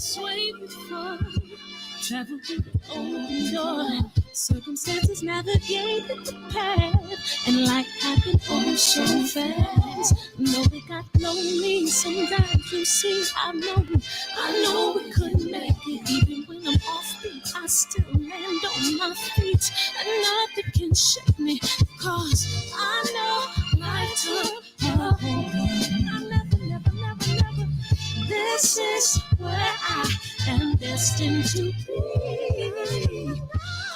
this way before. Travel through the open door. Circumstances navigated the path, and life happened oh so fast. No, it got lonely. Sometimes you see, I know we couldn't make it. Even when I'm off beat, I still land on my feet, and nothing can shake me, cause I know life took a hold on. Never. This is where I am destined to be.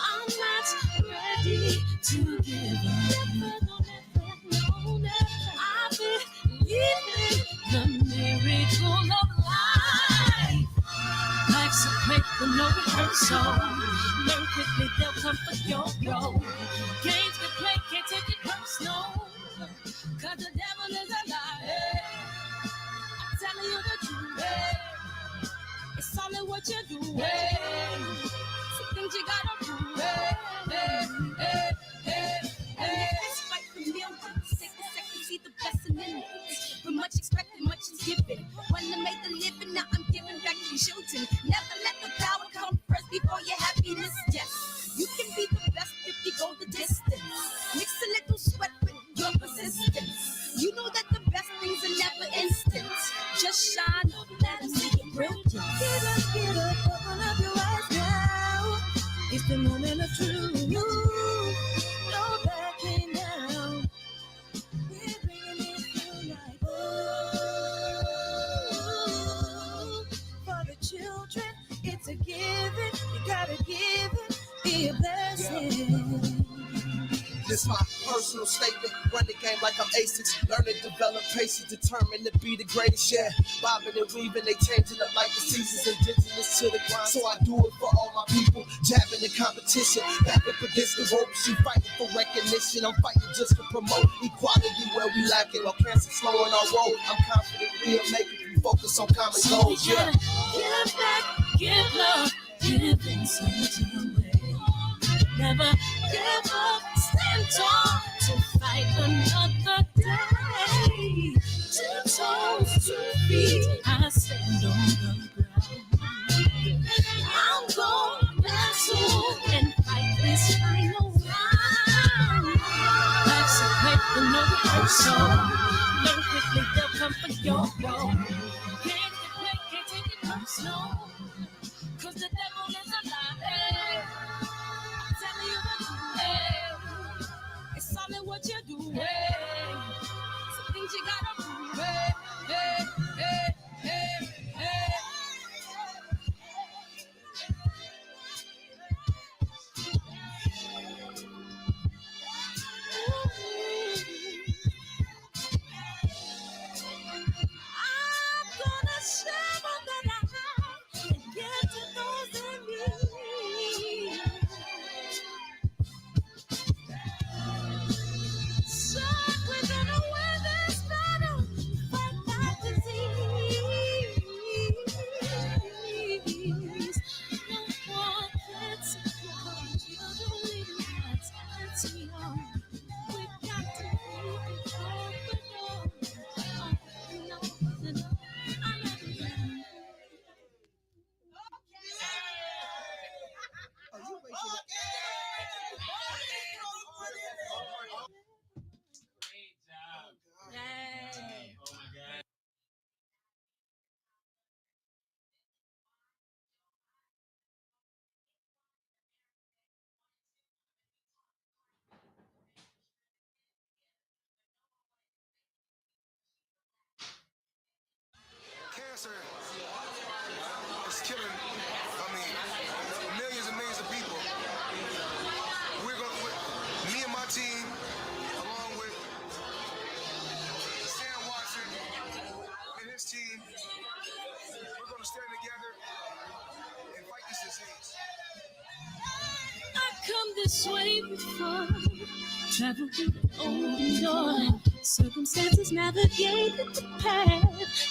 I'm not ready to give up. I believe in the miracle of life. Life's a play with no rehearsal. Learn quickly, they'll come for your role. Games we play, can't take it personal. Cause the devil is a liar. I'm telling you the truth. It's all in what you do. Some things you gotta prove. It's fight for millions. Take a second, see the blessing in it. But much expected, much is given. When I made the living, now I'm giving back to children. Never let the power come first before your happiness. Yes, you can be the best if you go the distance. Mix a little sweat with your persistence. You know that the best things are never instant. Just shine, let them see your brilliance. Get up, open up your eyes now. It's the moment of truth. No backing down. We're bringing it through like for the children, it's a given. You gotta give it, be a blessing. This my personal statement. Run the game like I'm ASICs. Learn to develop patience, determined to be the greatest. Yeah, bobbing and weaving, they changing up like the seasons. Indigenous to the grind, so I do it for all my people. Jabbing the competition, back up against the ropes. You fighting for recognition, I'm fighting just to promote equality where we lack it. While cancer slowing our road, I'm confident we'll make it. We focus on common goals. Yeah. Give back, give love, give something away. Never give up, stand tall to fight another day. 2 toes, 2 feet, I stand on the ground. I'm going wrestle and fight this final round. Life's a play for no rehearsal. Learn quickly, they'll come for your role. Games to play, can't take it personal. Cause the devil is a liar. Telling you the truth, it's all in what you do. Some things you gotta prove. I'm gonna share all that I have and give to those in need. So we're gonna win this battle, fight that disease. No one can support you, don't leave me that's young. We got to be confident. I love you. Yay. Oh my God. Cancer is killing, millions and millions of people. Me and my team, along with Sam Watson and his team, we're going to stand together and fight this disease. I've come this way before. Travel through the open door. Circumstances navigated the path,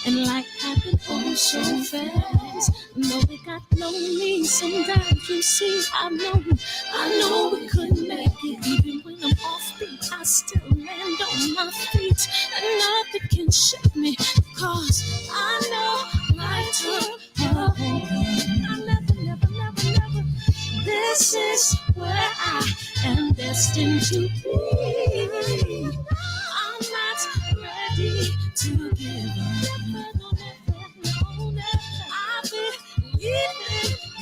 and life happened oh so fast. No, it got lonely. Sometimes you see, I know we couldn't make it. Even when I'm off beat, I still land on my feet, and nothing can shake me, cause I know life took a hold This is where I am destined to be. I'm not ready to give up. I believe in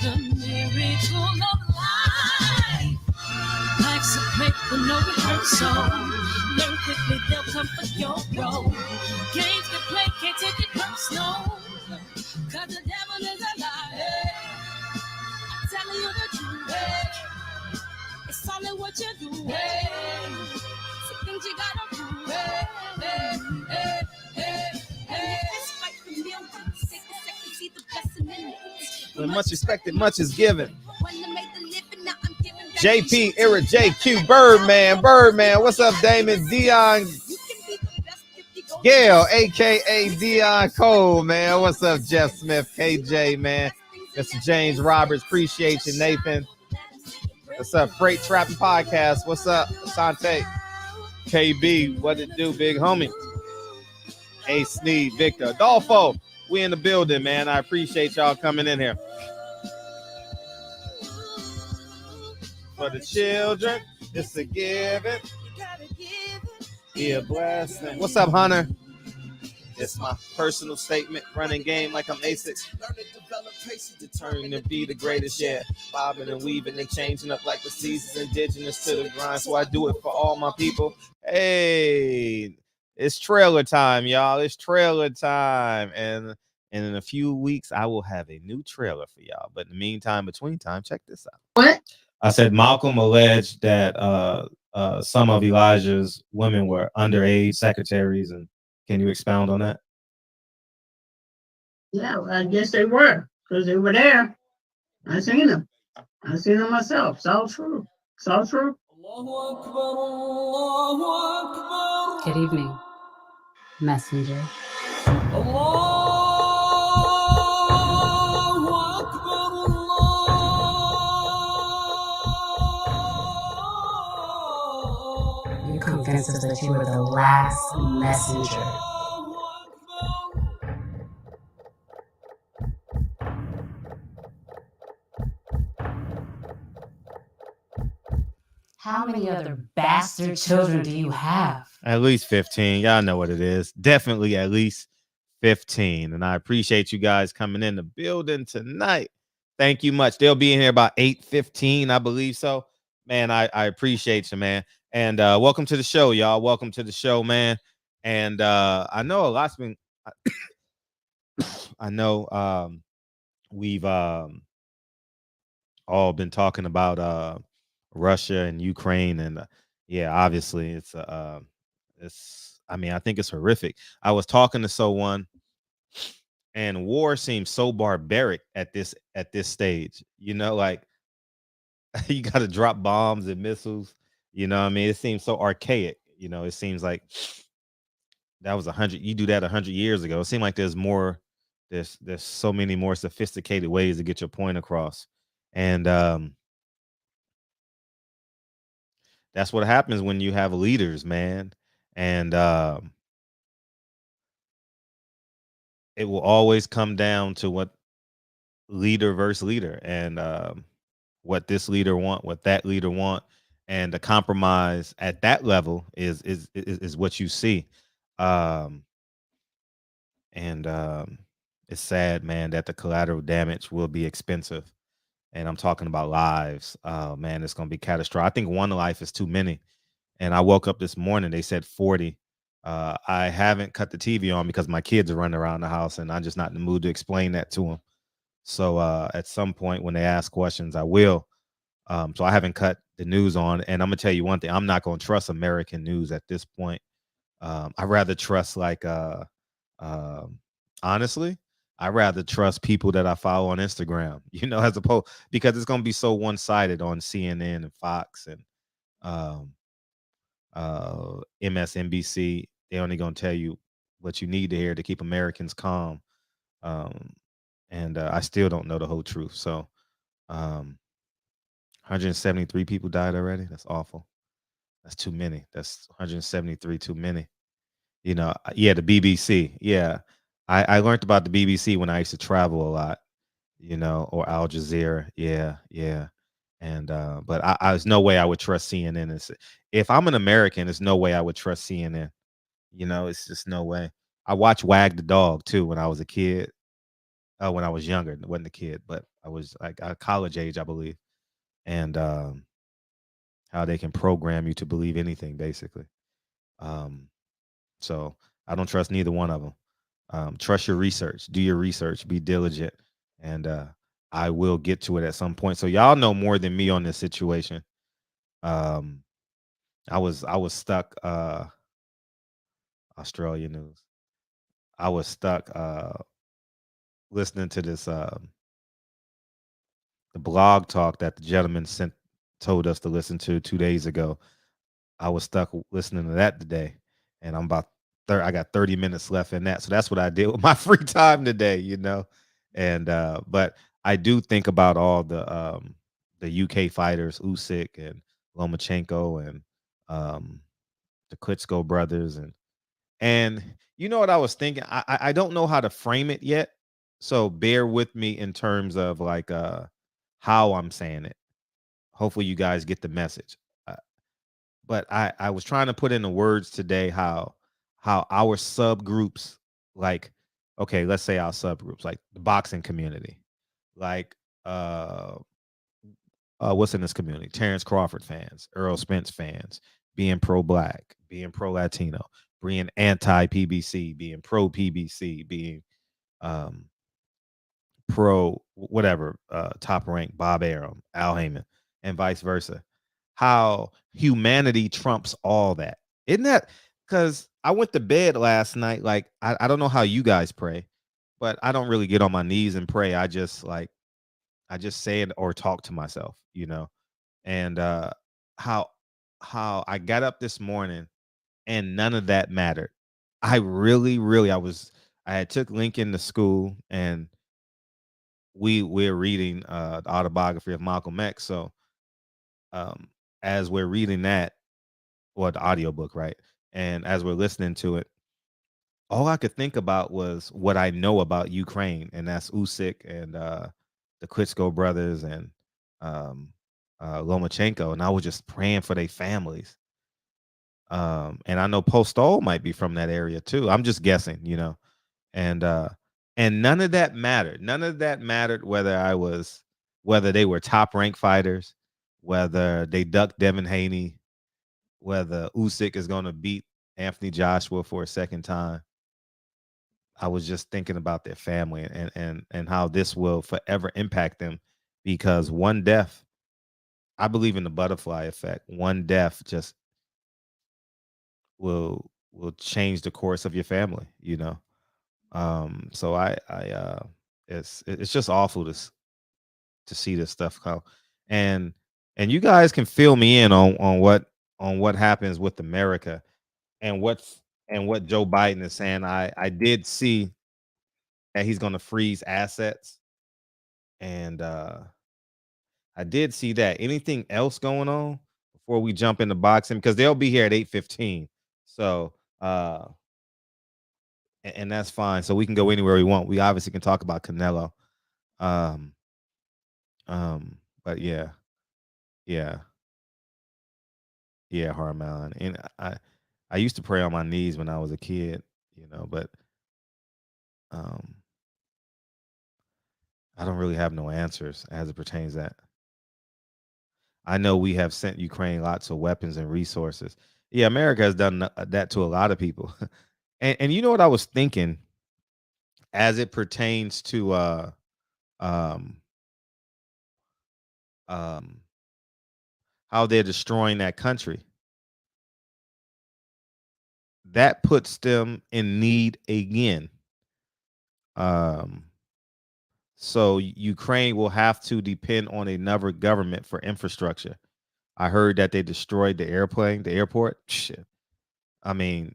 the miracle of life. Life's a break with no rehearsal. Learn quickly, they'll come for your role. Games to play, can't take it personal. Cause the devil is a liar. I'm telling you the truth. It's all in what you do. Some things you gotta do. Despite the millions, take a second, see the blessing in it. When much expected, much is given. When I make the living, now I'm giving back. JP, Era, JQ, Birdman, what's up, Damon, Dion, Gail, aka Dion Cole, man, what's up, Jeff Smith, KJ, man, Mr. James Roberts, appreciate you, Nathan, what's up, Freight Trapping Podcast, what's up, Asante, KB, what it do, big homie, A Sneed, Victor, Adolfo, we in the building, man, I appreciate y'all coming in here. For the children, it's a given. Be a blessing. What's up, Hunter? It's my personal statement. Running game like I'm A6. Determined to be the greatest, yeah. Bobbing and weaving and changing up like the seasons. Indigenous to the grind, so I do it for all my people. Hey, it's trailer time, y'all. It's trailer time. And in a few weeks, I will have a new trailer for y'all. But in the meantime, between time, check this out. What? I said Malcolm alleged that some of Elijah's women were underage secretaries, and can you expound on that? Yeah, well, I guess they were, because they were there. I seen them. I seen them myself. It's all true. It's all true. Good evening, messenger. You convinced us that you were the last messenger. How many other bastard children do you have? At least 15. Y'all know what it is. Definitely at least 15. And I appreciate you guys coming in the building tonight. Thank you much. They'll be in here about 8:15, I believe so. Man, I appreciate you, man. And welcome to the show, y'all. Welcome to the show, man. And I know a lot's been I know we've all been talking about Russia and Ukraine, and yeah, obviously it's I mean, I think it's horrific. I was talking to someone, and war seems so barbaric at this stage. You know, like you got to drop bombs and missiles. You know what I mean? It seems so archaic. You know, it seems like that was 100. You do that 100 years ago. It seems like there's more. There's so many more sophisticated ways to get your point across, and that's what happens when you have leaders, man. And it will always come down to what leader versus leader, and what this leader want, what that leader want, and the compromise at that level is what you see. And it's sad, man, that the collateral damage will be expensive. And I'm talking about lives. Man, it's going to be catastrophic. I think one life is too many. And I woke up this morning, they said 40. I haven't cut the TV on because my kids are running around the house, and I'm just not in the mood to explain that to them. So at some point when they ask questions, I will. So I haven't cut the news on. And I'm going to tell you one thing. I'm not going to trust American news at this point. I'd rather trust honestly, I'd rather trust people that I follow on Instagram, you know, as opposed, because it's going to be so one-sided on CNN and Fox and MSNBC. They're only going to tell you what you need to hear to keep Americans calm. And I still don't know the whole truth. So 173 people died already. That's awful. That's too many. That's 173 too many. You know, yeah, the BBC. Yeah. I learned about the BBC when I used to travel a lot, you know, or Al Jazeera. Yeah, yeah. And but there's no way I would trust CNN. If I'm an American, there's no way I would trust CNN. It's just no way. I watched Wag the Dog too when I was a kid. When I was younger, wasn't a kid, but I was like college age, I believe. And how they can program you to believe anything, basically. Um, so I don't trust neither one of them. Trust your research. Do your research. Be diligent, and I will get to it at some point. So y'all know more than me on this situation. Um, I was stuck. Australia news. I was stuck listening to this the blog talk that the gentleman told us to listen to 2 days ago. I was stuck listening to that today, and I'm about I got 30 minutes left in that, so that's what I did with my free time today. And but I do think about all the UK fighters, Usyk and Lomachenko, and the Klitschko brothers, and you know what I was thinking. I don't know how to frame it yet, so bear with me in terms of like how I'm saying it. Hopefully, you guys get the message. But I was trying to put in the words today how our subgroups, like, okay, let's say our subgroups, like the boxing community, like what's in this community? Terrence Crawford fans, Earl Spence fans, being pro black, being pro Latino, being anti PBC, being pro PBC, being um pro whatever, top rank Bob Arum, Al Heyman, and vice versa. How humanity trumps all that. Isn't that because I went to bed last night? Like, I don't know how you guys pray, but I don't really get on my knees and pray. I just say it or talk to myself. And how I got up this morning and none of that mattered. I really, really I had took Lincoln to school, and we're reading the autobiography of Malcolm X. So um as we're reading that, or the audiobook, right? And as we're listening to it, all I could think about was what I know about Ukraine, and that's Usyk and the Klitschko brothers and um Lomachenko, and I was just praying for their families. And I know Postol might be from that area too. I'm just guessing. And none of that mattered. None of that mattered whether they were top rank fighters, whether they ducked Devin Haney, whether Usyk is going to beat Anthony Joshua for a second time. I was just thinking about their family, and how this will forever impact them, because one death, I believe in the butterfly effect. One death just will change the course of your family. So it's just awful to see this stuff come. And you guys can fill me in on what happens with America, and what Joe Biden is saying. I did see that he's going to freeze assets, and I did see that. Anything else going on before we jump into boxing, because they'll be here at 8:15. So and that's fine. So we can go anywhere we want. We obviously can talk about Canelo. Um but yeah, yeah, Harmon. And I used to pray on my knees when I was a kid, but um I don't really have no answers as it pertains that. I know we have sent Ukraine lots of weapons and resources. Yeah, America has done that to a lot of people. And you know what I was thinking as it pertains to um um how they're destroying that country. That puts them in need again. Um so Ukraine will have to depend on another government for infrastructure. I heard that they destroyed the airport. Shit. I mean,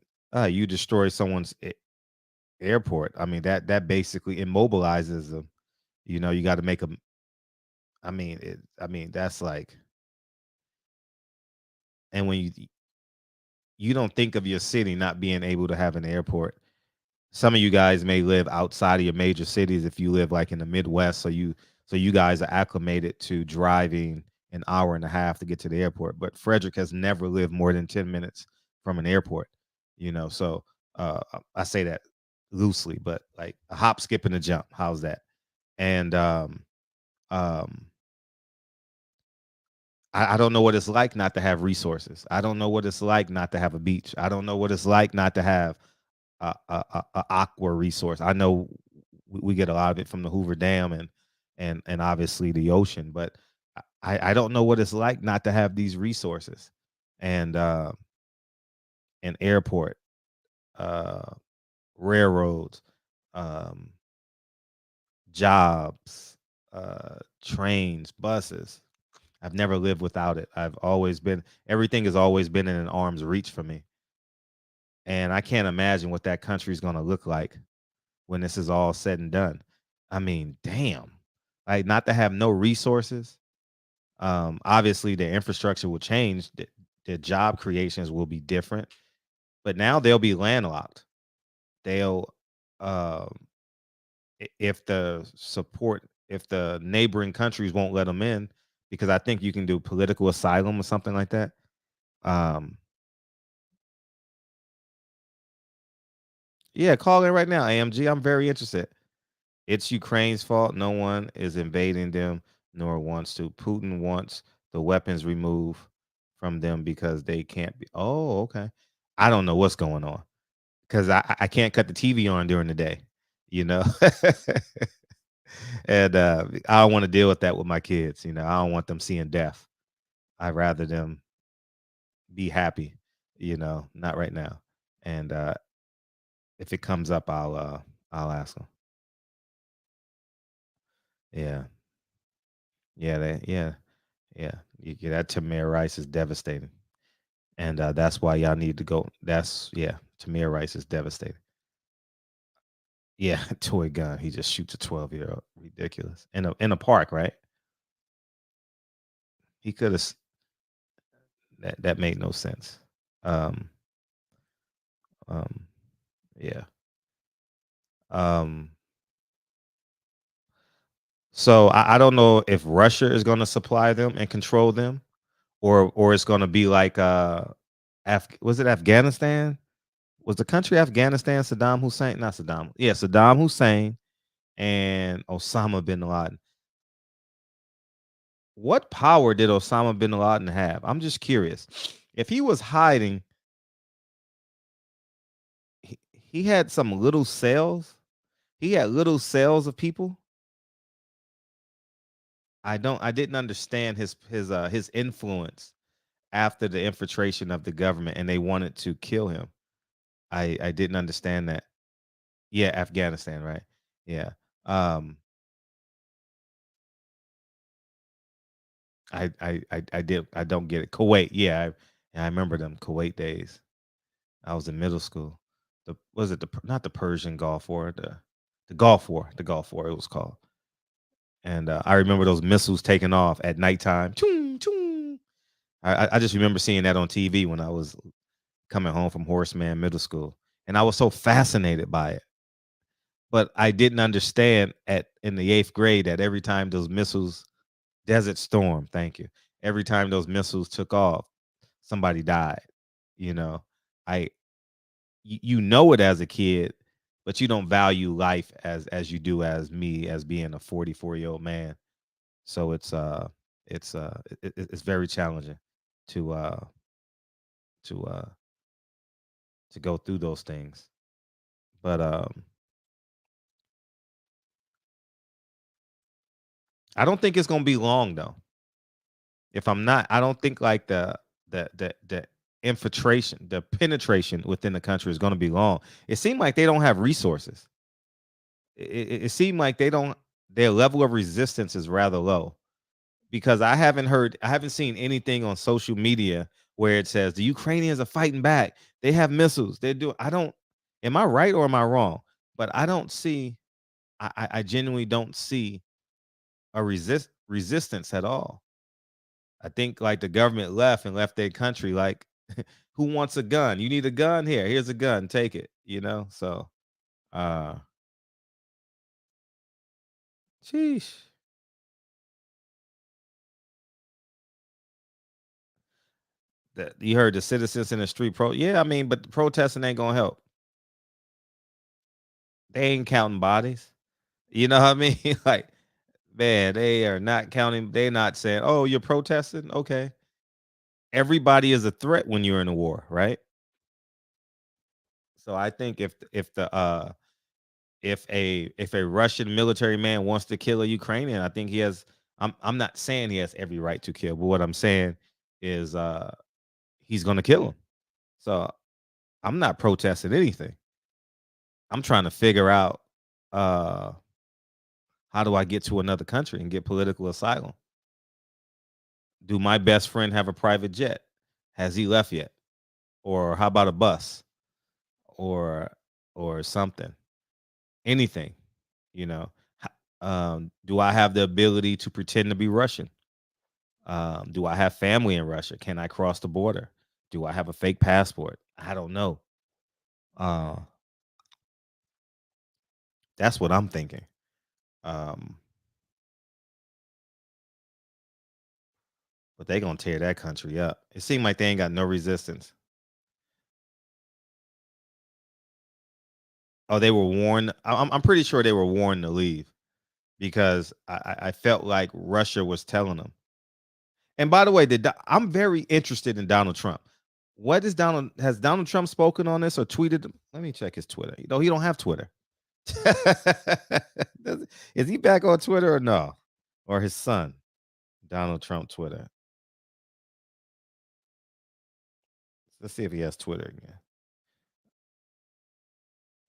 you destroy someone's airport. I mean, that basically immobilizes them. You got to make them. I mean, that's like, and when you don't think of your city not being able to have an airport. Some of you guys may live outside of your major cities if you live like in the Midwest, so you guys are acclimated to driving an hour and a half to get to the airport. But Frederick has never lived more than 10 minutes from an airport, So I say that loosely, but like a hop, skip, and a jump. How's that? And um, I don't know what it's like not to have resources. I don't know what it's like not to have a beach. I don't know what it's like not to have a aqua resource. I know we get a lot of it from the Hoover Dam and obviously the ocean, but I don't know what it's like not to have these resources, and an airport, uh, railroads, um, jobs, trains, buses. I've never lived without it. Everything has always been in an arm's reach for me. And I can't imagine what that country is going to look like when this is all said and done. I mean, damn. Like, not to have no resources. Obviously, the infrastructure will change. The job creations will be different. But now they'll be landlocked. They'll, um, if the neighboring countries won't let them in, because I think you can do political asylum or something like that. Um, yeah, call in right now, AMG. I'm very interested. It's Ukraine's fault. No one is invading them, nor wants to. Putin wants the weapons removed from them because they can't be. Oh, okay. I don't know what's going on because I can't cut the TV on during the day, you know. And I don't want to deal with that with my kids. I don't want them seeing death. I'd rather them be happy, not right now. And if it comes up, I'll ask them. Yeah, yeah, yeah. That Tamir Rice is devastating, and that's why y'all need to go. Tamir Rice is devastating. Yeah, toy gun. He just shoots a 12-year-old. Ridiculous. In a park, right? He could have. That made no sense. Um, um, yeah. Um, so I don't know if Russia is going to supply them and control them, or it's going to be like was it Afghanistan? Was the country Afghanistan Saddam Hussein? Not Saddam. Yeah, Saddam Hussein and Osama bin Laden. What power did Osama bin Laden have? I'm just curious. If he was hiding, he had some little cells. He had little cells of people. I didn't understand his influence after the infiltration of the government and they wanted to kill him. I didn't understand that. Yeah, Afghanistan, right? Yeah. Um I don't get it. Kuwait, yeah, I remember them Kuwait days. I was in middle school. Not the Persian Gulf War, the Gulf War it was called. And I remember those missiles taking off at nighttime. Choom, choom. I just remember seeing that on TV when I was coming home from Horseman Middle School, and I was so fascinated by it. But I didn't understand in the 8th grade that every time those missiles, Desert Storm, thank you. Every time those missiles took off, somebody died. You know, I you know it as a kid, but you don't value life as you do as me as being a 44-year-old man. So it's very challenging to to uh to go through those things. But I don't think it's gonna be long though. If I'm not, I don't think like the infiltration, the penetration within the country is gonna be long. It seemed like they don't have resources. It seemed like they don't. Their level of resistance is rather low because I haven't seen anything on social media where it says the Ukrainians are fighting back. They have missiles. They're doing. I don't. Am I right or am I wrong? But I don't see. I genuinely don't see a resistance at all. I think like the government left and left their country like who wants a gun? You need a gun? Here's a gun. Take it, So uh sheesh. You heard the citizens in the street yeah, I mean, but the protesting ain't gonna help. They ain't counting bodies. You know what I mean? Like, man, they are not counting. They're not saying, "Oh, you're protesting." Okay, everybody is a threat when you're in a war, right? So I think if a Russian military man wants to kill a Ukrainian, I think he has. I'm not saying he has every right to kill, but what I'm saying is he's gonna kill him. So I'm not protesting anything. I'm trying to figure out uh how do I get to another country and get political asylum? Do my best friend have a private jet? Has he left yet? Or how about a bus or something? Anything, you know. Do I have the ability to pretend to be Russian? Do I have family in Russia? Can I cross the border? Do I have a fake passport? I don't know. Uh, that's what I'm thinking. Um, but they gonna tear that country up. It seemed like they ain't got no resistance. Oh, they were warned. I'm pretty sure they were warned to leave because I felt like Russia was telling them. And by the way, I'm very interested in Donald Trump. What is has Donald Trump spoken on this or tweeted? Let me check his Twitter. You know, he don't have Twitter. Is he back on Twitter or no? Or his son, Donald Trump Twitter. Let's see if he has Twitter again.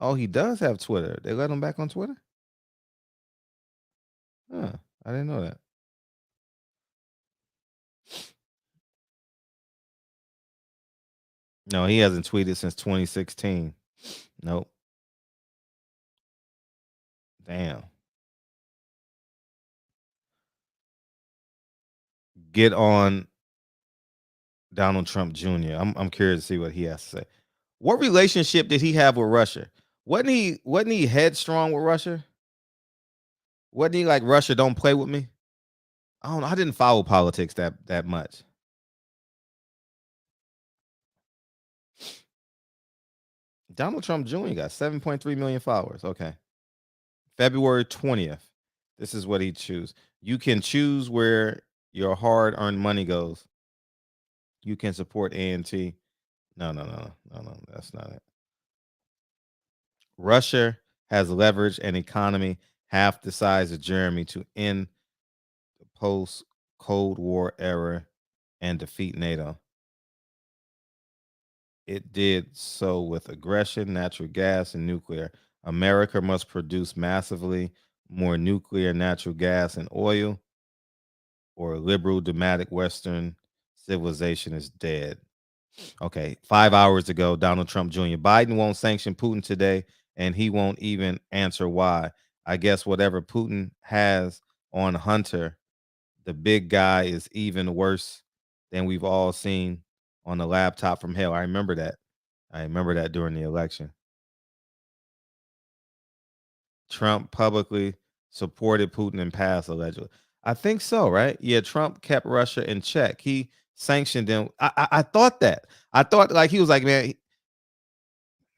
Oh, he does have Twitter. They let him back on Twitter? Huh. I didn't know that. No, he hasn't tweeted since 2016. Nope. Damn. Get on Donald Trump Jr. I'm curious to see what he has to say. What relationship did he have with Russia? Wasn't he headstrong with Russia? Wasn't he like Russia don't play with me? I don't know. I didn't follow politics that much. Donald Trump Jr. got 7.3 million followers. Okay. February 20th. This is what he choose. You can choose where your hard-earned money goes. You can support A&T. No. That's not it. Russia has leveraged an economy half the size of Germany to end the post-Cold War era and defeat NATO. It did so with aggression, natural gas, and nuclear. America must produce massively more nuclear, natural gas, and oil, or liberal, dramatic Western civilization is dead. Okay, 5 hours ago, Donald Trump Jr. Biden won't sanction Putin today, and he won't even answer why. I guess whatever Putin has on Hunter, the big guy, is even worse than we've all seen on the laptop from hell. I remember that. I remember that during the election. Trump publicly supported Putin in past, allegedly. I think so, right? Yeah, Trump kept Russia in check. He sanctioned them. I thought that. I thought like he was like, man,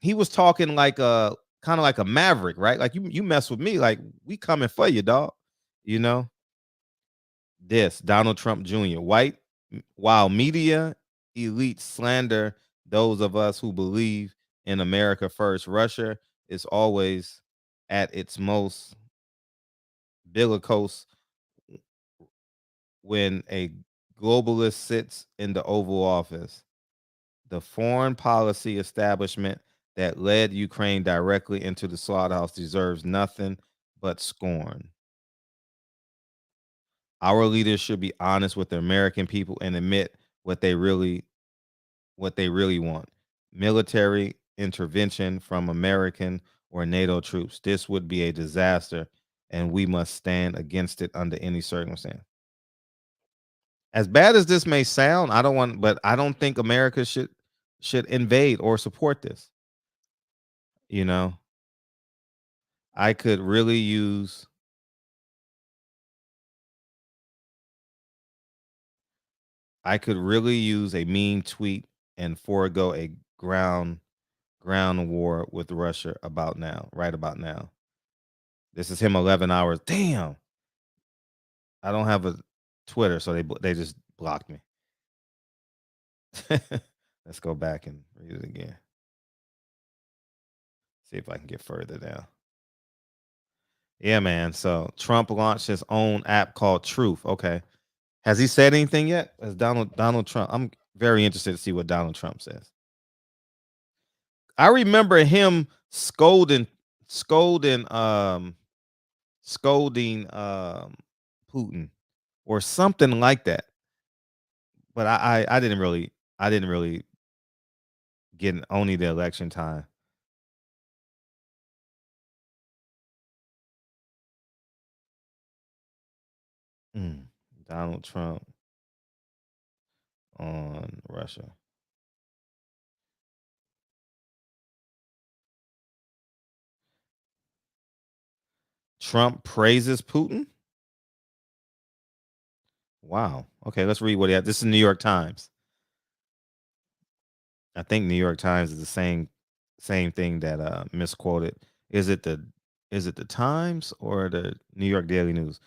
he was talking like a kind of like a maverick, right? Like you mess with me, like we coming for you, dog. You know, this Donald Trump Jr. While media elite slander those of us who believe in America first, Russia is always at its most bellicose when a globalist sits in the Oval Office. The foreign policy establishment that led Ukraine directly into the slaughterhouse deserves nothing but scorn. Our leaders should be honest with the American people and admit what they really want. Military intervention from American or NATO troops. This would be a disaster and we must stand against it under any circumstance. As bad as this may sound, but I don't think America should invade or support this. You know, I could really use I could really use a mean tweet and forego a ground war with Russia about now, right about now. This is him 11 hours. Damn. I don't have a Twitter, so they just blocked me. Let's go back and read it again. See if I can get further down. Yeah, man. So Trump launched his own app called Truth. Okay. Has he said anything yet? As Donald Trump? I'm very interested to see what Donald Trump says. I remember him scolding Putin or something like that. But I didn't really get only the election time. Donald Trump on Russia. Trump praises Putin. Wow. Okay, let's read what he had. This is New York Times. I think New York Times is the same thing that misquoted. Is it the Times or the New York Daily News?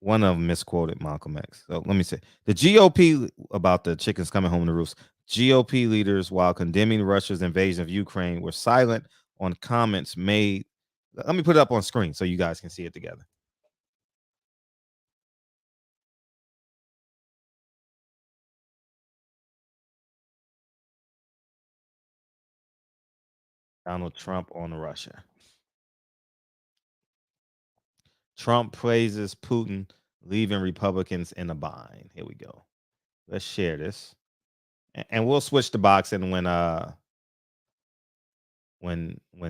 One of them misquoted Malcolm X. So let me say the GOP about the chickens coming home to roost. GOP leaders, while condemning Russia's invasion of Ukraine, were silent on comments made. Let me put it up on screen so you guys can see it together. Donald Trump on Russia. Trump praises Putin, leaving Republicans in a bind. Here we go. Let's share this, and we'll switch to boxing when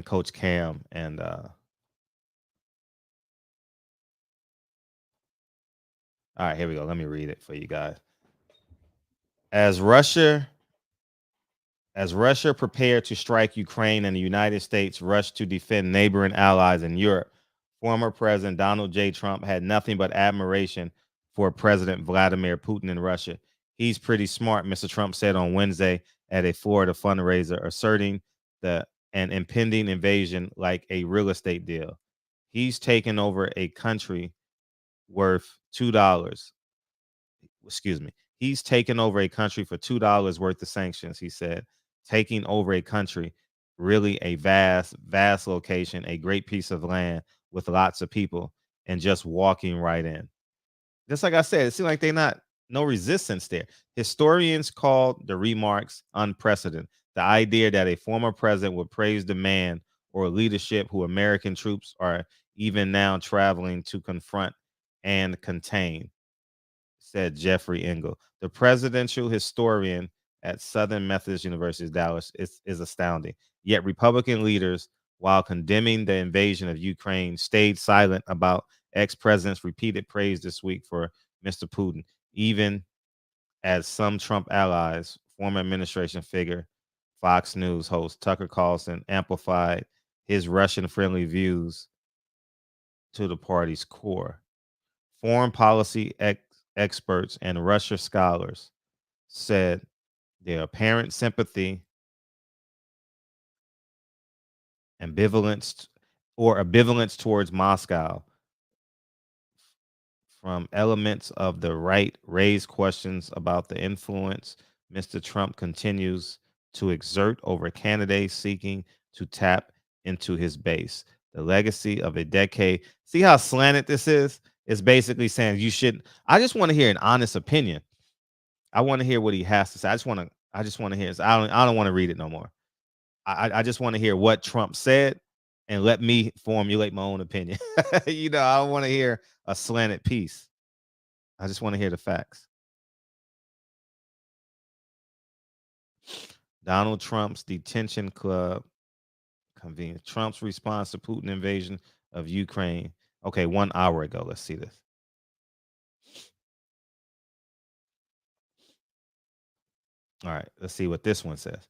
Coach Cam and all right, here we go. Let me read it for you guys. As Russia prepared to strike Ukraine and the United States rushed to defend neighboring allies in Europe, former President Donald J. Trump had nothing but admiration for President Vladimir Putin in Russia. He's pretty smart, Mr. Trump said on Wednesday at a Florida fundraiser, asserting an impending invasion like a real estate deal. He's taken over a country worth $2. Excuse me. He's taken over a country for $2 worth of sanctions, he said. Taking over a country, really a vast location, a great piece of land with lots of people, and just walking right in. Just like I said, it seems like no resistance there. Historians called the remarks unprecedented. The idea that a former president would praise the man or leadership who American troops are even now traveling to confront and contain, said Jeffrey Engel, the presidential historian at Southern Methodist University, Dallas, is astounding. Yet Republican leaders, while condemning the invasion of Ukraine, stayed silent about ex-president's repeated praise this week for Mr. Putin, even as some Trump allies, former administration figure, Fox News host Tucker Carlson, amplified his Russian-friendly views to the party's core. Foreign policy experts and Russia scholars said their apparent sympathy, ambivalence towards Moscow from elements of the right raised questions about the influence Mr. Trump continues to exert over candidates seeking to tap into his base. The legacy of a decade. See how slanted this is? It's basically saying you shouldn't. I just want to hear an honest opinion. I want to hear what he has to say. I just want to hear. I don't want to read it no more. I just want to hear what Trump said and let me formulate my own opinion. I don't want to hear a slanted piece. I just want to hear the facts. Donald Trump's detention club convened. Trump's response to Putin invasion of Ukraine. Okay, 1 hour ago. Let's see this. All right, let's see what this one says.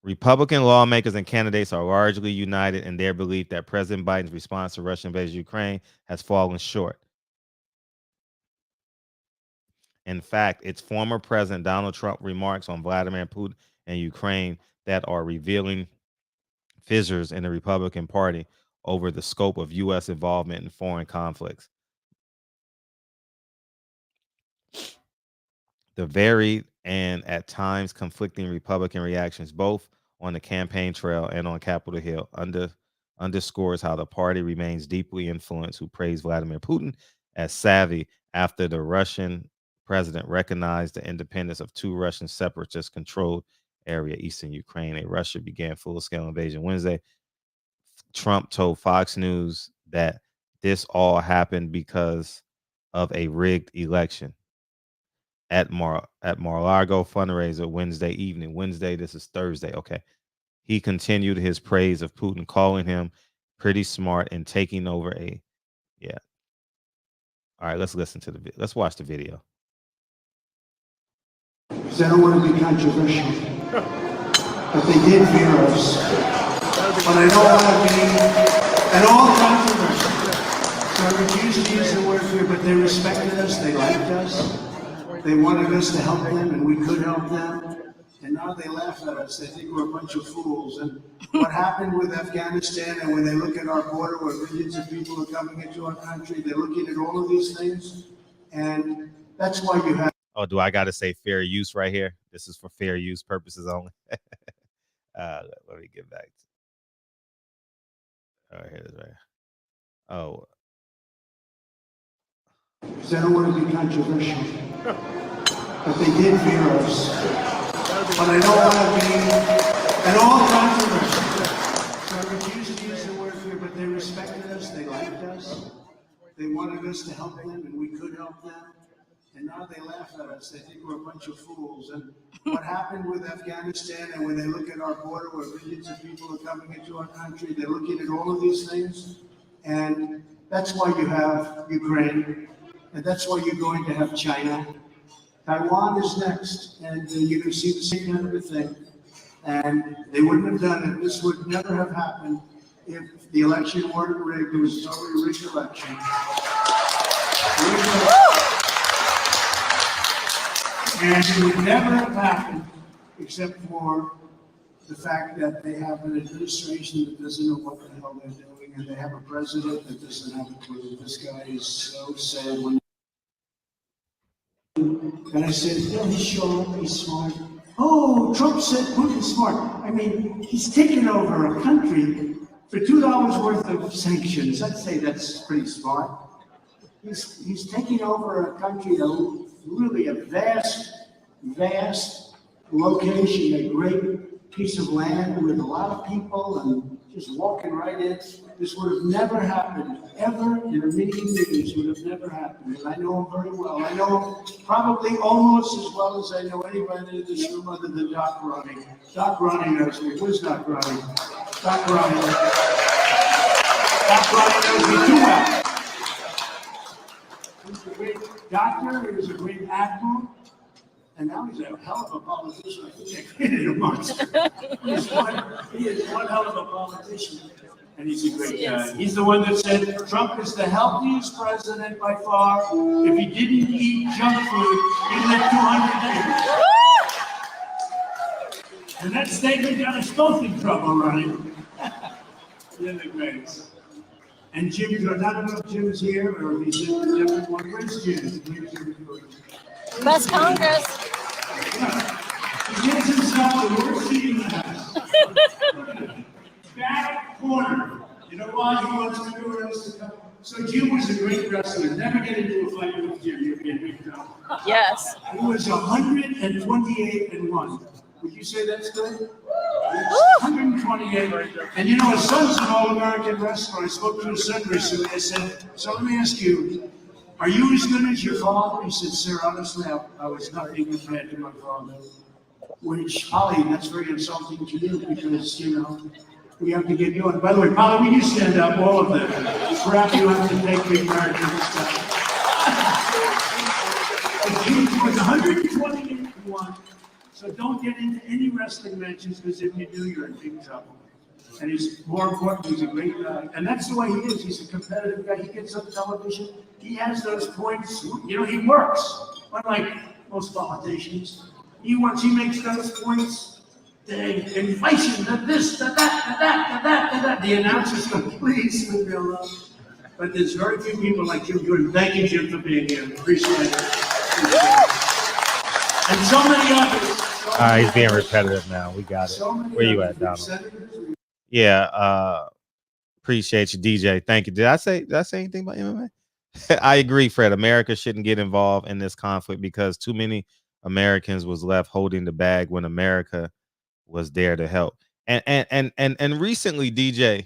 Republican lawmakers and candidates are largely united in their belief that President Biden's response to Russian invasion of Ukraine has fallen short. In fact, it's former President Donald Trump remarks on Vladimir Putin and Ukraine that are revealing fissures in the Republican Party over the scope of U.S. involvement in foreign conflicts. The varied and at times conflicting Republican reactions, both on the campaign trail and on Capitol Hill, underscores how the party remains deeply influenced, who praised Vladimir Putin as savvy after the Russian president recognized the independence of two Russian separatist controlled area, eastern Ukraine. Russia began full-scale invasion Wednesday. Trump told Fox News that this all happened because of a rigged election at Mar-a-Lago fundraiser Wednesday evening. Wednesday, this is Thursday. Okay. He continued his praise of Putin, calling him pretty smart and taking over yeah. All right, let's listen to let's watch the video. Because I don't want to be controversial, but they did fear us. But I don't want to be at all controversial. So I refuse to use the word fear, but they respected us, they liked us, they wanted us to help them, and we could help them. And now they laugh at us. They think we're a bunch of fools. And what happened with Afghanistan, and when they look at our border where millions of people are coming into our country, they're looking at all of these things. And that's why you have. Oh, do I got to say fair use right here? This is for fair use purposes only. Let me get back to. Oh, here it is right. Oh. Because I don't want to be controversial, but they did fear us. But I don't want to be at all controversial. So I refuse to use the word fear, but they respected us, they liked us, they wanted us to help them, and we could help them. And now they laugh at us. They think we're a bunch of fools. And what happened with Afghanistan, and when they look at our border where millions of people are coming into our country, they're looking at all of these things. And that's why you have Ukraine, and that's why you're going to have China. Taiwan is next, and you're going to see the same kind of a thing. And they wouldn't have done it. This would never have happened if the election weren't rigged. It was a totally rigged election. And it would never have happened except for the fact that they have an administration that doesn't know what the hell they're doing, and they have a president that doesn't have a clue. This guy is so sad. And I said, yeah, he's sharp, he's smart. Oh, Trump said Putin's smart. I mean, he's taken over a country for $2 worth of sanctions. I'd say that's pretty smart. He's taking over a country, really a vast location, a great piece of land with a lot of people and just walking right in. This would have never happened, ever in a million years would have never happened. And I know him very well. I know him probably almost as well as I know anybody in this room other than Doc Ronnie. Doc Ronnie knows me. Where's Doc Ronnie? Doc Ronnie. Doc Ronnie knows me too well. He's a great doctor, he was a great admiral, and now he's a hell of a politician. I think I created a monster. He is one hell of a politician, and he's a great guy. He's the one that said Trump is the healthiest president by far. If he didn't eat junk food, he'd live 200 years. And that statement got us both in trouble, right? You're the greatest. And Jim, I don't know if Jim's here or if he's in a different one. Where's Jim? Best Congress. Yeah. He gives himself the worst seat in the house. Back corner. You know why? He wants everyone else to come. So Jim was a great wrestler. Never get into a fight with Jim. You'd be in big trouble. Yes. He was 128-1. Would you say that's good? 128. And you know, his son's an All-American wrestler. I spoke to his son recently. I said, so let me ask you, are you as good as your father? He said, sir, honestly, I was nothing compared to my father. Which, Polly, that's very insulting to you because, you know, we have to get going. By the way, Polly, will you stand up, all of them? Crap, you have to take big American stuff. He was 128-1. So don't get into any wrestling matches because if you do, you're in big trouble. And he's more important, he's a great guy. And that's the way he is. He's a competitive guy. He gets on television. He has those points. You know, he works. unlike most politicians, he makes those points, the inflation, this, that, that. The announcers go, please leave me alone. But there's very few people like Jim Jordan. Thank you, Jim, for being here. Appreciate it. And so many others. All right, he's being repetitive now. We got it. Where you at, Donald? Yeah, appreciate you, DJ. Thank you. Did I say anything about MMA? I agree, Fred. America shouldn't get involved in this conflict because too many Americans was left holding the bag when America was there to help. And recently, DJ,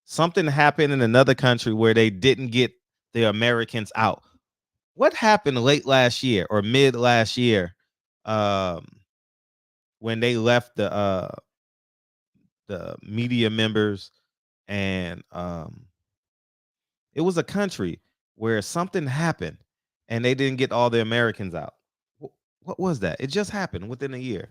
something happened in another country where they didn't get the Americans out. What happened late last year or mid last year when they left the media members and it was a country where something happened and they didn't get all the Americans out. What was that? It just happened within a year.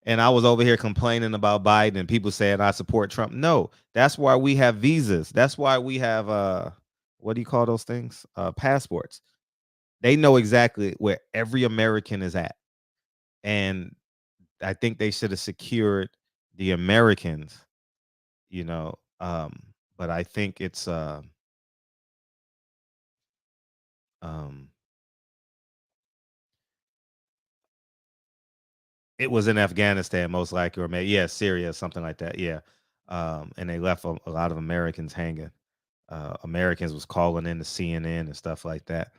And I was over here complaining about Biden and people saying I support Trump. No, that's why we have visas. That's why we have what do you call those things? Passports. They know exactly where every American is at. And I think they should have secured the Americans, you know. But I think it's it was in Afghanistan, most likely, or maybe Syria, something like that. Yeah. And they left a lot of Americans hanging. Americans was calling in to CNN and stuff like that.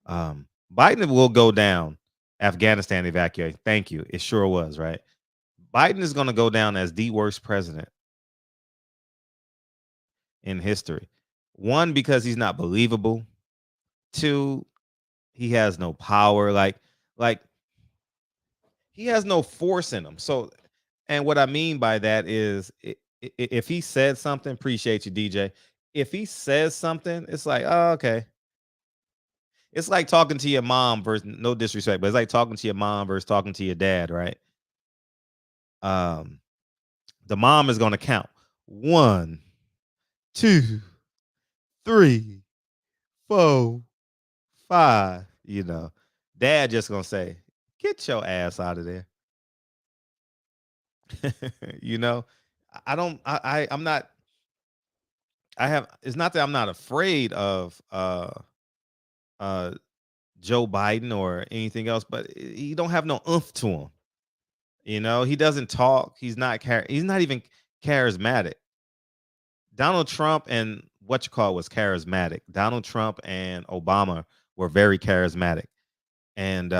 Biden will go down. Afghanistan evacuate. Thank you. It sure was, right? Biden is going to go down as the worst president in history. One, because he's not believable. Two, he has no power. Like he has no force in him. So, and what I mean by that is if he said something, appreciate you, DJ. If he says something, it's like, oh, okay. It's like talking to your mom versus, no disrespect, but it's like talking to your mom versus talking to your dad, right? The mom is going to count 1, 2, 3, 4, 5. You know, dad just going to say, get your ass out of there. You know, I'm not, it's not that I'm not afraid of Joe Biden or anything else, but he don't have no oomph to him. You know, he doesn't talk. He's not even charismatic. Donald Trump and was charismatic. Donald Trump and Obama were very charismatic. And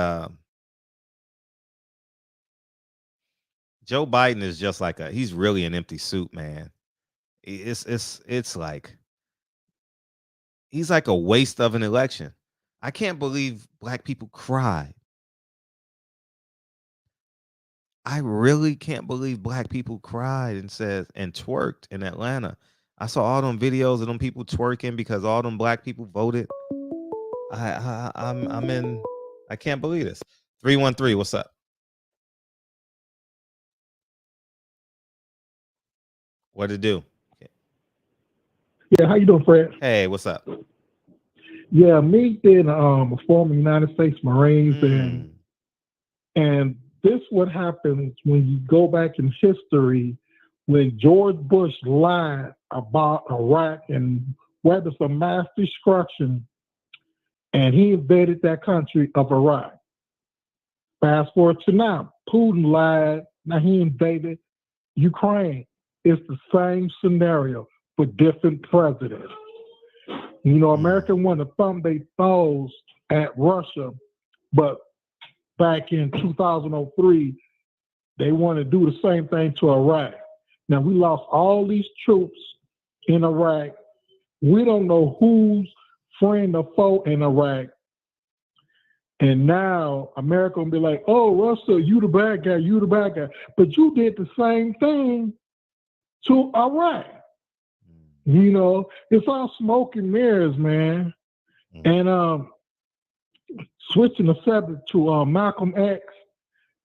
Joe Biden is just like he's really an empty suit, man. It's like he's like a waste of an election. I can't believe black people cried. I really can't believe black people cried and twerked in Atlanta. I saw all them videos of them people twerking because all them black people voted. I'm in. I can't believe this. 313, what's up? What'd it do? Yeah, how you doing, Fred? Hey, what's up? Yeah, me being a former United States Marines and this what happens when you go back in history when George Bush lied about Iraq and whether some mass destruction, and he invaded that country of Iraq. Fast forward to now, Putin lied, now he invaded Ukraine. It's the same scenario for different presidents. You know, America wanted to thumb their toes at Russia, but back in 2003, they want to do the same thing to Iraq. Now, we lost all these troops in Iraq. We don't know who's friend or foe in Iraq. And now America will be like, oh, Russia, you the bad guy, you the bad guy. But you did the same thing to Iraq. You know, it's all smoke and mirrors, man. And switching the subject to Malcolm X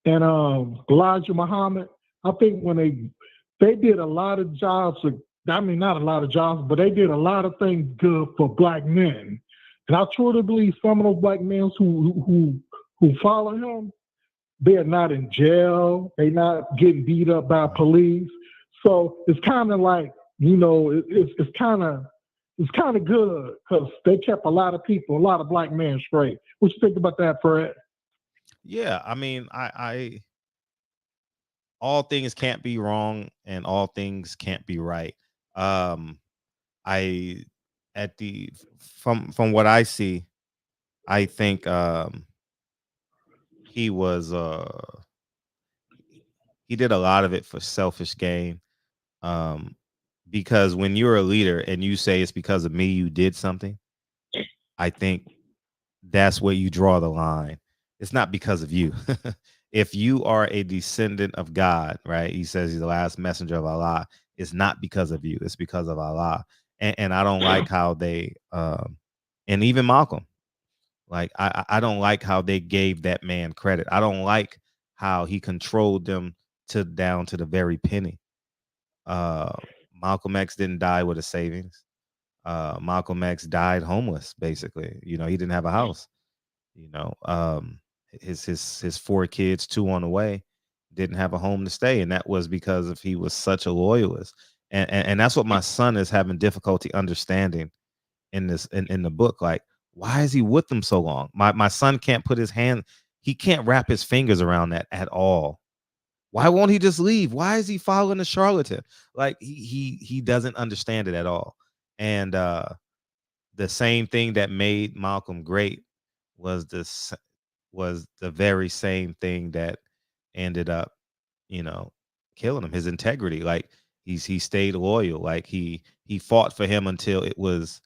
and Elijah Muhammad, I think when they did a lot of jobs, I mean, not a lot of jobs, but they did a lot of things good for black men. And I truly believe some of those black men who follow him, they're not in jail. They're not getting beat up by police. So it's kind of like, it's kind of good because they kept a lot of people, a lot of black men straight. What you think about that, Fred? Yeah, I mean, I all things can't be wrong and all things can't be right. I at the from what I see, I think he was he did a lot of it for selfish gain. Because when you're a leader and you say it's because of me you did something, I think that's where you draw the line. It's not because of you. If you are a descendant of God, right? He says he's the last messenger of Allah. It's not because of you. It's because of Allah. And I don't like how they, and even Malcolm, like I don't like how they gave that man credit. I don't like how he controlled them down to the very penny. Malcolm X didn't die with a savings. Malcolm X died homeless, basically. He didn't have a house. His 4 kids, 2 on the way, didn't have a home to stay, and that was because he was such a loyalist. And that's what my son is having difficulty understanding in this in the book. Like, why is he with them so long? My son can't put his hand, he can't wrap his fingers around that at all. Why won't he just leave? Why is he following the charlatan? Like, he doesn't understand it at all. And the same thing that made Malcolm great was the very same thing that ended up, killing him. His integrity. Like, he stayed loyal. Like, he fought for him until it was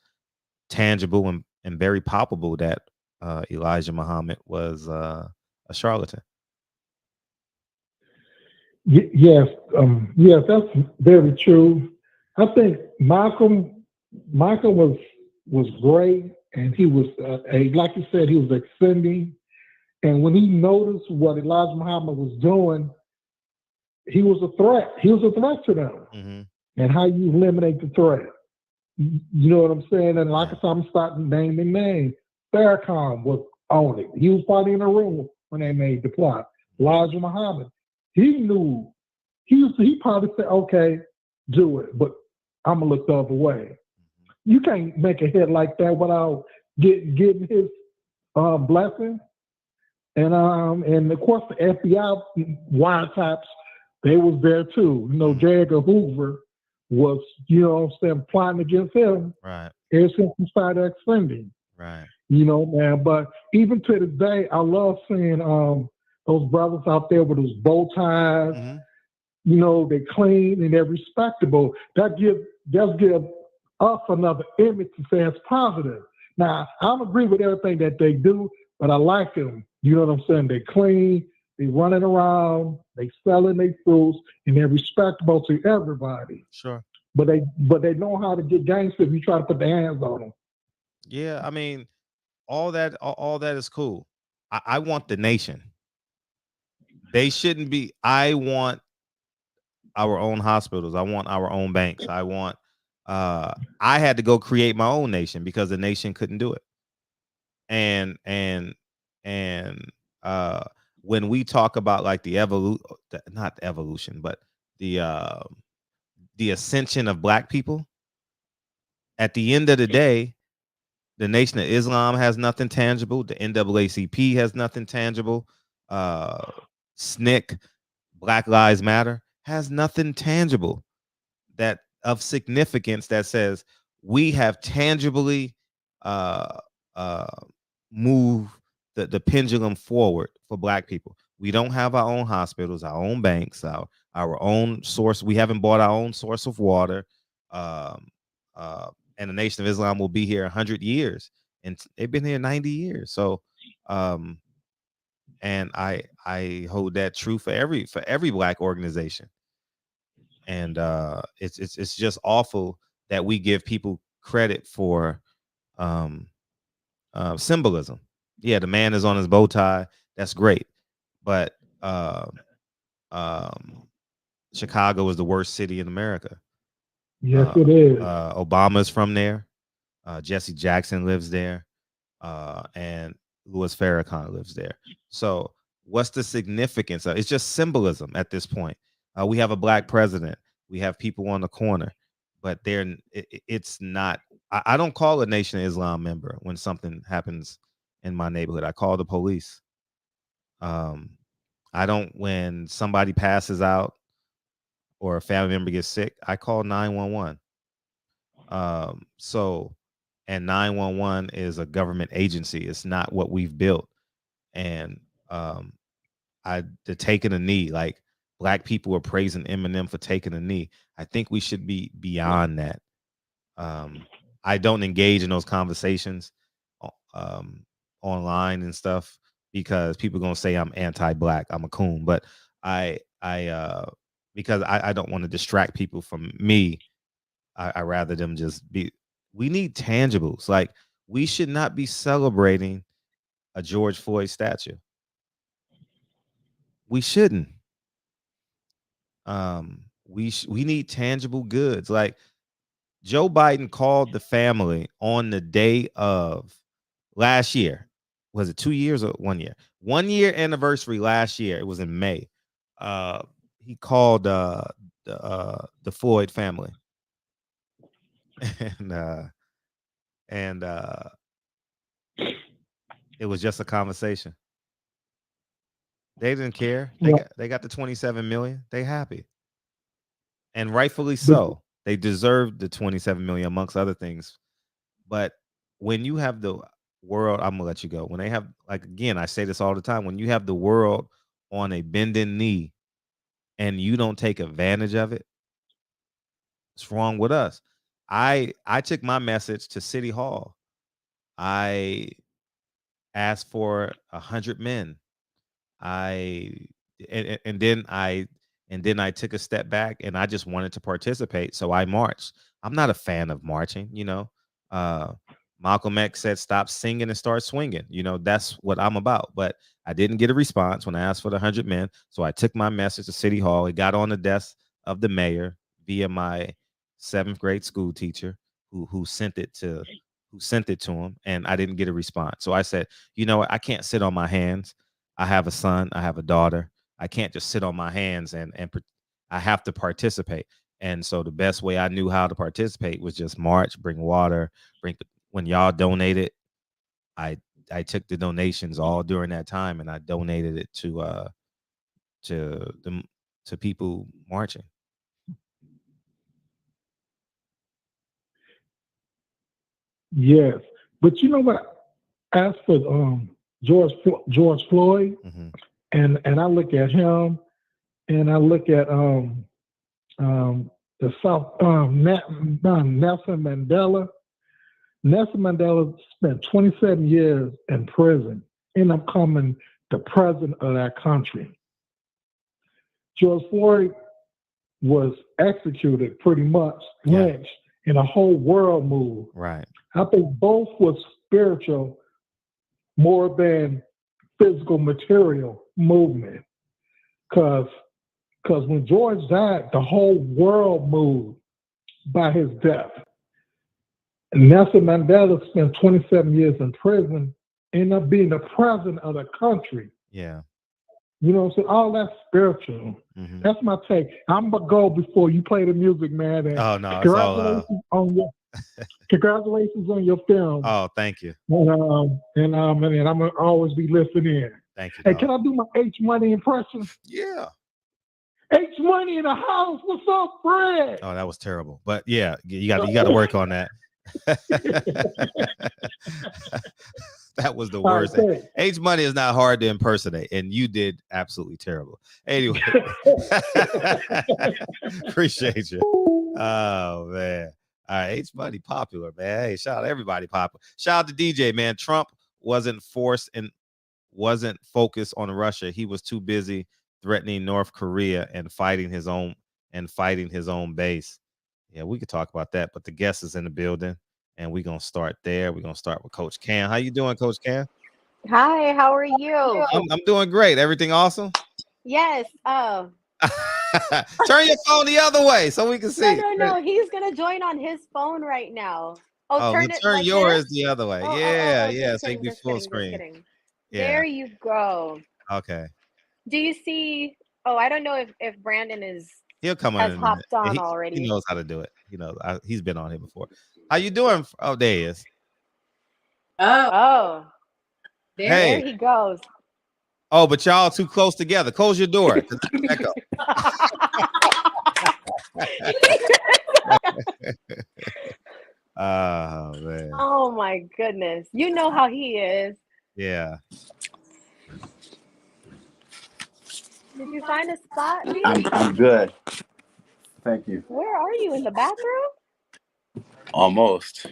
tangible and very palpable that Elijah Muhammad was a charlatan. Yes, yes, that's very true. I think Malcolm was great, and he was like you said, he was extending. And when he noticed what Elijah Muhammad was doing, he was a threat. He was a threat to them. Mm-hmm. And how you eliminate the threat? You know what I'm saying? And like I said, I'm starting naming names. Farrakhan was on it. He was probably in the room when they made the plot. Elijah Muhammad. He knew. He probably said, "Okay, do it," but I'm gonna look the other way. You can't make a hit like that without getting his blessing. And of course the FBI wiretaps, they was there too. J. Edgar Hoover was, plotting against him. Right. Ever since he started extending. Right. Man. But even to this day, I love seeing those brothers out there with those bow ties. Mm-hmm. They clean and they're respectable. That give us another image to say it's positive. Now, I don't agree with everything that they do, but I like them. You know what I'm saying? They clean, they running around, they selling their fruits, and they're respectable to everybody. Sure. But they know how to get gangster if you try to put their hands on them. Yeah, I mean, all that is cool. I want the nation. They shouldn't be. I want our own hospitals. I want our own banks. I want. I had to go create my own nation because the nation couldn't do it. And when we talk about like not the evolution, but the ascension of Black people, at the end of the day, the Nation of Islam has nothing tangible. The NAACP has nothing tangible. SNCC, Black Lives Matter, has nothing tangible that of significance that says we have tangibly move the pendulum forward for Black people. We don't have our own hospitals, our own banks, our own source. We haven't bought our own source of water. And the Nation of Islam will be here 100 years, and they've been here 90 years. So, and I hold that true for every Black organization. And it's just awful that we give people credit for symbolism. Yeah, the man is on his bow tie. That's great, but Chicago is the worst city in America. Yes, it is. Obama's from there. Jesse Jackson lives there. and Louis Farrakhan lives there. So what's the significance of it's just symbolism at this point. We have a black president, we have people on the corner, but it's not. I don't call a Nation of Islam member when something happens in my neighborhood. I call the police. I don't when somebody passes out or a family member gets sick, I call 911. So and 911 is a government agency. It's not what we've built. And the taking a knee, like black people are praising Eminem for taking a knee. I think we should be beyond that. I don't engage in those conversations online and stuff because people are gonna say I'm anti-black, I'm a coon, but because I don't want to distract people from me. I rather them just be. We need tangibles. Like we should not be celebrating a George Floyd statue. We shouldn't. We need tangible goods. Like Joe Biden called the family on the day of last year. Was it 2 years or 1 year? 1 year anniversary last year. It was in May. He called the Floyd family, and it was just a conversation. They didn't care. They got the 27 million. They happy, and rightfully so. They deserve the 27 million amongst other things. But when you have the world, I'm gonna let you go. When they have, like, again, I say this all the time. When you have the world on a bending knee, and you don't take advantage of it, what's wrong with us? I took my message to City Hall. I asked for 100 men. And then I took a step back and I just wanted to participate. So I marched. I'm not a fan of marching, Malcolm X said, stop singing and start swinging. That's what I'm about. But I didn't get a response when I asked for the 100 men. So I took my message to City Hall. It got on the desk of the mayor via my 7th grade school teacher who sent it to him, and I didn't get a response. So I said, you know what? I can't sit on my hands. I have a son. I have a daughter. I can't just sit on my hands and I have to participate. And so the best way I knew how to participate was just march, bring water, when y'all donated, I took the donations all during that time and I donated it to people marching. Yes, but you know what? As for George Floyd, and I look at him, and I look at the South Nelson Mandela. Nelson Mandela spent 27 years in prison, ended up becoming the president of that country. George Floyd was executed, pretty much lynched, in a whole world move. Right. I think both was spiritual more than physical material movement. Because when George died, the whole world moved by his death. And Nelson Mandela spent 27 years in prison, ended up being the president of the country. Yeah. You know what I'm saying? All that's spiritual. That's my take. I'm going to go before you play the music, man. And oh, no. Congratulations on your film. Oh, thank you. And I'm going to always be listening in. Thank you. Hey, can I do my H Money impression? Yeah. H Money in the house. What's up, Fred? Oh, that was terrible. But yeah, you got to work on that. That was the worst. Okay. H Money is not hard to impersonate, and you did absolutely terrible. Anyway, appreciate you. Oh man. All right, H Money popular, man. Hey, shout out to everybody popular. Shout out to DJ, man. Trump wasn't focused on Russia. He was too busy threatening North Korea and fighting his own base. Yeah, we could talk about that, but the guest is in the building, and we're gonna start there. We're gonna start with Coach Cam. How you doing, Coach Cam? Hi, how are you? I'm doing great. Everything awesome? Yes. Oh. Turn your phone the other way so we can see. No. He's gonna join on his phone right now. Oh, turn but it turn like yours this. the other way. Oh, Yeah, yeah. just So it can kidding, be just full kidding, just screen. kidding. Yeah. There you go. Okay. Do you see? Oh, I don't know if Brandon He'll come on has in a minute. hopped Yeah, on he already. knows how to do it. You know, he's been on here before. How you doing? Oh, there he is. Oh, there Hey. he goes. Oh, but y'all too close together. Close your door. 'Cause it's echo. Oh man. Oh my goodness. You know how he is. Yeah. Did you find a spot, B? I'm good. Thank you. Where are you? In the bathroom? Almost.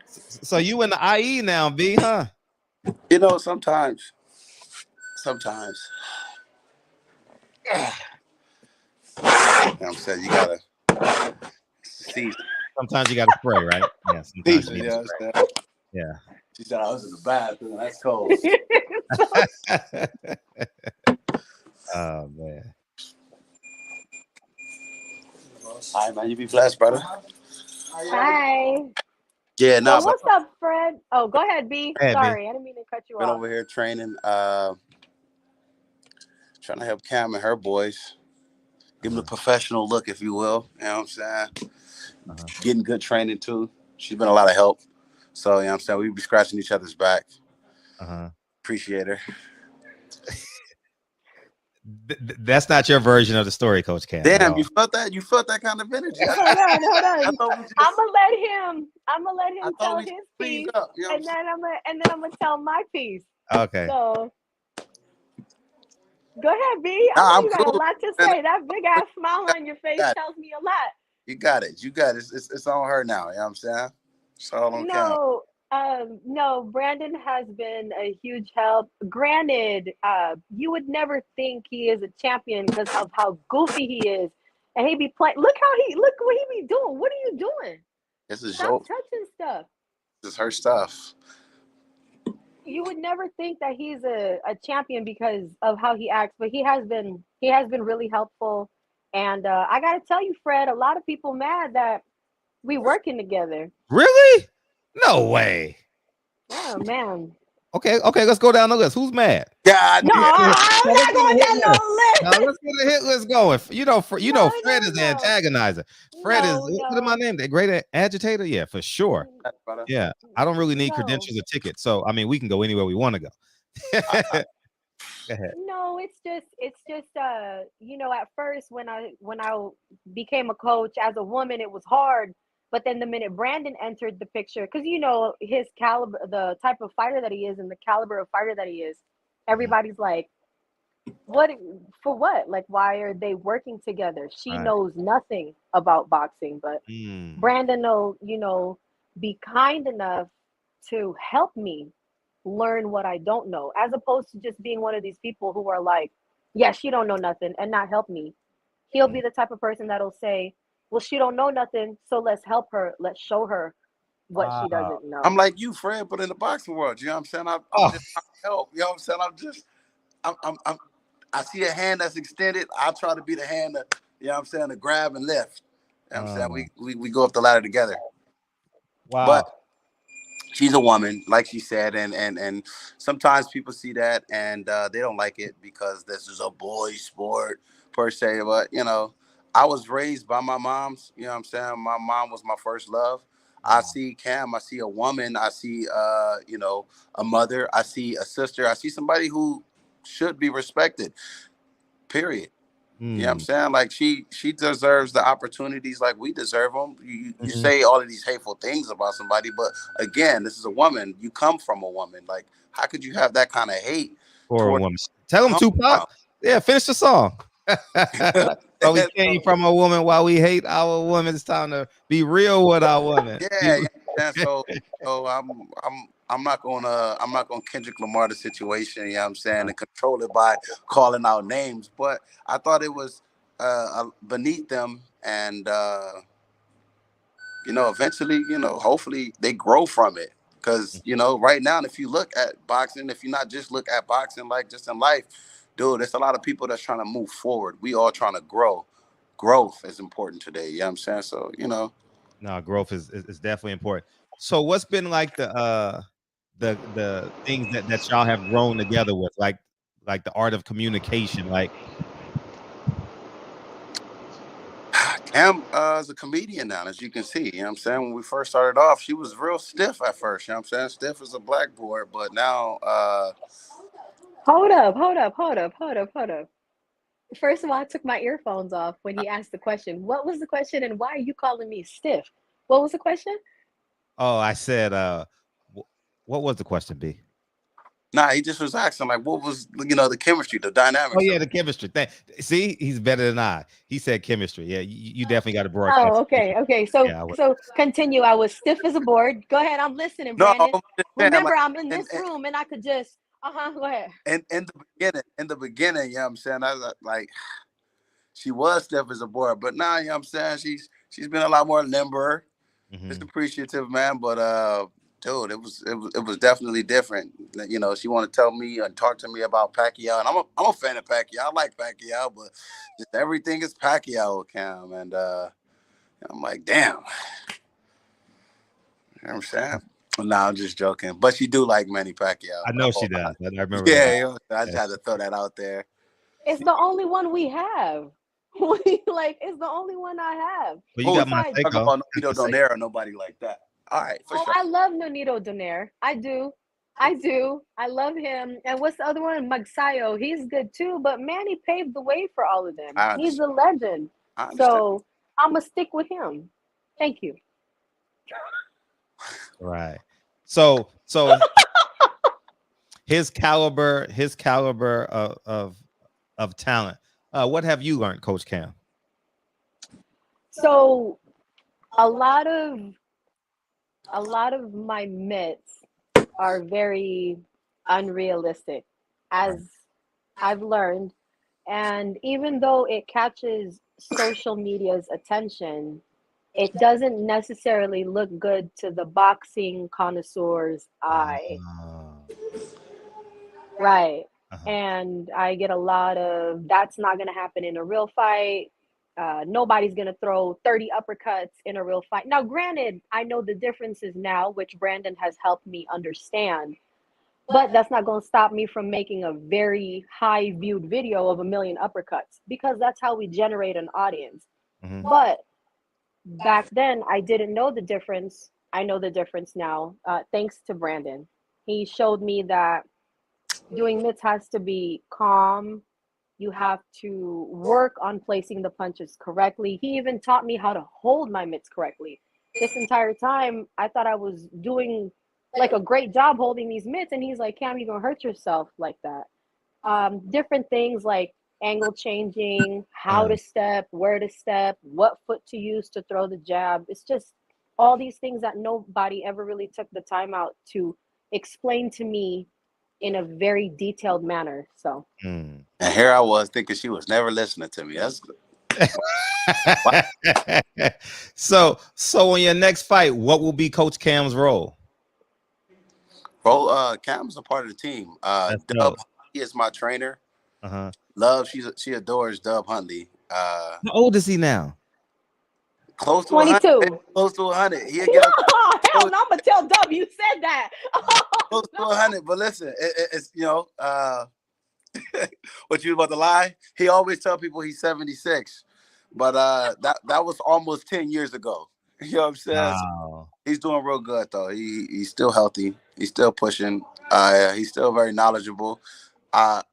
So you in the IE now, B, huh? You know, sometimes. You know what I'm saying, you gotta see. Sometimes you got to spray, right? Yeah. Sometimes you need to spray. Yeah. She said I was in the bathroom. That's cold. Oh man. All right, man. You be blessed, brother. Hi. Yeah, So what's up, Fred? Oh, go ahead, B. Hey, B. Sorry, I didn't mean to cut you Been off. over here training, trying to help Cam and her boys. Give them a professional look, if you will. You know what I'm saying? Getting good training too. She's been a lot of help. So, you know what I'm saying? We be scratching each other's back. Appreciate her. That's not your version of the story, Coach Cam. Damn, you felt that? You felt that kind of energy. Hold on. I'm gonna let him tell his piece, and then I'm gonna tell my piece. Okay. So go ahead, B. I know you got a lot to say. That big ass smile on your face tells me a lot. You got it. It's on her now. You know what I'm saying? It's all on Cam. No, Brandon has been a huge help. Granted, you would never think he is a champion because of how goofy he is. And he be playing. Look what he be doing. What are you doing? This is Stop touching stuff. This is her stuff. You would never think that he's a champion because of how he acts, but he has been really helpful. And I gotta tell you, Fred, a lot of people mad that we working together. Really? No way. Oh man. Okay, let's go down the list. Who's mad? God, no, I'm not going down the list. Now let's get the hit list going. Fred is the antagonizer. Fred is what am I named? The great agitator? Yeah, for sure. Yeah, I don't really need credentials or tickets, so I mean we can go anywhere we want to go. Go ahead. No, it's just at first when I became a coach as a woman, it was hard. But then the minute Brandon entered the picture, because his caliber, the type of fighter that he is, and the caliber of fighter that he is, everybody's like, "What for? What? Like, why are they working together?" She knows nothing about boxing, but Brandon will, be kind enough to help me learn what I don't know, as opposed to just being one of these people who are like, "Yeah, she don't know nothing," and not help me. He'll be the type of person that'll say, "Well, she don't know nothing, so let's help her. Let's show her what she doesn't know." I'm like you, Fred, but in the boxing world. You know what I'm saying? I'm just trying to help. You know what I'm saying? I see a hand that's extended. I'll try to be the hand that, to grab and lift. You know what I'm saying? We go up the ladder together. Wow. But she's a woman, like she said, and sometimes people see that and they don't like it because this is a boy sport per se. But I was raised by my moms. You know what I'm saying? My mom was my first love. I see Cam. I see a woman. I see a mother. I see a sister. I see somebody who should be respected. Period. You know what I'm saying? Like she deserves the opportunities like we deserve them. You say all of these hateful things about somebody, but again, this is a woman. You come from a woman. Like, how could you have that kind of hate for a woman? Tell him Tupac. Yeah, finish the song. So we came from a woman while we hate our women. It's time to be real with our women. Yeah. So I'm not gonna Kendrick Lamar the situation, you know what I'm saying, and control it by calling out names. But I thought it was beneath them, and eventually, hopefully they grow from it. Because right now, if you look at boxing, if you not just look at boxing like just in life, dude, there's a lot of people that's trying to move forward. We all trying to grow. growth is important today. You know what I'm saying? So, No, growth is definitely important. So what's been like the things that y'all have grown together with, like the art of communication, like Cam is a comedian now, as you can see. You know what I'm saying? When we first started off, she was real stiff at first. You know what I'm saying? Stiff as a blackboard, but now Hold up. First of all, I took my earphones off when he asked the question. What was the question, and why are you calling me stiff? What was the question? oh, I said what was the question, B? nah, he just was asking like what was the chemistry, the Oh dynamics yeah, of the it. chemistry. See, he's better than I. He said chemistry. Yeah, you definitely got to broadcast Oh, chemistry. okay. So Yeah, I would. so continue. I was stiff as a board. Go ahead. I'm listening, No, Brandon. I'm just saying Remember, like I'm in and this room and I could just go ahead. in the beginning, you know what I'm saying? I was like she was stiff as a board, but now, you know what I'm saying, she's been a lot more limber. Just Mhm. appreciative, man. But dude, it was definitely different. She wanted to tell me and talk to me about Pacquiao, and I'm a fan of Pacquiao. I like Pacquiao, but just everything is Pacquiao, Cam. And I'm like, damn. You know what I'm saying? No, I'm just joking. But she do like Manny Pacquiao I a know whole she does. lot. I remember her. Yeah, I just Yeah. had to throw that out there. It's the only one we have. Like it's the only one I have. But you Oh, got Besides, talk Monteco. about You Nito got Monteco. Donaire or nobody like that. All right, for oh, sure. I love Nonito Donaire. I do. I love him. And what's the other one? Magsayo. He's good too. But Manny paved the way for all of them. I He's understand. a legend. I understand. So I'm gonna stick with him. Thank you. Right. So his caliber of talent. What have you learned, Coach Cam? So a lot of my myths are very unrealistic, as I've learned. And even though it catches social media's attention, it doesn't necessarily look good to the boxing connoisseur's eye. Uh, Right. uh-huh. And I get a lot of that's not going to happen in a real fight. Nobody's going to throw 30 uppercuts in a real fight. Now, granted, I know the differences now, which Brandon has helped me understand, but that's not going to stop me from making a very high viewed video of a million uppercuts because that's how we generate an audience. Mhm. But back then, I didn't know the difference. I know the difference now, thanks to Brandon. He showed me that doing mitts has to be calm. You have to work on placing the punches correctly. He even taught me how to hold my mitts correctly. This entire time, I thought I was doing like a great job holding these mitts, and he's like, "Cam, you're gonna hurt yourself like that." Different things like angle changing, how Uh, to step, where to step, what foot to use to throw the jab. It's just all these things that nobody ever really took the time out to explain to me in a very detailed manner. So mm. And here I was thinking she was never listening to me. That's So in your next fight, what will be Coach Cam's role? bro. Cam's a part of the team. That's Dub dope. Huntley is my trainer. Uh-huh. Love, she adores Dub Huntley. How old is he now? Close to 100, baby. 22. Close to 100. He'll get up Oh, hell close, no, I'm gonna tell Dub you said that. Oh, close to 100. But listen, it's what you about to lie? He always tell people he's 76, but that was almost 10 years ago. You know what I'm saying? So Wow. he's doing real good though. He's still healthy. He's still pushing. He's still very knowledgeable. I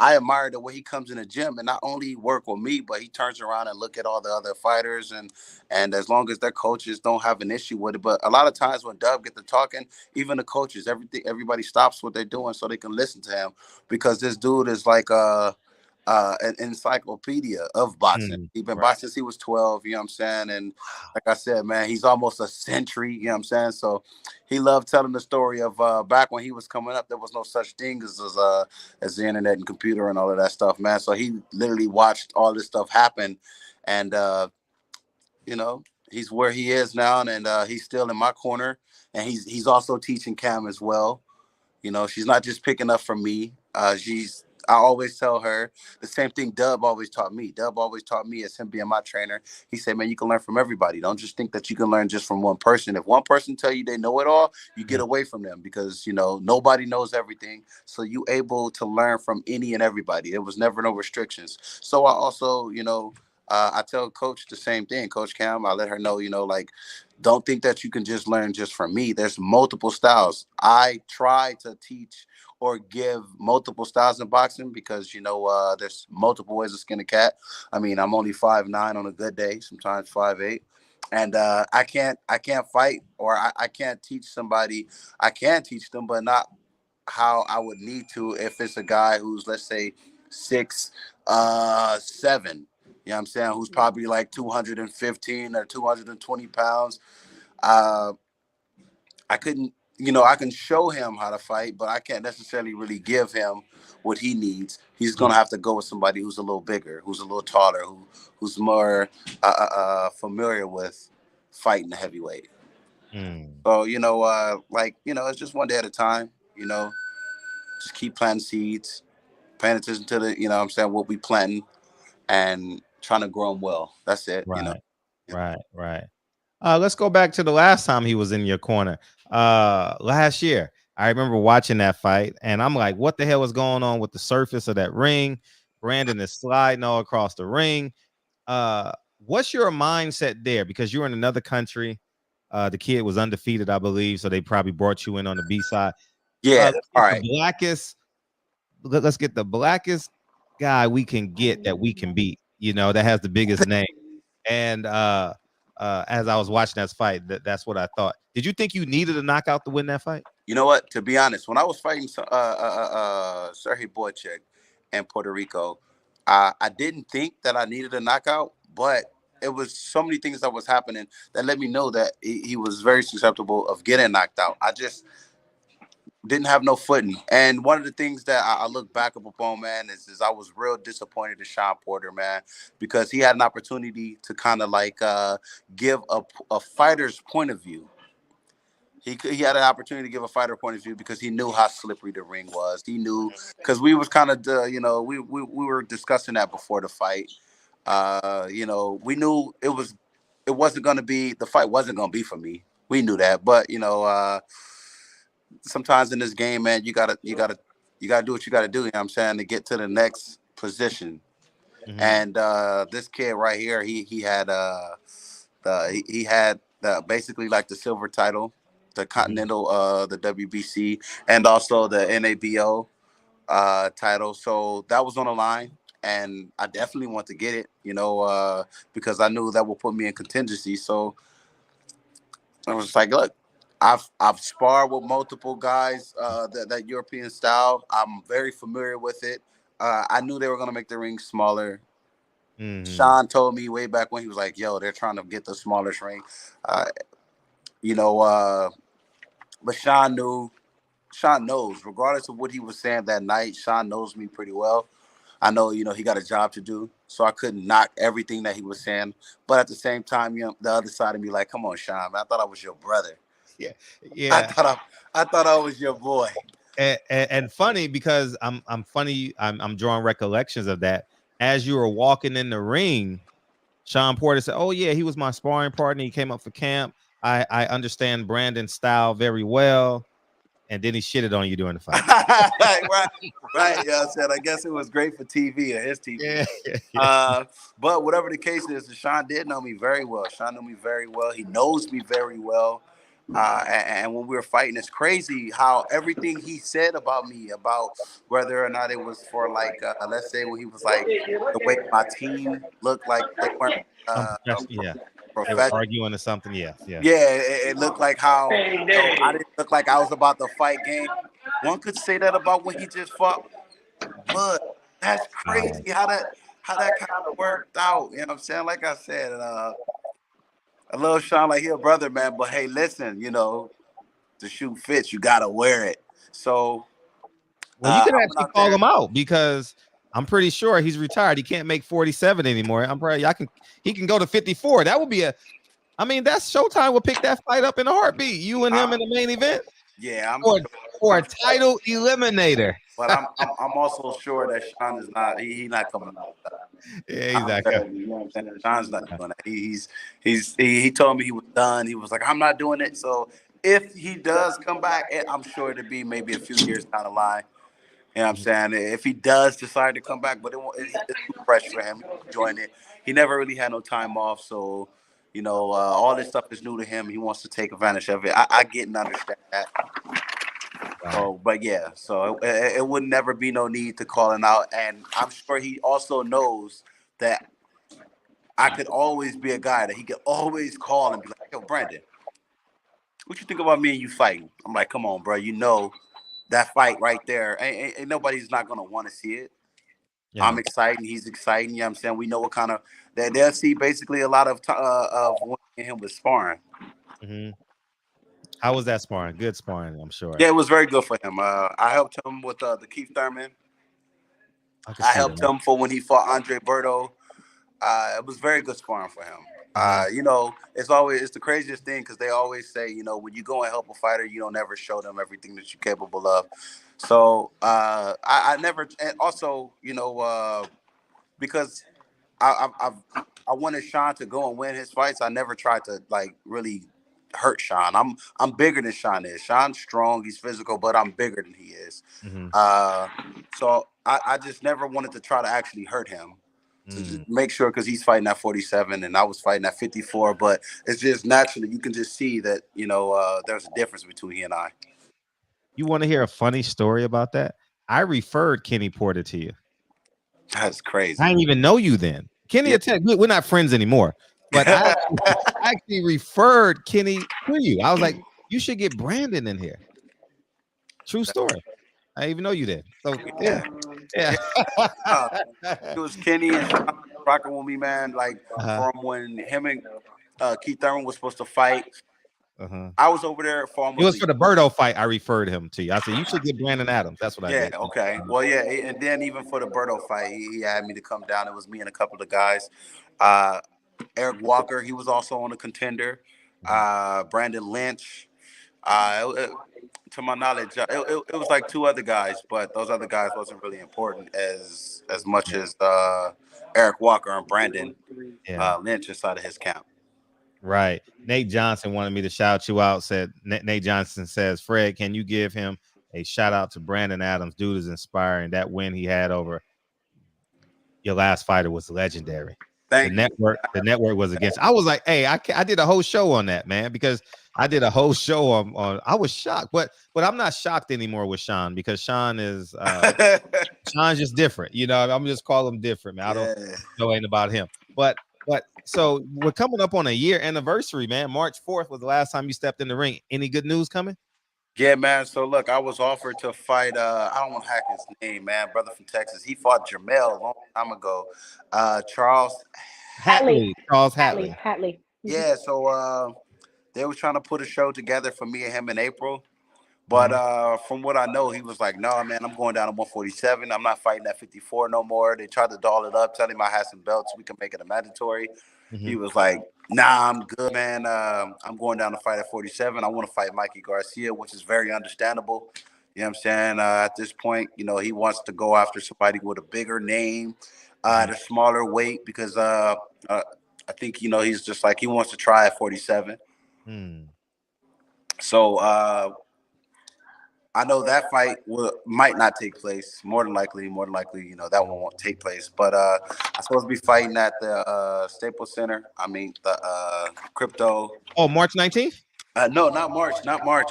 admire the way he comes in the gym and not only work with me, but he turns around and look at all the other fighters and as long as their coaches don't have an issue with it. But a lot of times when Dub get to talking, even the coaches, everybody stops what they're doing so they can listen to him because this dude is like an encyclopedia of boxing. Mm, He's been right. boxing since he was 12, you know what I'm saying? And like I said, man, he's almost a century, you know what I'm saying? So he loved telling the story of back when he was coming up, there was no such thing as the internet and computer and all of that stuff, man. So he literally watched all this stuff happen and you know, he's where he is now and he's still in my corner and he's also teaching Cam as well. You know, she's not just picking up from me. I always tell her the same thing Dub always taught me. Dub always taught me, as him being my trainer. He said, man, you can learn from everybody. Don't just think that you can learn just from one person. If one person tell you they know it all, you get away from them, because, you know, nobody knows everything. So you able to learn from any and everybody. There was never no restrictions. So I also, you know, I tell Coach the same thing. Coach Cam, I let her know, you know, like, don't think that you can just learn just from me. There's multiple styles. I try to teach or give multiple styles in boxing because, you know, there's multiple ways to skin a cat. I mean, I'm only 5'9" on a good day, sometimes 5'8". And I can't fight, or I can't teach somebody. I can teach them, but not how I would need to if it's a guy who's, let's say, 6'7". You know what I'm saying? Who's probably like 215 or 220 pounds. I couldn't, you know, I can show him how to fight, but I can't necessarily really give him what he needs. He's going to have to go with somebody who's a little bigger, who's a little taller, who's more familiar with fighting the heavyweight. So, you know, like, you know, it's just one day at a time, you know, just keep planting seeds, paying attention to the, you know what I'm saying, what we planting, and trying to grow them well. That's it. Right. You know. Right. Let's go back to the last time he was in your corner. Last year, I remember watching that fight, and I'm like, what the hell is going on with the surface of that ring? Brandon is sliding all across the ring. What's your mindset there? Because you're in another country. The kid was undefeated, I believe, so they probably brought you in on the B side. Yeah. All right. Let's get the blackest guy we can get that we can beat. You know, that has the biggest name. And as I was watching that fight, that's what I thought. Did you think you needed a knockout to win that fight? You know what? To be honest, when I was fighting Sergey Boychuk in Puerto Rico, I didn't think that I needed a knockout, but it was so many things that was happening that let me know that he was very susceptible of getting knocked out. I just didn't have no footing. And one of the things that I look back upon, man, is I was real disappointed in Sean Porter, man, because he had an opportunity to kind of like give a fighter's point of view. He had an opportunity to give a fighter point of view because he knew how slippery the ring was. He knew, because we was kind of, you know, we were discussing that before the fight. You know, we knew it wasn't going to be, the fight wasn't going to be for me. We knew that, but you know, sometimes in this game, man, you gotta do what you gotta do. You know what I'm saying, to get to the next position. And this kid right here, he had basically like the silver title, the Continental, the WBC, and also the NABO title. So that was on the line, and I definitely want to get it, you know, because I knew that would put me in contingency. So I was like, look, I've sparred with multiple guys that European style. I'm very familiar with it. I knew they were gonna make the ring smaller. Sean told me way back when, he was like, yo, they're trying to get the smallest ring. You know, but Sean knows, regardless of what he was saying that night, Sean knows me pretty well. I know, you know, he got a job to do, so I couldn't knock everything that he was saying. But at the same time, you know, the other side of me, like, come on, Sean, man, I thought I was your brother. Yeah. I thought I was your boy. And funny, because I'm drawing recollections of that. As you were walking in the ring, Sean Porter said, "Oh yeah, he was my sparring partner. He came up for camp. I understand Brandon's style very well." And then he shitted on you during the fight. right. Yeah, I said, I guess it was great for TV, or his TV. Yeah. But whatever the case is, Sean did know me very well. Sean knew me very well. He knows me very well. And when we were fighting, it's crazy how everything he said about me, about whether or not it was for like, let's say when he was like, the way my team looked like they weren't yeah. professional. They were arguing or something. Yeah. It looked like how, you know, I didn't look like I was about to fight game. One could say that about when he just fought, but that's crazy how that kind of worked out. You know what I'm saying? Like I said, I love Sean like he a brother, man. But hey, listen, you know, the shoe fits, you gotta wear it. So, well, you can actually call him out, because I'm pretty sure he's retired. He can't make 47 anymore. He can go to 54. That would be that's Showtime will pick that fight up in a heartbeat. You and him in the main event. Yeah, for a title eliminator. But I'm also sure that Sean is not. He not coming out. Yeah, he's not You know what I'm saying? Sean's not doing that. He told me he was done. He was like, I'm not doing it. So if he does come back, I'm sure it'll be maybe a few years down the line. You know what I'm saying? If he does decide to come back, but it's too fresh for him. He's enjoying it. He never really had no time off, so all this stuff is new to him. He wants to take advantage of it. I get and understand that. Right. So, but yeah, so it would never be no need to call him out, and I'm sure he also knows that I could always be a guy that he could always call and be like, "Yo, Brandon, what you think about me and you fighting?" I'm like, "Come on, bro. You know that fight right there. Ain't nobody's not gonna want to see it. Yeah. I'm excited. He's excited. You know what I'm saying? We know what kind of they'll see basically a lot of when him with sparring. Mm-hmm. How was that sparring? Good sparring, I'm sure. Yeah, it was very good for him. I helped him with the Keith Thurman. I helped him for when he fought Andre Berto. It was very good sparring for him. It's the craziest thing because they always say, when you go and help a fighter, you don't ever show them everything that you're capable of. So I never, and also, because I wanted Sean to go and win his fights. I never tried to really hurt Sean. I'm bigger than Sean is. Sean's strong, he's physical, but I'm bigger than he is. Mm-hmm. So I just never wanted to try to actually hurt him. To just make sure, because he's fighting at 47 and I was fighting at 54, but it's just naturally you can just see that there's a difference between he and I. You want to hear a funny story about that? I referred Kenny Porter to you. That's crazy. I didn't even know you then. Kenny, we're not friends anymore, but I actually referred Kenny to you. I was like, you should get Brandon in here. True story. I didn't even know you then. So yeah. It was Kenny and Sean rocking with me, man. From when him and Keith Thurman was supposed to fight. I was over there for almost. It was for the Berto fight. I referred him to you. I said you should get Brandon Adams. That's what I did. Yeah. Okay. Well, yeah, and then even for the Berto fight, he had me to come down. It was me and a couple of guys. Eric Walker, he was also on a contender. Brandon Lynch. To my knowledge, it was like two other guys, but those other guys wasn't really important as much as Eric Walker and Brandon Lynch inside of his camp. Right. Nate Johnson wanted me to shout you out. Said Nate Johnson says, Fred, can you give him a shout out to Brandon Adams? Dude is inspiring. That win he had over your last fighter was legendary. The network was against. I was like, hey, I did a whole show on that, man, because I did a whole show on I was shocked, but I'm not shocked anymore with Sean because Sean is Sean's just different. I'm just call him different, man. I don't know anything about him. But so we're coming up on a year anniversary, man. March 4th was the last time you stepped in the ring. Any good news coming? Yeah, man. So look, I was offered to fight. I don't want to hack his name, man. Brother from Texas. He fought Jamel a long time ago. Charles Hatley. Charles Hatley. Hatley. Yeah. So they were trying to put a show together for me and him in April. But from what I know, he was like, "No, man, I'm going down to 147. I'm not fighting at 54 no more." They tried to doll it up, telling him I had some belts. We can make it a mandatory. He was like, "Nah, I'm good, man. I'm going down to fight at 47. I want to fight Mikey Garcia," which is very understandable. You know what I'm saying? At this point, he wants to go after somebody with a bigger name, at a smaller weight, because I think, he's just like, he wants to try at 47. So I know that fight might not take place. More than likely, that one won't take place. But I'm supposed to be fighting at the Staples Center. I mean, the crypto. Oh, March 19th? No, not March.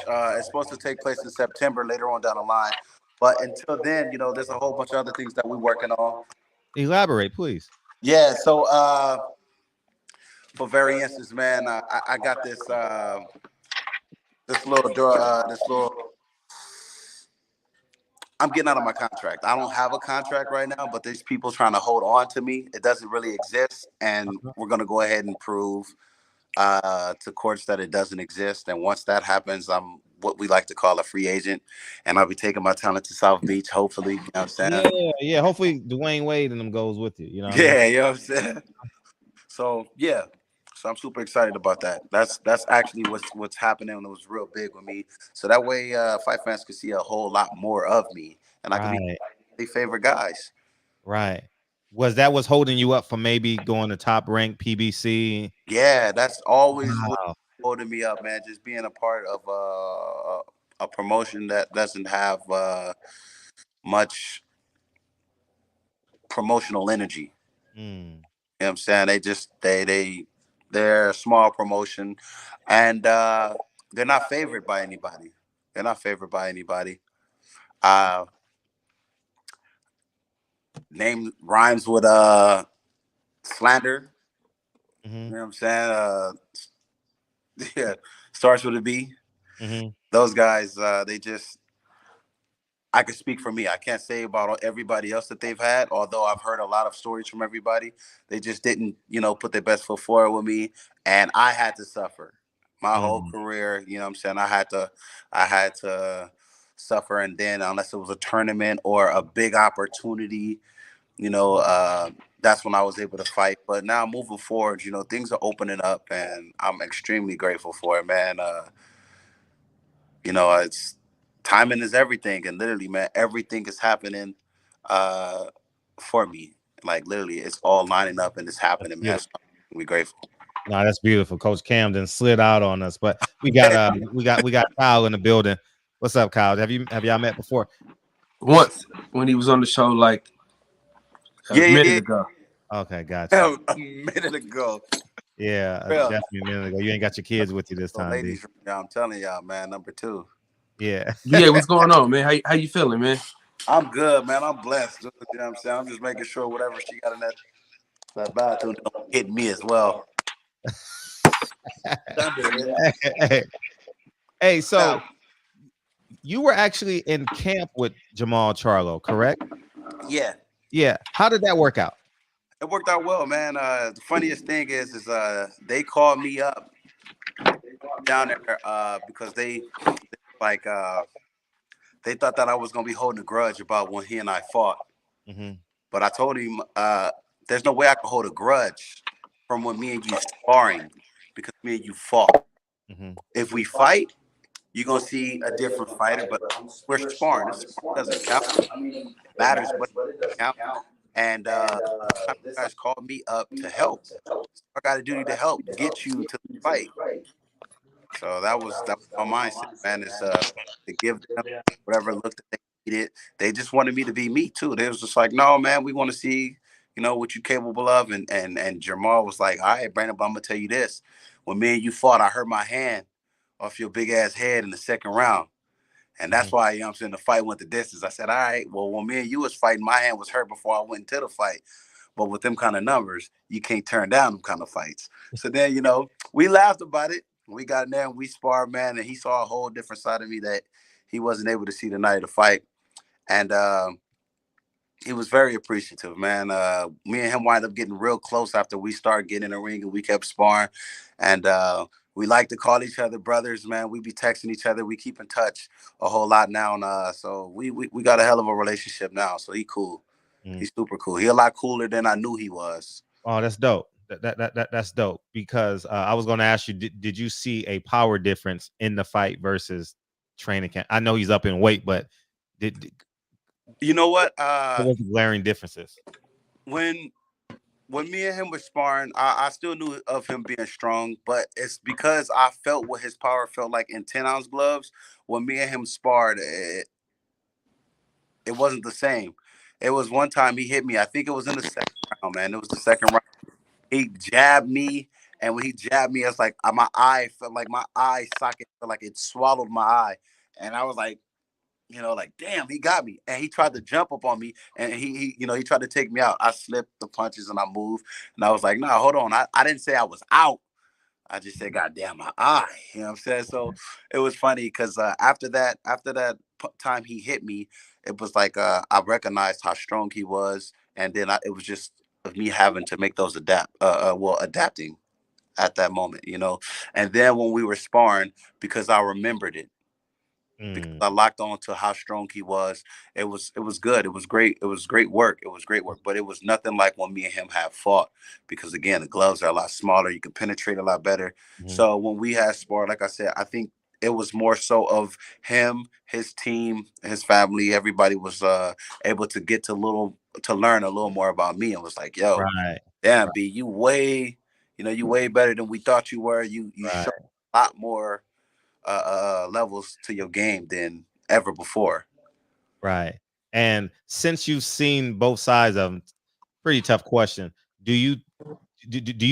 It's supposed to take place in September later on down the line. But until then, there's a whole bunch of other things that we're working on. Elaborate, please. Yeah. So for variances, man, I got this little. I'm getting out of my contract. I don't have a contract right now, but there's people trying to hold on to me. It doesn't really exist, and we're going to go ahead and prove to courts that it doesn't exist. And once that happens, I'm what we like to call a free agent, and I'll be taking my talent to South Beach, hopefully. You know what I'm saying? Yeah. Hopefully Dwayne Wade and them goes with you. You know? Yeah, you know what I'm saying? So, yeah. So I'm super excited about that. That's actually what's happening, and it was real big with me. So that way, fight fans can see a whole lot more of me and I could be their favorite guys. Right. Was that what's holding you up from maybe going to top rank PBC? Yeah, that's always what Wow. holding me up, man. Just being a part of a promotion that doesn't have much promotional energy. Mm. You know what I'm saying? They're a small promotion, and they're not favored by anybody. They're not favored by anybody. Uh, Name rhymes with slander. Mm-hmm. You know what I'm saying? Yeah, starts with a B. Mm-hmm. Those guys, they just. I can speak for me. I can't say about everybody else that they've had, although I've heard a lot of stories from everybody. They just didn't, put their best foot forward with me, and I had to suffer my whole Mm. career. You know what I'm saying? I had to suffer, and then unless it was a tournament or a big opportunity, you know, uh, that's when I was able to fight. But now moving forward, things are opening up, and I'm extremely grateful for it, man. It's timing is everything, and literally, man, everything is happening uh, for me. Like literally, it's all lining up and it's That's happening, man. beautiful. So we're grateful. No, that's beautiful. Coach Camden slid out on us, but we got Kyle in the building. What's up, Kyle? Have y'all met before? Once when he was on the show like a minute ago. Okay, gotcha. A minute ago. Yeah, Yeah. definitely a minute ago. You ain't got your kids with you this So, time, D. ladies, I'm telling y'all, man, number 2. Yeah. Yeah, what's going on, man? How you feeling, man? I'm good, man. I'm blessed. You know what I'm saying? I'm just making sure whatever she got in that bathroom don't hit me as well. Hey, so you were actually in camp with Jamal Charlo, correct? Yeah. Yeah. How did that work out? It worked out well, man. The funniest thing is they called me up down there because they thought that I was gonna be holding a grudge about when he and I fought. Mm-hmm. But I told him there's no way I can hold a grudge from when me and you sparring because me and you fought. Mm-hmm. If we fight, you're gonna see a different fighter, but we're sparring. This doesn't count. It matters, but it doesn't count. And you guys called me up to help. I got a duty to help get you to the fight. So that was my mindset, man. Is to give them whatever look that they needed. They just wanted me to be me too. They was just like, no, man, we want to see, what you're capable of. And Jamal was like, all right, Brandon, but I'm gonna tell you this. When me and you fought, I hurt my hand off your big ass head in the second round. And that's why, I'm saying, the fight went the distance. I said, all right, well, when me and you was fighting, my hand was hurt before I went into the fight. But with them kind of numbers, you can't turn down them kind of fights. So then, we laughed about it. We got in there and we sparred, man, and he saw a whole different side of me that he wasn't able to see the night of the fight. And he was very appreciative, man. Me and him wind up getting real close after we started getting in the ring and we kept sparring. And we like to call each other brothers, man. We be texting each other. We keep in touch a whole lot now. And so we got a hell of a relationship now. So he cool. He's super cool. He a lot cooler than I knew he was. Oh, that's dope. That's dope because I was going to ask you, did you see a power difference in the fight versus training camp? I know he's up in weight, but did you know what? What was the glaring differences? When me and him were sparring, I still knew of him being strong, but it's because I felt what his power felt like in 10-ounce gloves. When me and him sparred, it wasn't the same. It was one time he hit me. I think it was in the second round, man. It was the second round. He jabbed me, and when he jabbed me, it's like my eye felt like my eye socket felt like it swallowed my eye, and I was like, like, damn, he got me. And he tried to jump up on me, and he tried to take me out. I slipped the punches and I moved, and I was like, nah, hold on. I didn't say I was out. I just said, God damn, my eye. You know what I'm saying? So it was funny because after that time he hit me, it was like I recognized how strong he was, and then it was just of me having to make those adapting at that moment, And then when we were sparring, because I remembered it, because I locked on to how strong he was. It was good. It was great. It was great work. It was great work. But it was nothing like when me and him have fought, because again, the gloves are a lot smaller. You can penetrate a lot better. So when we had spar, like I said, I think it was more so of him, his team, his family. Everybody was able to get to learn a little more about me, and was like, yo, Right. damn, B, you way better than we thought you were. You Right. show a lot more levels to your game than ever before. Right. And since you've seen both sides of them, pretty tough question. Do you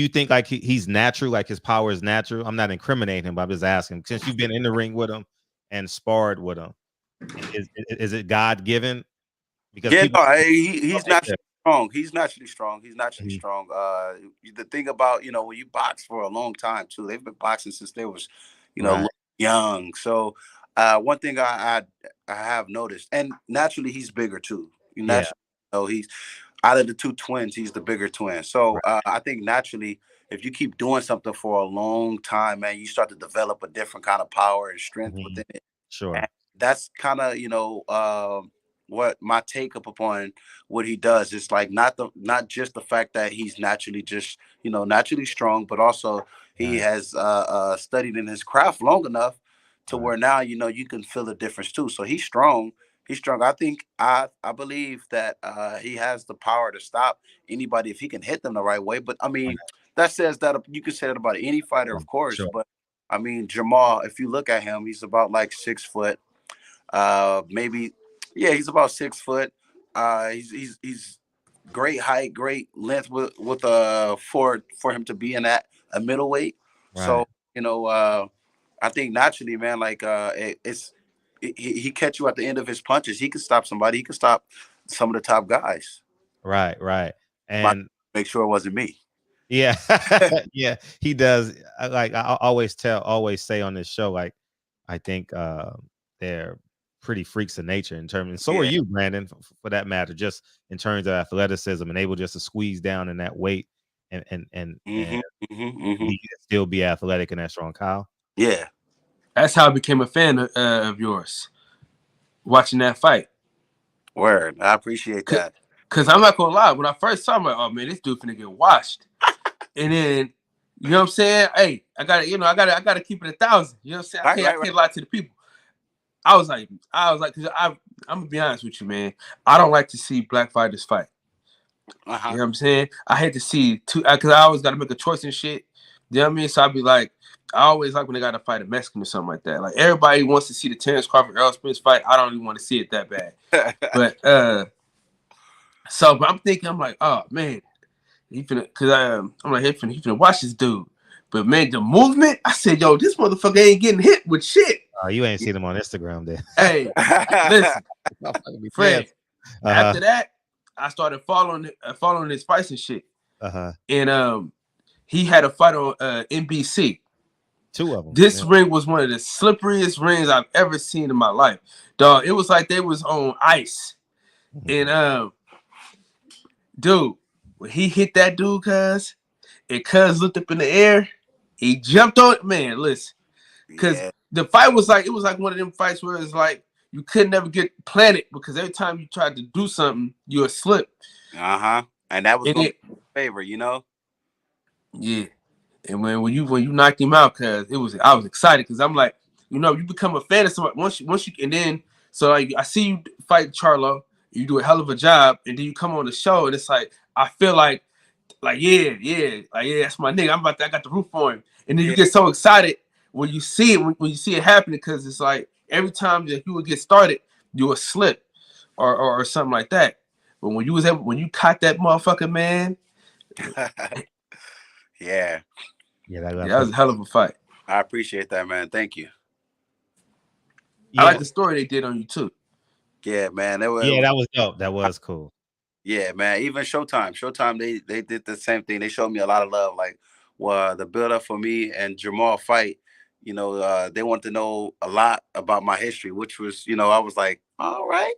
think like he's natural, like his power is natural? I'm not incriminating him, but I'm just asking. Since you've been in the ring with him and sparred with him, is it God given? Because Yeah, people, no, he's okay, naturally strong. He's naturally strong. He's naturally mhm, strong. The thing about, when you box for a long time too, they've been boxing since they was, right, young. So, one thing I have noticed, and naturally he's bigger too. You yeah, naturally, he's out of the two twins, he's the bigger twin. So, right, I think naturally, if you keep doing something for a long time, man, you start to develop a different kind of power and strength mhm, within it. And sure, that's kind of what my take up upon what he does is like not just the fact that he's naturally just naturally strong, but also he right, has studied in his craft long enough to right, where now you can feel the difference too. So he's strong. He's strong. I believe that he has the power to stop anybody if he can hit them the right way. But I right, mean, that says that you can say that about any fighter, sure, of course. sure, But I mean, Jamal, if you look at him, he's about like 6 foot, maybe, yeah, he's about 6 foot. He's great height, great length with for him to be in that a middleweight. right, So I think naturally, man, like he catch you at the end of his punches. He can stop somebody. He can stop some of the top guys. right, My and make sure it wasn't me. yeah, yeah, he does. I always say on this show, like I think they're pretty freaks of nature in terms, and so are Yeah. you, Brandon, for that matter. Just in terms of athleticism and able just to squeeze down in that weight and Hmm. Hmm. Hmm. still be athletic and that strong, Kyle. Yeah. That's how I became a fan of yours, watching that fight. Word. I appreciate that. Cause I'm not gonna lie, when I first saw him, I'm like, oh man, this dude finna get washed. And then, you know what I'm saying? Hey, I gotta keep it 1,000. You know what I'm saying? Right. I Right. Right. can't lie to the people. Cause I'm gonna be honest with you, man. I don't like to see black fighters fight. You Uh-huh. know what I'm saying? I hate to see two, cause I always gotta make a choice and shit. You know what I mean? So I'd be like, I always like when they gotta fight a Mexican or something like that. Like everybody wants to see the Terrence Crawford Errol Spence fight. I don't even want to see it that bad. But but I'm thinking, I'm like, oh man, I'm like, he finna watch this dude. But man, the movement, I said, yo, this motherfucker ain't getting hit with shit. You ain't seen him on Instagram then. Hey, listen, Fred. Uh-huh. After that, I started following his fights and shit. Uh-huh. And he had a fight on NBC. 2 of them. This Yeah. ring was one of the slipperiest rings I've ever seen in my life. Dog, it was like they was on ice. Mhm. And dude, when he hit that dude, cuz looked up in the air, he jumped on it. Man, listen. Cause Yeah. the fight was like one of them fights where it's like you could never get planted because every time you tried to do something, you would slip. Uh-huh. And that was And gonna it, be a favor, yeah. And when you knocked him out, I was excited because I'm like, you become a fan of somebody once you and then so like I see you fight Charlo, you do a hell of a job, and then you come on the show and it's like I feel like yeah, that's my nigga. I got the roof for him. And then you Yeah. get so excited when you see it when you see it happening because it's like every time that you would get started, you would slip or something like that. But when you caught that motherfucker, man, Yeah. Yeah, that yeah, that was a hell of a fight. I appreciate that, man. Thank you. I like yeah, the story they did on you too. Yeah, man. It yeah, was, that was dope. That was cool. yeah, man. Even Showtime, they did the same thing. They showed me a lot of love. Like, the build up for me and Jamal fight. They want to know a lot about my history, which was, I was like, all right,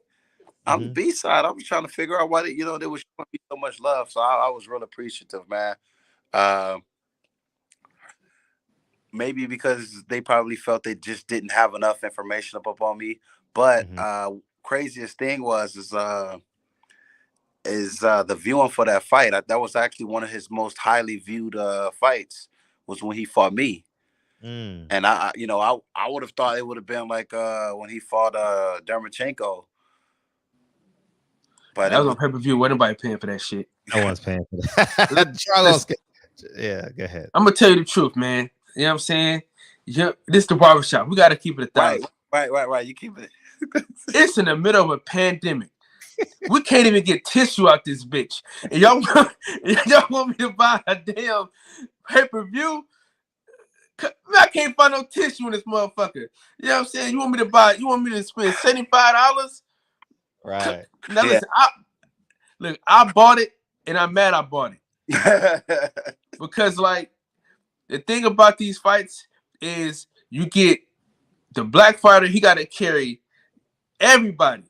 I'm the Mhm. B side. I was trying to figure out why they were showing me so much love. So I was real appreciative, man. Uh, Maybe because they probably felt they just didn't have enough information up on me. But Mhm. craziest thing is the viewing for that fight. That was actually one of his most highly viewed fights was when he fought me. And I would have thought it would have been like when he fought Dermachenko. But that was on pay-per-view. Wasn't nobody paying for that shit. No one's paying for that. Charles, yeah, go ahead. I'm gonna tell you the truth, man. You know what I'm saying? Yeah, this is the barbershop. We gotta keep it 1,000. Right. You keep it. It's in the middle of a pandemic. We can't even get tissue out this bitch. And y'all want me to buy a damn pay-per-view? Man, I can't find no tissue in this motherfucker. You know what I'm saying? You want me to spend $75? Right. Now listen, I bought it and I'm mad I bought it. Because like the thing about these fights is you get the black fighter, he gotta carry everybody.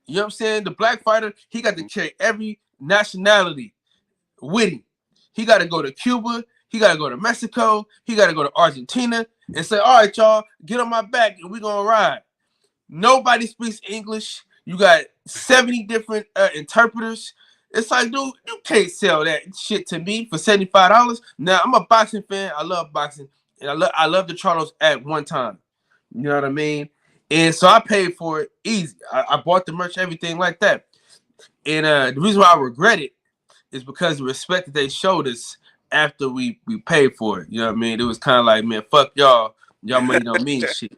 You know what I'm saying? The black fighter, he got to carry every nationality with him. He got to go to Cuba. He got to go to Mexico. He got to go to Argentina and say, all right, y'all, get on my back and we're going to ride. Nobody speaks English. You got 70 different interpreters. It's like, dude, you can't sell that shit to me for $75. Now, I'm a boxing fan. I love boxing. And I love the Charlos at one time. You know what I mean? And so I paid for it easy. I bought the merch, everything like that. And the reason why I regret it is because the respect that they showed us after we paid for it. You know what I mean? It was kind of like, man, fuck y'all. Y'all money don't mean shit.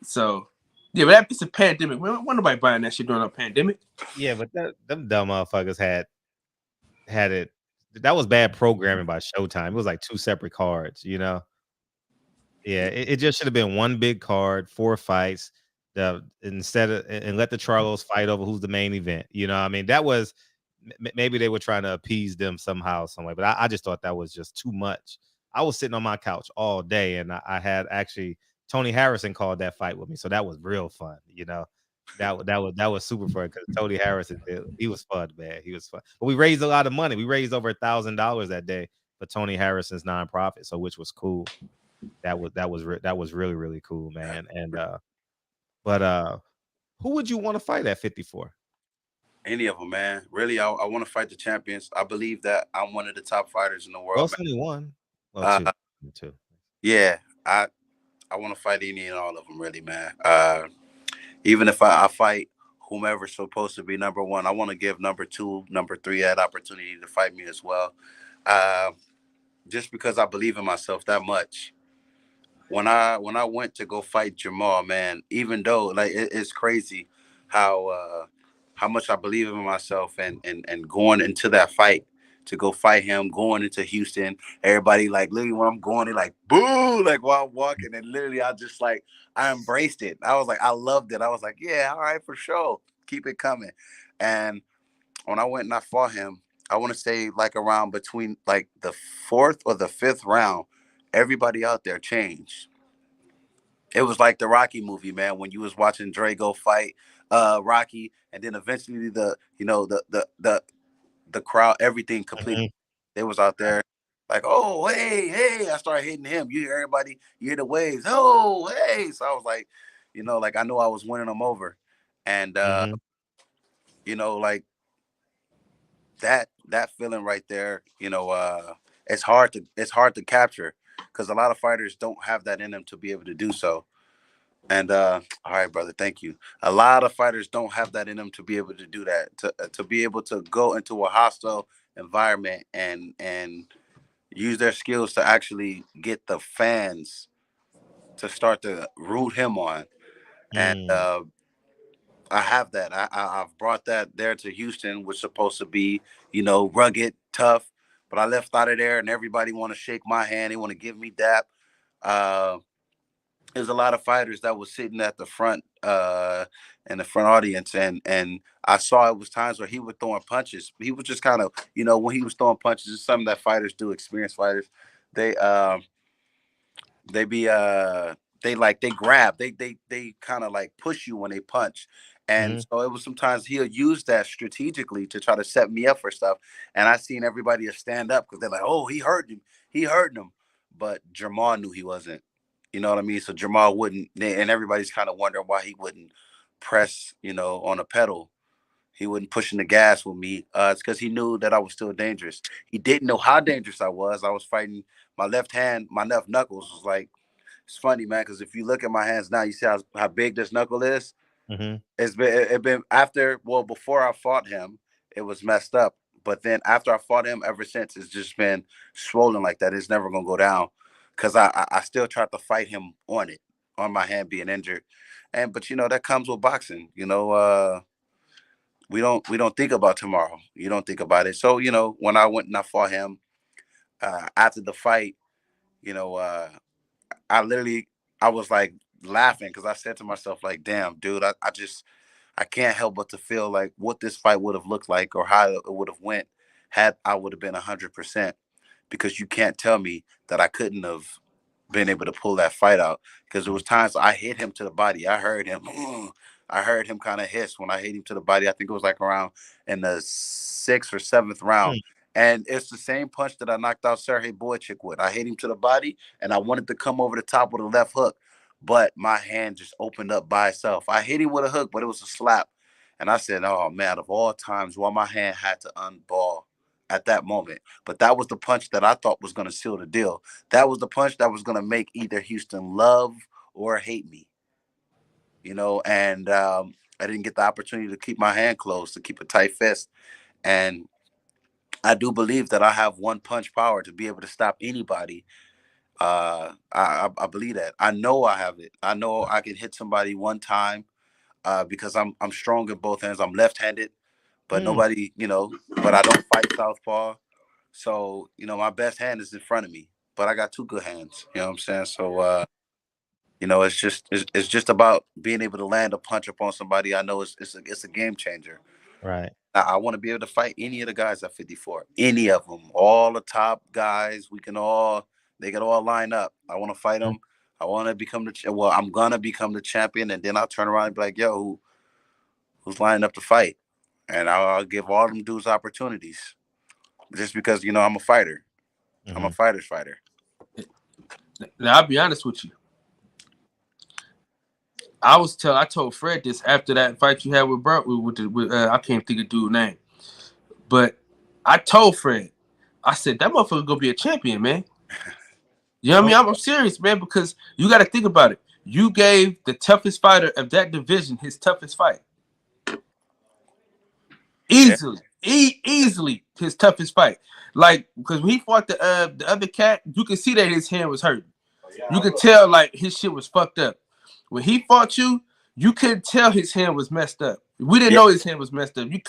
So, yeah, but that piece of pandemic. Wasn't nobody buying that shit during a pandemic. Yeah, but them dumb motherfuckers had it. That was bad programming by Showtime. It was like 2 separate cards, you know? Yeah, it just should have been one big card, 4 fights. Instead of and let the Charlos fight over who's the main event. You know, I mean, that was maybe they were trying to appease them somehow, some way. But I just thought that was just too much. I was sitting on my couch all day, and I had actually Tony Harrison called that fight with me, so that was real fun. You know, that was super fun because Tony Harrison, he was fun, man. He was fun. But we raised a lot of money. We raised over $1,000 that day for Tony Harrison's nonprofit, so which was cool. That was really, really cool, man. And but who would you want to fight at 54? Any of them, man. Really, I want to fight the champions. I believe that I'm one of the top fighters in the world. Well, it's only one. Well, two. Yeah, I want to fight any and all of them, really, man. Even if I fight whomever's supposed to be number one, I want to give number 2, number 3 that opportunity to fight me as well. Just because I believe in myself that much. When I went to go fight Jamal, man, even though like it's crazy how much I believe in myself and going into that fight to go fight him, going into Houston, everybody like literally when I'm going, they like boo, like while I'm walking, and literally I embraced it. I was like, I loved it. I was like, yeah, all right, for sure, keep it coming. And when I went and I fought him, I want to say like around between like the 4th or the 5th round, everybody out there changed. It was like the Rocky movie, man, when you was watching Drago fight Rocky, and then eventually the crowd, everything completely. They was out there like, oh, hey, I started hitting him. You hear everybody, you hear the waves, oh, hey. So I was like, like I knew I was winning them over. And like that feeling right there, it's hard to capture because a lot of fighters don't have that in them to be able to do so. And all right, brother, thank you. A lot of fighters don't have that in them to be able to do that, to be able to go into a hostile environment and use their skills to actually get the fans to start to root him on. And I have that. I've brought that there to Houston, which is supposed to be, rugged, tough. But I left out of there, and everybody want to shake my hand. They want to give me dap. There's a lot of fighters that was sitting at the front, in the front audience, and I saw it was times where he was throwing punches. He was just kind of, when he was throwing punches, it's something that fighters do, experienced fighters. They grab, they kind of like push you when they punch. And so it was sometimes he'll use that strategically to try to set me up for stuff. And I seen everybody stand up because they're like, oh, he hurt him. But Jamal knew he wasn't. You know what I mean? So Jamal wouldn't, and everybody's kind of wondering why he wouldn't press, on a pedal. He wasn't pushing the gas with me. It's because he knew that I was still dangerous. He didn't know how dangerous I was. I was fighting my left hand, my left knuckles was like, it's funny, man, because if you look at my hands now, you see how big this knuckle is. Mm-hmm. It been after, well, before I fought him, it was messed up. But then after I fought him, ever since, it's just been swollen like that. It's never gonna go down because I still tried to fight him on it, on my hand being injured. But that comes with boxing. We don't think about tomorrow. You don't think about it. So when I went and I fought him, after the fight, you know, uh, I was like laughing because I said to myself, like, damn, dude, I can't help but to feel like what this fight would have looked like or how it would have went had I would have been 100%. Because you can't tell me that I couldn't have been able to pull that fight out. Because there was times I hit him to the body. I heard him. I heard him kind of hiss when I hit him to the body. I think it was like around in the 6th or 7th round. And it's the same punch that I knocked out Sergey Boychik with. I hit him to the body, and I wanted to come over the top with a left hook, but my hand just opened up by itself. I hit him with a hook, but it was a slap. And I said, oh, man, of all times, why my hand had to unball at that moment. But that was the punch that I thought was going to seal the deal. That was the punch that was going to make either Houston love or hate me. And I didn't get the opportunity to keep my hand closed, to keep a tight fist. And I do believe that I have one punch power to be able to stop anybody. I believe that. I know I have it. I know I can hit somebody one time because I'm strong in both hands. I'm left-handed, but but I don't fight southpaw. So, my best hand is in front of me, but I got two good hands. You know what I'm saying? So, it's just about being able to land a punch upon somebody. I know it's a game changer. Right. I want to be able to fight any of the guys at 54, any of them, all the top guys. They can all line up. I want to fight them. I want to become I'm gonna become the champion, and then I'll turn around and be like, yo, who's lining up to fight? And I'll give all them dudes opportunities, just because I'm a fighter. I'm a fighter's fighter. Now I'll be honest with you. I told Fred this after that fight you had with Bro with I can't think of dude's name, but I told Fred, I said that motherfucker gonna be a champion, man. You know what I mean? I'm serious, man, because you got to think about it. You gave the toughest fighter of that division his toughest fight. Easily, easily his toughest fight. Like, because when he fought the other cat, you could see that his hand was hurting. You could tell like his shit was fucked up. When he fought you, you couldn't tell his hand was messed up. We didn't know his hand was messed up. You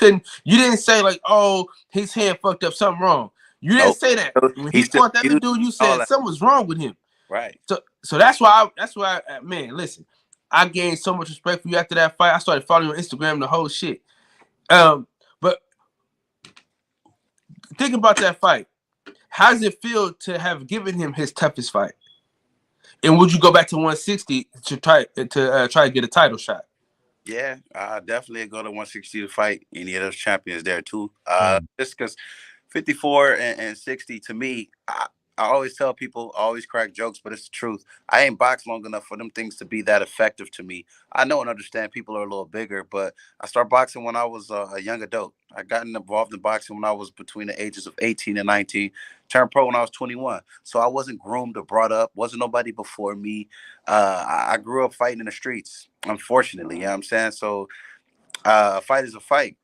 didn't say like, oh, his hand fucked up, something wrong. You didn't say that. When he fought that other dude, you said something was wrong with him. Right. So that's why man, listen, I gained so much respect for you after that fight. I started following you on Instagram, the whole shit. But think about that fight. How does it feel to have given him his toughest fight? And would you go back to 160 to try to get a title shot? Yeah, I definitely go to 160 to fight any of those champions there too. Just because 54 and 60 to me, I always tell people, I always crack jokes, but it's the truth. I ain't boxed long enough for them things to be that effective to me. I know and understand people are a little bigger, but I started boxing when I was a young adult. I got involved in boxing when I was between the ages of 18 and 19. Turned pro when I was 21. So I wasn't groomed or brought up. Wasn't nobody before me. I grew up fighting in the streets, unfortunately. You know what I'm saying? So a fight is a fight.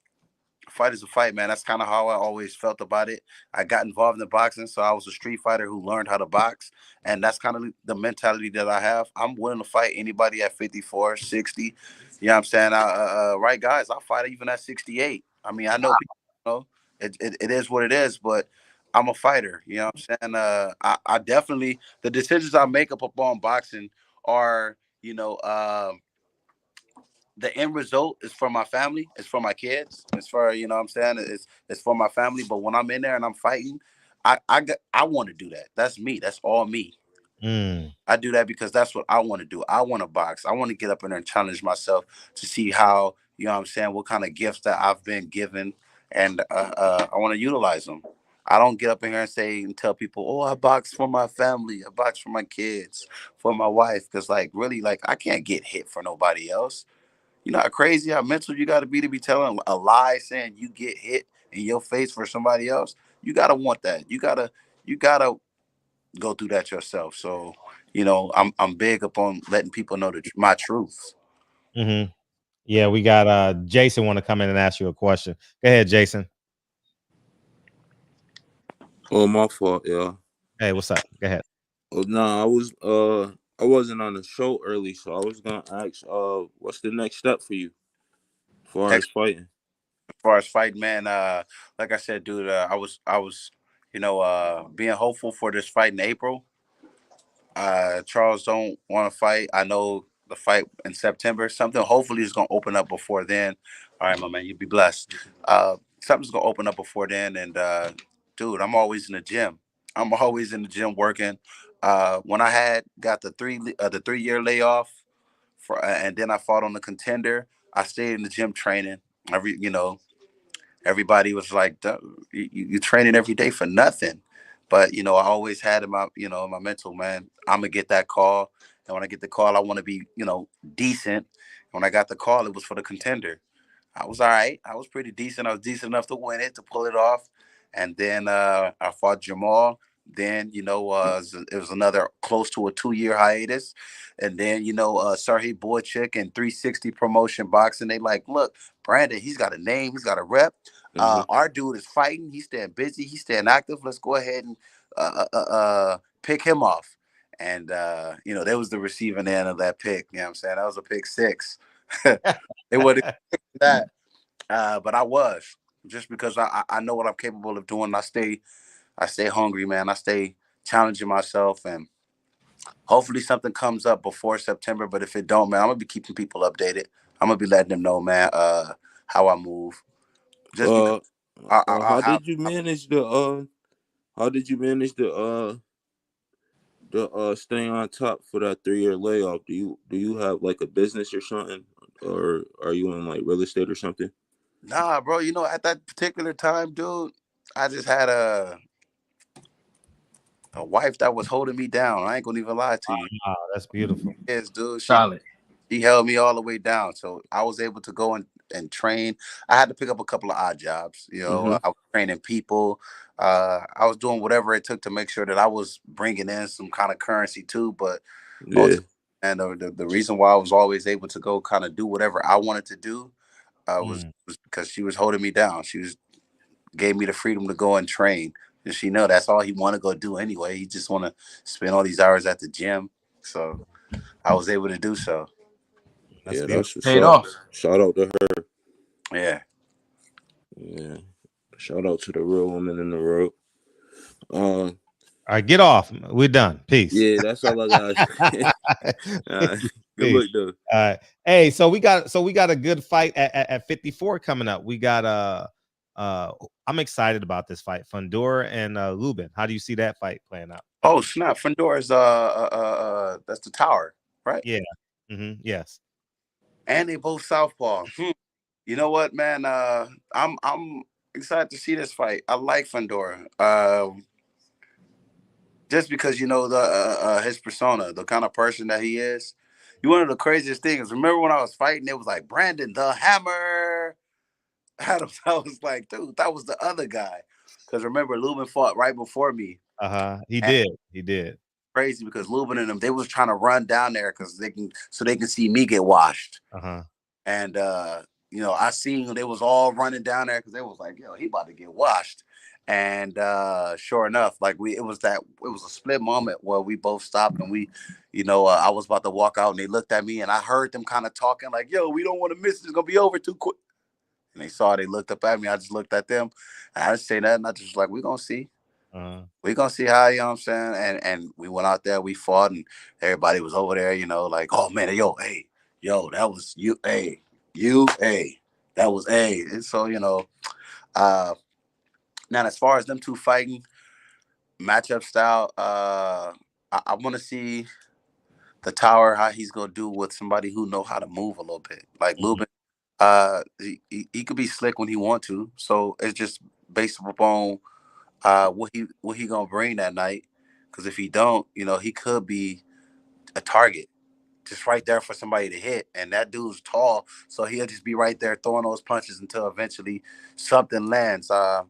Fight is a fight, man. That's kind of how I always felt about it. I got involved in boxing, so I was a street fighter who learned how to box, and that's kind of the mentality that I have. I'm willing to fight anybody at 54, 60. You know what I'm saying? Right, guys, I'll fight even at 68. I mean, I know people, it is what it is, but I'm a fighter. You know what I'm saying? I definitely, the decisions I make up on boxing are, the end result is for my family. It's for my kids. It's for, what I'm saying? It's for my family. But when I'm in there and I'm fighting, I want to do that. That's me. That's all me. I do that because that's what I want to do. I want to box. I want to get up in there and challenge myself to see how, what I'm saying, what kind of gifts that I've been given. And I want to utilize them. I don't get up in here and say and tell people, oh, I box for my family. I box for my kids, for my wife. Because, really, I can't get hit for nobody else. You know how crazy, how mental you got to be telling a lie, saying you get hit in your face for somebody else. You gotta want that. You gotta go through that yourself. So, I'm big upon letting people know my truth. Mm-hmm. Yeah, we got Jason want to come in and ask you a question. Go ahead, Jason. Oh, my fault, yeah. Hey, what's up? Go ahead. Oh, no, I wasn't on the show early, so I was gonna ask, what's the next step for you as far as fighting? As far as fighting, man, like I said, dude, I was, being hopeful for this fight in April. Charles don't want to fight. I know the fight in September. Something hopefully is gonna open up before then. All right, my man, you be blessed. Something's gonna open up before then, and dude, I'm always in the gym. I'm always in the gym working. When I had got the 3 year layoff and then I fought on the contender, I stayed in the gym training. Everybody was like, "You training every day for nothing." But I always had in my mental, man, I'm gonna get that call, and when I get the call, I want to be decent. When I got the call, it was for the contender. I was all right. I was pretty decent. I was decent enough to win it, to pull it off. And then I fought Jamal. Then, it was another close to a 2 year hiatus. And then, Sarhi Boychik and 360 Promotion Boxing, they like, look, Brandon, he's got a name, he's got a rep. Our dude is fighting. He's staying busy. He's staying active. Let's go ahead and pick him off. And, there was the receiving end of that pick. You know what I'm saying? That was a pick six. It would that. But I was, just because I know what I'm capable of doing. I stay hungry, man. I stay challenging myself, and hopefully something comes up before September. But if it don't, man, I'm gonna be keeping people updated. I'm gonna be letting them know, man, how I move. Just because How did you manage the staying on top for that 3 year layoff? Do you have like a business or something, or are you in like real estate or something? Nah, bro. At that particular time, dude, I just had a wife that was holding me down. I ain't gonna even lie to you. Wow, that's beautiful. Yes, dude. Solid. She held me all the way down, so I was able to go and train. I had to pick up a couple of odd jobs. I was training people. I was doing whatever it took to make sure that I was bringing in some kind of currency too. But Yeah. and the reason why I was always able to go kind of do whatever I wanted to do was because she was holding me down. She gave me the freedom to go and train. And she know that's all he want to go do anyway. He just want to spend all these hours at the gym. So I was able to do so. That's That's what's Paid up. off. Shout out to her. Yeah. Yeah. Shout out to the real woman in the road. All right, get off. We're done. Peace. Yeah, that's all I got. Good luck, though. All right. Hey, so we got a good fight at 54 coming up. We got I'm excited about this fight. Fundora and Lubin. How do you see that fight playing out? Oh snap! Fundora's that's the tower, right? Yeah. Mm-hmm. Yes. And they both southpaw. You know what, man? I'm excited to see this fight. I like Fundora. Just because the his persona, the kind of person that he is. One of the craziest things. Remember when I was fighting? It was like Brandon the Hammer Adams. I was like, dude, that was the other guy. Because remember, Lubin fought right before me. He did. He did. Crazy because Lubin and them, they was trying to run down there because they can see me get washed. And I seen they was all running down there because they was like, yo, he about to get washed. And sure enough, like it was a split moment where we both stopped and I was about to walk out and they looked at me and I heard them kind of talking like, yo, we don't want to miss it. It's gonna be over too quick. And they looked up at me. I just looked at them and I didn't say nothing. I just was like, we're gonna see. We're gonna see how, what I'm saying. And we went out there, we fought, and everybody was over there, like, oh man, yo, hey, yo, that was you, hey, that was hey. And so, now as far as them two fighting, matchup style, I want to see the tower, how he's gonna do with somebody who know how to move a little bit. Like Lubin, he could be slick when he want to. So it's just based upon what he gonna bring that night. Because if he don't, he could be a target just right there for somebody to hit. And that dude's tall, so he'll just be right there throwing those punches until eventually something lands. I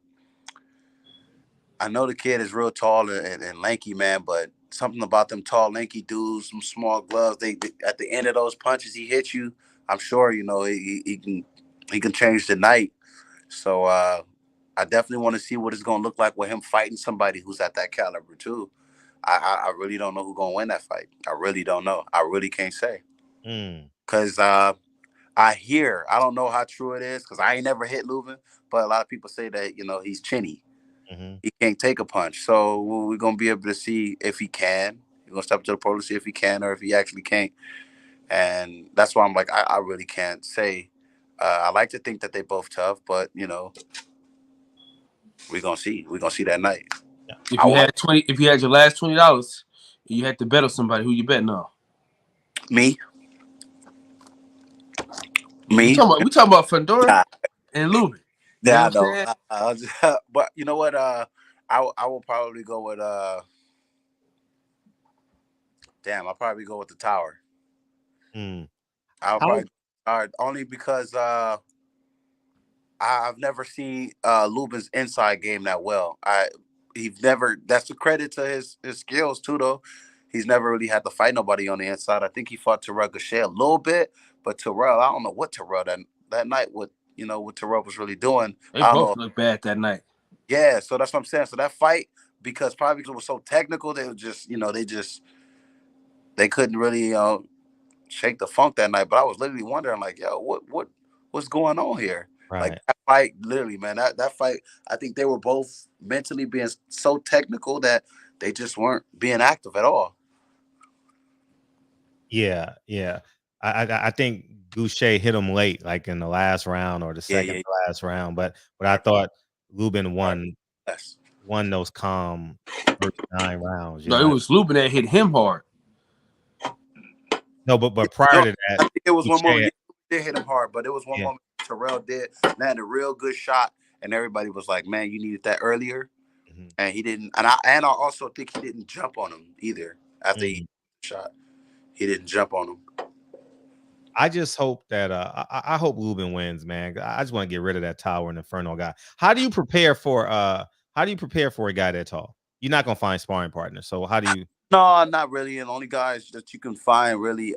know the kid is real tall and lanky, man, but something about them tall, lanky dudes, some small gloves. They at the end of those punches, he hits you. I'm sure he can change the night. So I definitely want to see what it's gonna look like with him fighting somebody who's at that caliber too. I really don't know who's gonna win that fight. I really don't know. I really can't say because I don't know how true it is because I ain't never hit Lubin, but a lot of people say that he's chinny. He can't take a punch. So we're gonna be able to see if he can. We're gonna step to the pro to see if he can or if he actually can't. And that's why I'm like, I really can't say. I like to think that they both tough, but we're gonna see. We're gonna see that night. If you had your last $20, you had to bet on somebody, who you betting on? Me. We talking about Fundora and Lubin. Yeah, I know. But you know what? I will probably go with I'll probably go with the Tower. I'll probably only because I've never seen Lubin's inside game that well. That's a credit to his skills too, though. He's never really had to fight nobody on the inside. I think he fought Terrell Gachet a little bit, but Terrell, I don't know what Terrell that night what Terrell was really doing. They both looked bad that night. Yeah, so that's what I'm saying. So that fight, because it was so technical, they were just they couldn't really shake the funk that night. But I was literally wondering, like, yo, what's going on here? Right. Like that fight, literally, man. That fight, I think they were both mentally being so technical that they just weren't being active at all. Yeah. I think Goucher hit him late, like in the last round or the second to last round. But I thought Lubin won those calm first 9 rounds. No, it was Lubin that hit him hard. No, but prior to that, I think it was one moment he did hit him hard, but it was one moment Terrell did land a real good shot, and everybody was like, "Man, you needed that earlier," and he didn't. And I also think he didn't jump on him either after he shot. He didn't jump on him. I just hope that I hope Lubin wins, man. I just want to get rid of that Tower and Inferno guy. How do you prepare for a guy that tall? You're not gonna find sparring partners. So how do you? No, not really. And the only guys that you can find really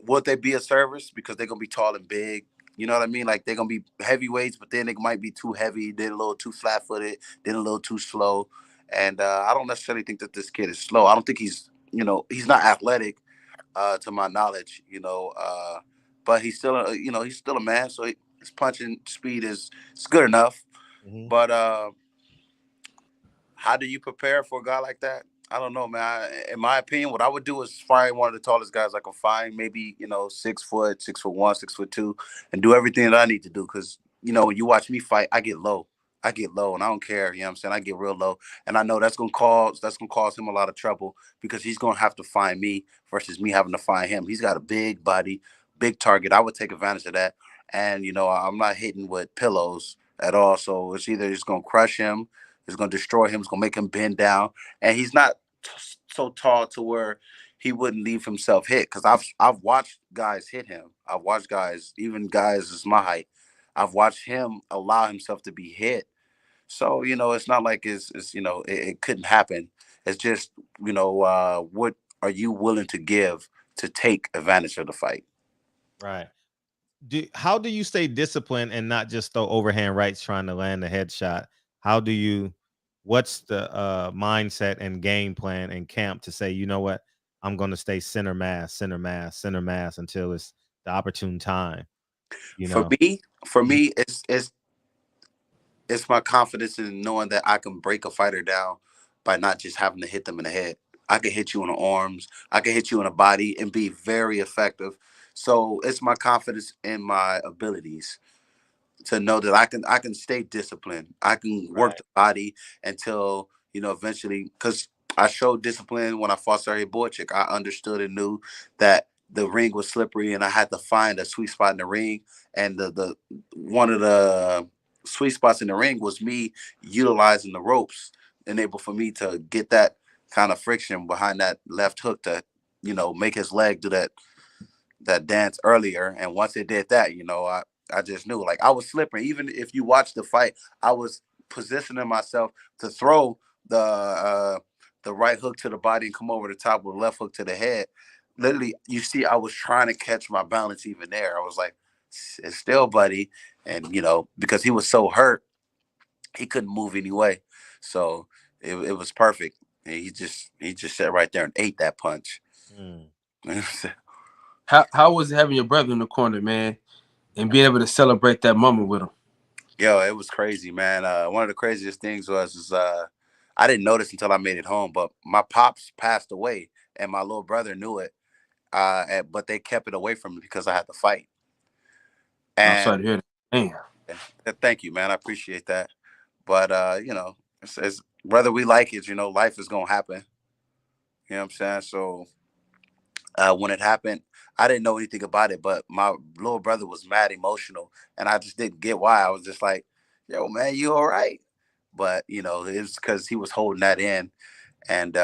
would they be a service because they're gonna be tall and big. You know what I mean? Like they're gonna be heavyweights, but then they might be too heavy, then a little too flat-footed, then a little too slow. And I don't necessarily think that this kid is slow. I don't think he's not athletic. To my knowledge, but he's still a man, so his punching speed is good enough. But how do you prepare for a guy like that? I don't know, man. In my opinion, what I would do is find one of the tallest guys I can find, maybe 6 foot, 6'1", 6'2", and do everything that I need to do. Because when you watch me fight, I get low, and I don't care. You know what I'm saying? I get real low, and I know that's gonna cause him a lot of trouble because he's gonna have to find me versus me having to find him. He's got a big body, big target. I would take advantage of that, and I'm not hitting with pillows at all. So it's either it's gonna crush him, it's gonna destroy him, it's gonna make him bend down, and he's not so tall to where he wouldn't leave himself hit. Because I've watched guys hit him. I've watched guys, even guys as my height. I've watched him allow himself to be hit. So, it's not like it couldn't happen. It's just, what are you willing to give to take advantage of the fight? Right. How do you stay disciplined and not just throw overhand rights trying to land a headshot? What's the mindset and game plan in camp to say, you know what, I'm going to stay center mass until it's the opportune time? For me, it's my confidence in knowing that I can break a fighter down by not just having to hit them in the head. I can hit you in the arms. I can hit you in the body and be very effective. So it's my confidence in my abilities to know that I can stay disciplined. I can work the body until, eventually, because I showed discipline when I fought Sergey Boychik. I understood and knew that the ring was slippery and I had to find a sweet spot in the ring. And the one of the sweet spots in the ring was me utilizing the ropes, enable for me to get that kind of friction behind that left hook to, make his leg do that that dance earlier, and once it did that, you know, I just knew, like, I was slipping. Even if you watch the fight, I was positioning myself to throw the right hook to the body and come over the top with a left hook to the head. Literally, you see, I was trying to catch my balance even there. I was like, "It's still, buddy," and you know, because he was so hurt, he couldn't move anyway. So it was perfect. And he just sat right there and ate that punch. Mm. How was it having your brother in the corner, man, and being able to celebrate that moment with him? Yo, it was crazy, man. One of the craziest things was I didn't notice until I made it home, but my pops passed away, and my little brother knew it. But they kept it away from me because I had to fight. I'm sorry And to hear that. Damn. thank you, man. I appreciate that. But you know, it's whether we like it, you know, life is gonna happen. You know what I'm saying? So when it happened, I didn't know anything about it, but my little brother was mad emotional, and I just didn't get why. I was just like, "Yo, man, you all right?" But you know, it's because he was holding that in, and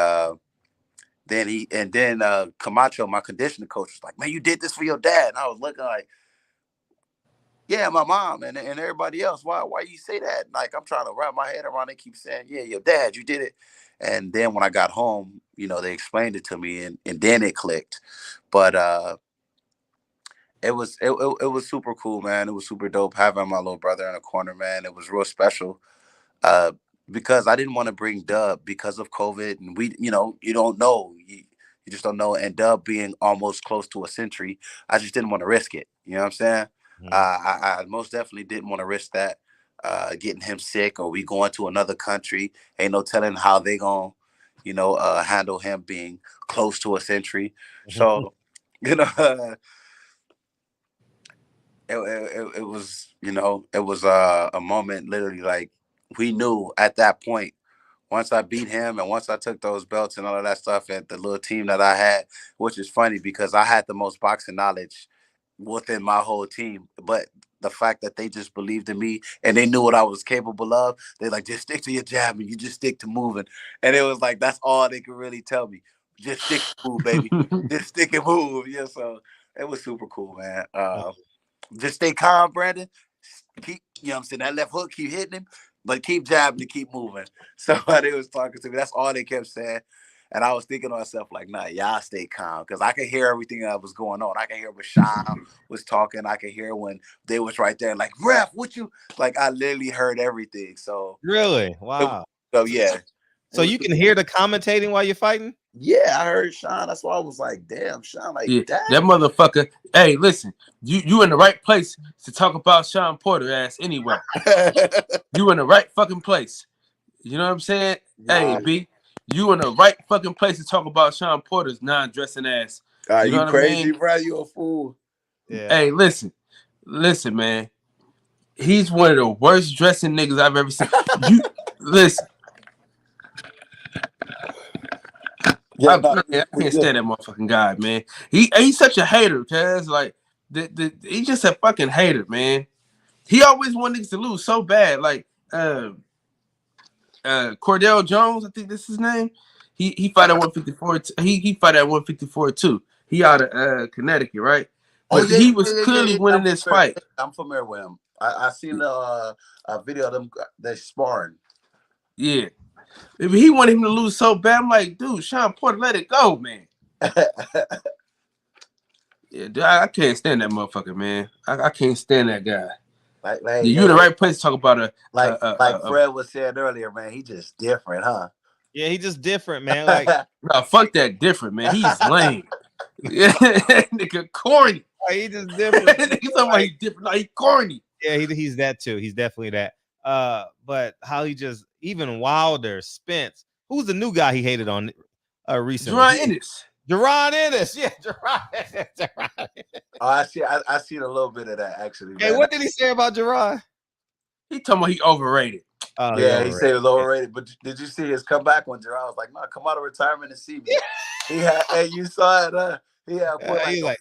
then Camacho, my conditioning coach, was like, "Man, you did this for your dad." And I was looking like, "Yeah, my mom and everybody else. Why you say that?" Like, I'm trying to wrap my head around it. Keep saying, "Yeah, your dad, you did it." And then when I got home, you know, they explained it to me, and then it clicked. But it was super cool, man. It was super dope having my little brother in the corner, man. It was real special. Uh, because I didn't want to bring Dub because of COVID, and you know, you don't know, you just don't know. And Dub being almost close to a century, I just didn't want to risk it. You know what I'm saying? I most definitely didn't want to risk that, getting him sick, or we going to another country. Ain't no telling how they gonna, you know, handle him being close to a century. So, you know. It was, you know, it was a moment, literally, like, we knew at that point, once I beat him and once I took those belts and all of that stuff and the little team that I had, which is funny because I had the most boxing knowledge within my whole team, but the fact that they just believed in me and they knew what I was capable of, they like, just stick to your jab and you just stick to moving. And it was like, that's all they could really tell me. Just stick to move, baby. Just stick and move. Yeah, so it was super cool, man. Just stay calm, Brandon. Keep, you know what I'm saying, that left hook, keep hitting him, but keep jabbing and keep moving. Somebody was talking to me. That's all they kept saying. And I was thinking to myself, like, nah, y'all stay calm. Because I could hear everything that was going on. I could hear when Sean was talking. I could hear when they was right there, like, ref, what you, like, I literally heard everything. So really? Wow. So yeah. So you can hear the commentating while you're fighting? Yeah, I heard Sean. That's why I was like, damn, Sean, like, Yeah, that motherfucker. Hey, listen, you in the right place to talk about Sean Porter ass anyway. You in the right fucking place. You know what I'm saying? Hey, B, you in the right fucking place to talk about Sean Porter's non-dressing ass. You know what crazy, I mean? bro? You a fool. Yeah. Hey, listen, man. He's one of the worst dressing niggas I've ever seen. You listen. Yeah, I can't stand that motherfucking guy, man. He's such a hater, cuz like he's just a fucking hater, man. He always wanted niggas to lose so bad. Like Cordell Jones, I think that's his name. He fought at 154. He fought at 154 too. He out of Connecticut, right? But he was clearly winning this fight. I'm familiar with him. I seen the video of them they sparring. Yeah. If he wanted him to lose so bad, I'm like, dude, Sean Porter, let it go, man. Yeah, dude, I can't stand that motherfucker, man. I can't stand that guy. Like you in the right place to talk about like Fred was saying earlier, man. He just different, huh? Yeah, he just different, man. Like, no, fuck that different, man. He's lame. Yeah, nigga, corny. He just different. He's talking about he's different. No, he corny. Yeah, he's that too. He's definitely that. But how he just, even Wilder, Spence, who's the new guy he hated on recently? Jerron Ennis. Yeah, Jerron. Oh, I seen a little bit of that actually. Hey, man. what did he say about Jerron? He talking about he overrated. Oh, yeah, he said he was overrated. But did you see his comeback when Jerron was like, "No, come out of retirement and see me"? He had, hey, you saw it? He had put like a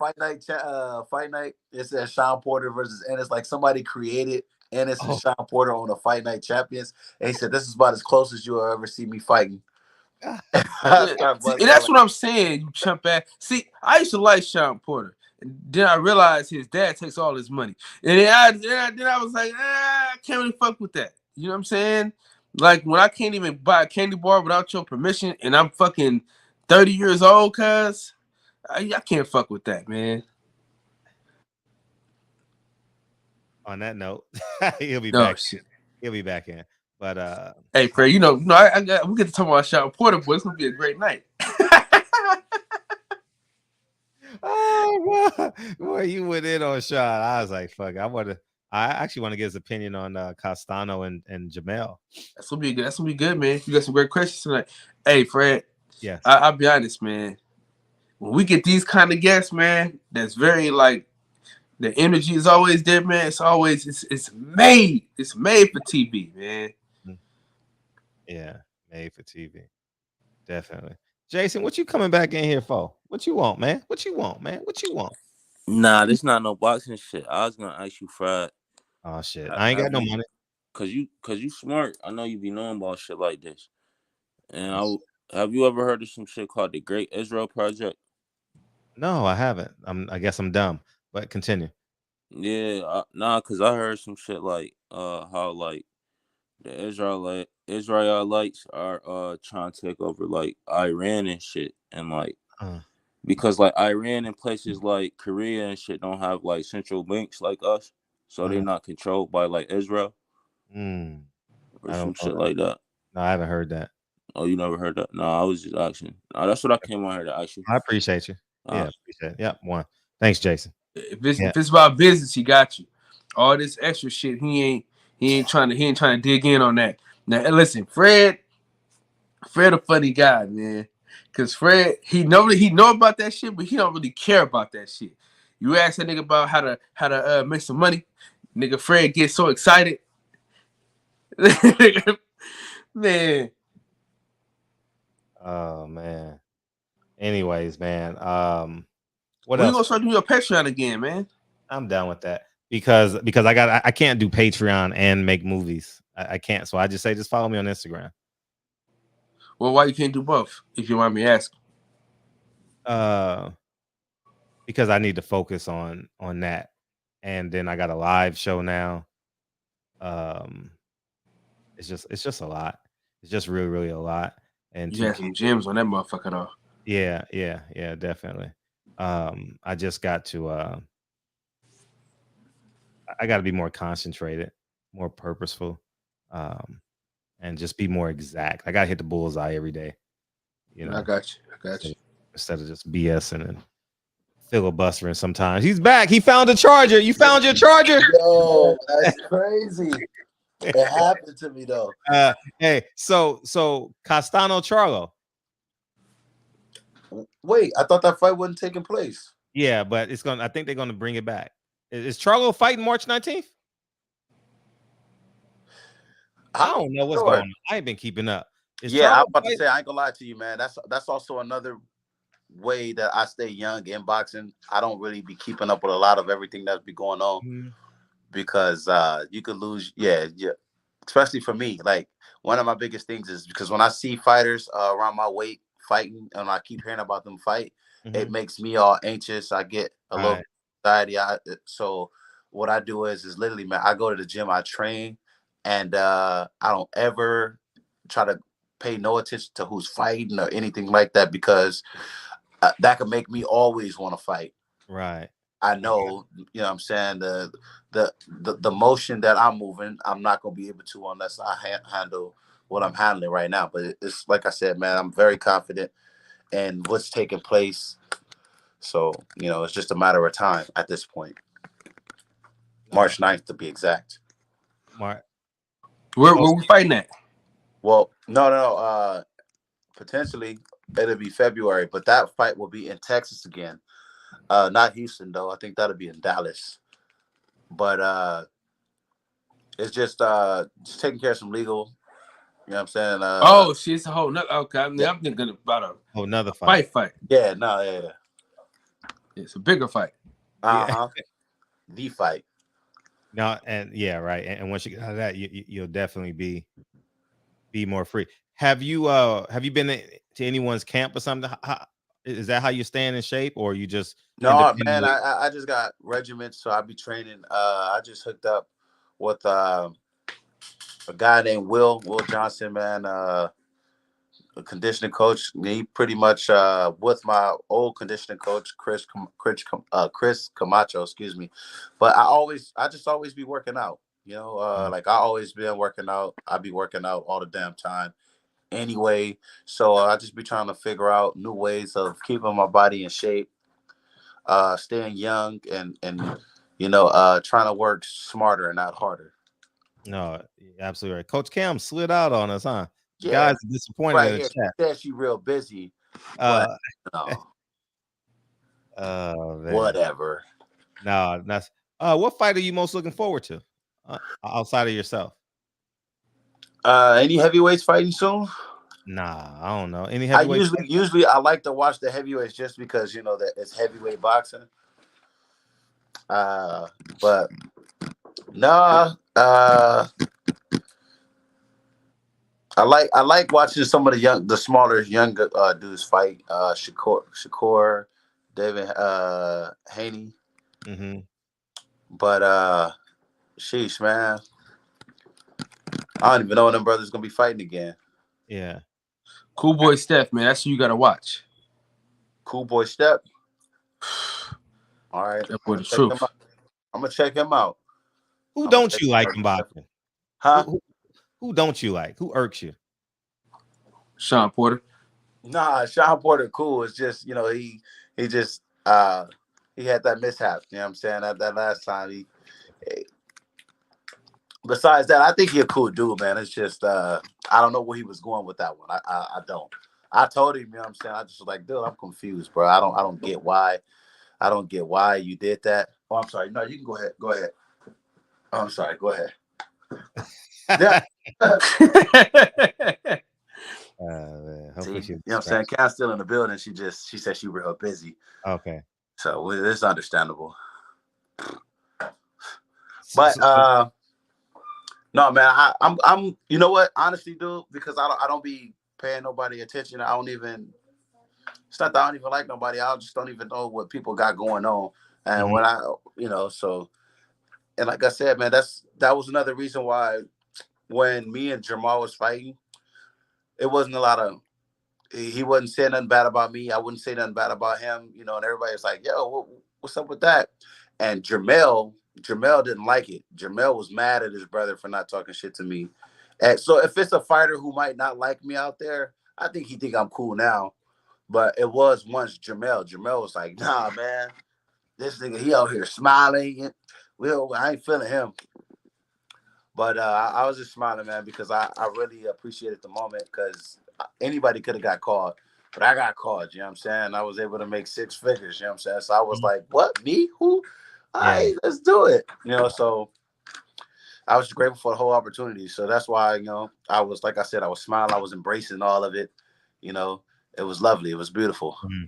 fight night. It said Sean Porter versus Ennis. Like somebody created Ennis and Sean Porter on the Fight Night Champions, and he said, "This is about as close as you'll ever see me fighting." And that's what I'm saying, you chump ass. See, I used to like Sean Porter Then I realized his dad takes all his money, and then I was like, I can't really fuck with that. You know what I'm saying? Like when I can't even buy a candy bar without your permission, and I'm fucking 30 years old, cuz I can't fuck with that, man. On that note, he'll be No back. shit. He'll be back in. But Hey, Fred, we get to talk about Shout Porter, boy. It's gonna be a great night. oh boy, you went in on Sean. I was like, fuck. I actually want to get his opinion on Castano and Jamel. That's gonna be good. That's gonna be good, man. You got some great questions tonight. Hey, Fred. Yeah. I'll be honest, man. When we get these kind of guests, man, that's very like the energy is always there, man. It's always it's made for TV, man. Yeah, made for TV. Definitely. Jason, what you coming back in here for? What you want, man? What you want, man? What you want? Nah, this not no boxing shit. I was gonna ask you, Fred. Oh shit, I ain't got no money. Cause you smart. I know you be knowing about shit like this. And have you ever heard of some shit called the Great Israel Project? No, I haven't. I guess I'm dumb. But continue. Yeah, nah, cause I heard some shit like how like the Israelites are trying to take over like Iran and shit, and like because like Iran and places like Korea and shit don't have like central banks like us, so they're not controlled by like Israel or some shit like that. No, I haven't heard that. Oh, you never heard that? No, I was just asking. No, that's what I came on here to ask you. I appreciate you. Yeah, appreciate it. Yep, one. Thanks, Jason. If it's about business, he got you. All this extra shit, he ain't trying to dig in on that. Now listen, Fred a funny guy, man. Cause Fred, he know about that shit, but he don't really care about that shit. You ask that nigga about how to make some money, nigga Fred gets so excited. Man. Oh man. Anyways, man. What else? You gonna start doing your Patreon again, man? I'm done with that because I can't do Patreon and make movies. I can't. So I just say just follow me on Instagram. Well, why you can't do both? If you mind me asking. Because I need to focus on that, and then I got a live show now. It's just a lot. It's just really, really a lot. And you had some gems on that motherfucker though. Yeah, definitely. I just got to I got to be more concentrated, more purposeful, and just be more exact. I got to hit the bullseye every day. You know, I got you. Instead of just BSing and filibustering sometimes. He's back. He found a charger. You found your charger? Yo, that's crazy. It happened to me though. Hey, so Castano Charlo. Wait, I thought that fight wasn't taking place. Yeah, but I think they're gonna bring it back. Is Charlo fighting March 19th? I don't know what's going on. I ain't been keeping up. I was about to say, I ain't gonna lie to you, man. That's also another way that I stay young in boxing. I don't really be keeping up with a lot of everything that's be going on because you could lose. Yeah. Especially for me, like one of my biggest things is because when I see fighters around my weight fighting and I keep hearing about them fight, it makes me all anxious. I get a little anxiety. So what I do is literally, man, I go to the gym, I train, and I don't ever try to pay no attention to who's fighting or anything like that because that could make me always want to fight. Right. I know, you know what I'm saying, the motion that I'm moving, I'm not going to be able to unless I handle what I'm handling right now. But it's like I said, man, I'm very confident in what's taking place. So, you know, it's just a matter of time at this point. March 9th to be exact. Where we fighting at? Well, no. Potentially it'll be February, but that fight will be in Texas again. Not Houston though. I think that'll be in Dallas. But it's just taking care of some legal. You know what I'm saying? Shit, it's a whole nother. Okay, I'm thinking about another fight. Yeah, no, yeah. It's a bigger fight. The fight. No, and yeah, right. And once you get out of that, you'll definitely be more free. Have you been to anyone's camp or something? Is that how you staying in shape, or you just No, man, I just got regiments, so I be training. I just hooked up with a guy named Will Johnson, man. A conditioning coach. He pretty much with my old conditioning coach, Chris Camacho, excuse me. But I just always be working out. You know, like I always been working out. I be working out all the damn time anyway. So I just be trying to figure out new ways of keeping my body in shape, staying young, and trying to work smarter and not harder. No, absolutely right. Coach Cam slid out on us, huh? Yeah, Guys are disappointed right in the here. chat. She said she real busy, but no. Oh man. Whatever. No, that's what fight are you most looking forward to outside of yourself? Any heavyweights fighting soon? Nah, I don't know. Any I heavyweights? usually I like to watch the heavyweights just because that it's heavyweight boxing. But nah. I like watching some of the smaller younger dudes fight. Shakur, David Haney. Mm-hmm. But sheesh, man, I don't even know when them brothers gonna be fighting again. Yeah. Cool Boy Steph, man, that's who you gotta watch. Cool Boy Steph. All right, that boy the truth. I'm gonna check him out. Who don't you like in boxing? Huh? Who don't you like? Who irks you? Sean Porter. Nah, Sean Porter cool. It's just he just he had that mishap. You know what I'm saying? That last time besides that, I think he's a cool dude, man. It's just I don't know where he was going with that one. I don't. I told him, you know what I'm saying? I just was like, dude, I'm confused, bro. I don't get why. I don't get why you did that. Oh, I'm sorry. No, you can go ahead. Go ahead. Oh, I'm sorry. Go ahead. Yeah. Man. See, you know what I'm saying? Cat's still in the building. She said she real busy. Okay. So it's understandable. But no, man, I'm you know what? Honestly, dude, because I don't be paying nobody attention. It's not that I don't even like nobody. I just don't even know what people got going on. And when so and like I said, man, that was another reason why when me and Jamal was fighting, it wasn't a lot of he wasn't saying nothing bad about me. I wouldn't say nothing bad about him, and everybody was like, yo, what's up with that? And Jamel didn't like it. Jamel was mad at his brother for not talking shit to me. And so if it's a fighter who might not like me out there, I think he think I'm cool now. But it was once Jamel. Jamel was like, nah, man, this nigga, he out here smiling. I ain't feeling him. But I was just smiling, man, because I really appreciated the moment because anybody could have got caught. But I got caught, you know what I'm saying? I was able to make 6 figures, you know what I'm saying? So I was like, what, me? Who? All right, let's do it. So I was just grateful for the whole opportunity. So that's why, I was, like I said, I was smiling. I was embracing all of it. It was lovely. It was beautiful. Mm-hmm.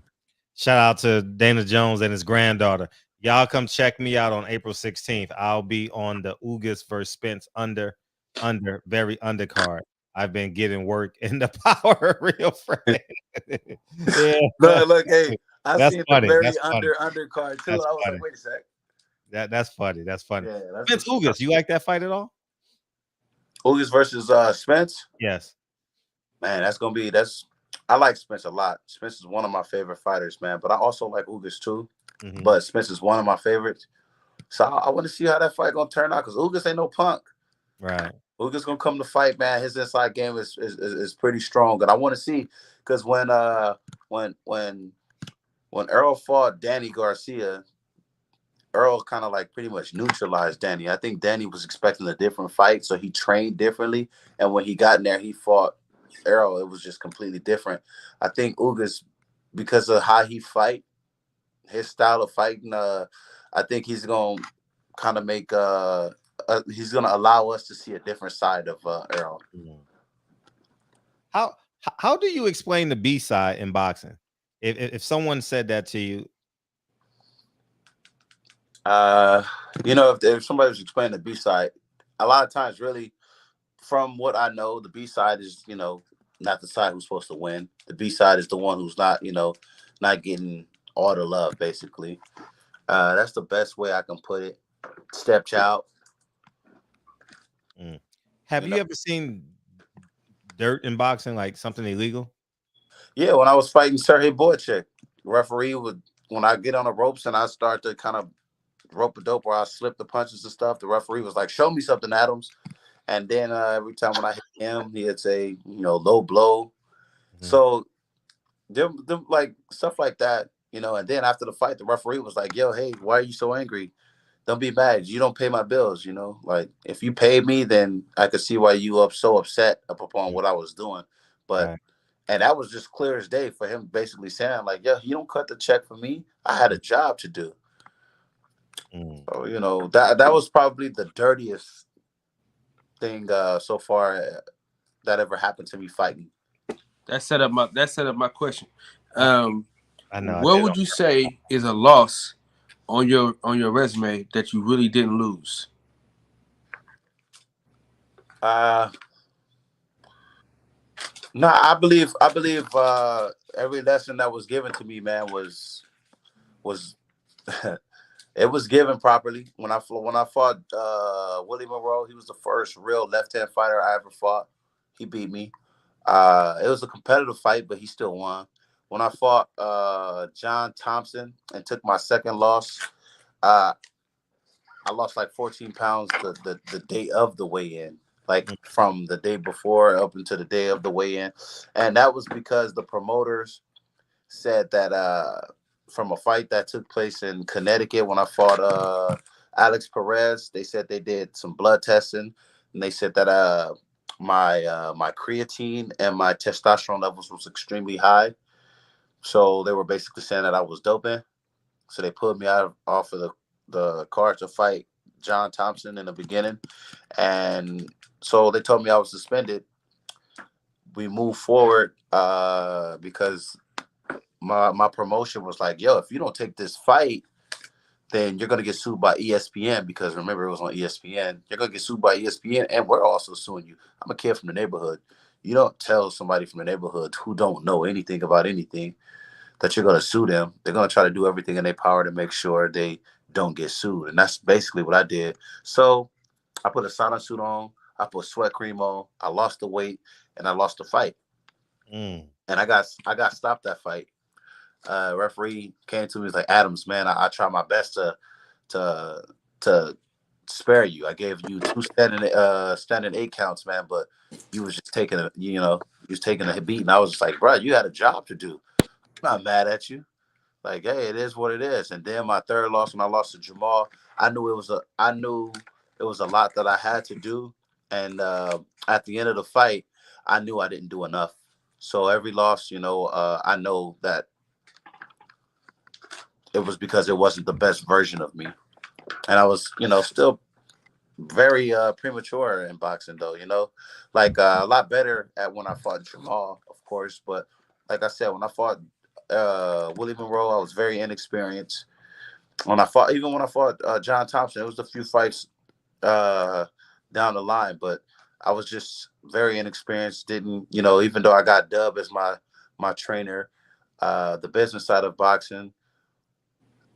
Shout out to Dana Jones and his granddaughter. Y'all come check me out on April 16th. I'll be on the Ugas versus Spence very undercard. I've been getting work in the power of real friend. Yeah. Look, hey, I seen the very undercard too. That's I was funny. like, wait a sec. That's funny. That's funny. Yeah, Spence Ugas, you like that fight at all? Ugas versus Spence? Yes. Man, I like Spence a lot. Spence is one of my favorite fighters, man. But I also like Ugas too. Mm-hmm. But Spence is one of my favorites. So I want to see how that fight gonna turn out because Ugas ain't no punk. Right. Ugas gonna come to fight, man. His inside game is pretty strong. And I want to see because when Earl fought Danny Garcia, Earl kind of like pretty much neutralized Danny. I think Danny was expecting a different fight, so he trained differently. And when he got in there, he fought Earl. It was just completely different. I think Ugas, because of how he fight, his style of fighting, I think he's gonna kind of make he's gonna allow us to see a different side of Earl. How do you explain the B side in boxing? If someone said that to you, if somebody was explaining the B side, a lot of times, really, from what I know, the B side is not the side who's supposed to win. The B side is the one who's not not getting all the love, basically. That's the best way I can put it. Stepchild. Have you ever seen dirt in boxing, like something illegal? Yeah, when I was fighting Sergey Boychik, referee would, when I get on the ropes and I start to kind of rope a dope or I slip the punches and stuff, the referee was like, "Show me something, Adams." And then every time when I hit him, he'd say, low blow. So them like stuff like that, And then after the fight, the referee was like, "Yo, hey, why are you so angry? Don't be mad. You don't pay my bills, Like if you paid me, then I could see why you so upset up upon what I was doing." But Right. and that was just clear as day for him, basically saying like, "Yeah, you don't cut the check for me. I had a job to do." So that was probably the dirtiest thing so far that ever happened to me fighting. That set up my question. I know. What would you say is a loss on your resume that you really didn't lose? No, I believe every lesson that was given to me, man, was it was given properly. When I fought Willie Monroe, he was the first real left-hand fighter I ever fought. He beat me. It was a competitive fight, but he still won. When I fought John Thompson and took my second loss, I lost like 14 pounds the day of the weigh-in, like from the day before up until the day of the weigh-in. And that was because the promoters said that from a fight that took place in Connecticut when I fought Alex Perez, they said they did some blood testing, and they said that my creatine and my testosterone levels was extremely high. So they were basically saying that I was doping. So they pulled me off of the card to fight John Thompson in the beginning. And so they told me I was suspended. We moved forward because my promotion was like, "Yo, if you don't take this fight, then you're going to get sued by ESPN," because remember, it was on ESPN. You're going to get sued by ESPN, and we're also suing you. I'm a kid from the neighborhood. You don't tell somebody from the neighborhood who don't know anything about anything that you're going to sue them. They're going to try to do everything in their power to make sure they don't get sued. And that's basically what I did. So I put a sauna suit on. I put sweat cream on. I lost the weight, and I lost the fight. And I got stopped that fight. Referee came to me, was like, "Adams, man, I try my best to spare you. I gave you 2 standing 8 counts, man, but you was just taking you was taking a beat." And I was just like, "Bro, you had a job to do. I'm not mad at you. Like, hey, it is what it is." And then my third loss, when I lost to Jamal, I knew it was a lot that I had to do. And at the end of the fight, I knew I didn't do enough. So every loss, I know that it was because it wasn't the best version of me. And I was, still very premature in boxing, though, like a lot better at when I fought Jamal, of course. But like I said, when I fought Willie Monroe, I was very inexperienced. When I fought John Thompson, it was a few fights down the line, but I was just very inexperienced. Didn't, even though I got dubbed as my trainer, the business side of boxing,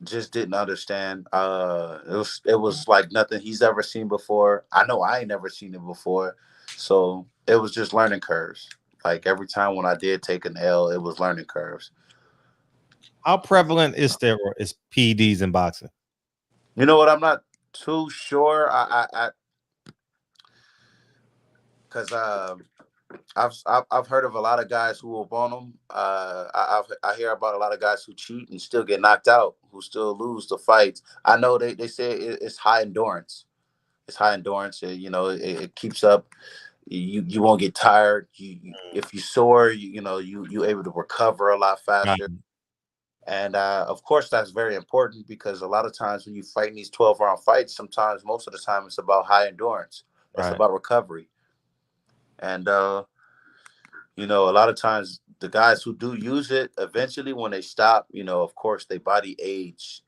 just didn't understand. It was like nothing he's ever seen before. I know I ain't never seen it before. So it was just learning curves. Like every time when I did take an L, it was learning curves. How prevalent is PEDs in boxing? You know what? I'm not too sure. Because I've heard of a lot of guys who will on them. I hear about a lot of guys who cheat and still get knocked out, who still lose the fights. I know they say it's high endurance. It's high endurance. It keeps up. You won't get tired. If you sore, you able to recover a lot faster. Right. And of course, that's very important because a lot of times when you fight in these 12-round fights, sometimes most of the time it's about high endurance. It's Right. about recovery. And a lot of times the guys who do use it, eventually when they stop, of course, they body age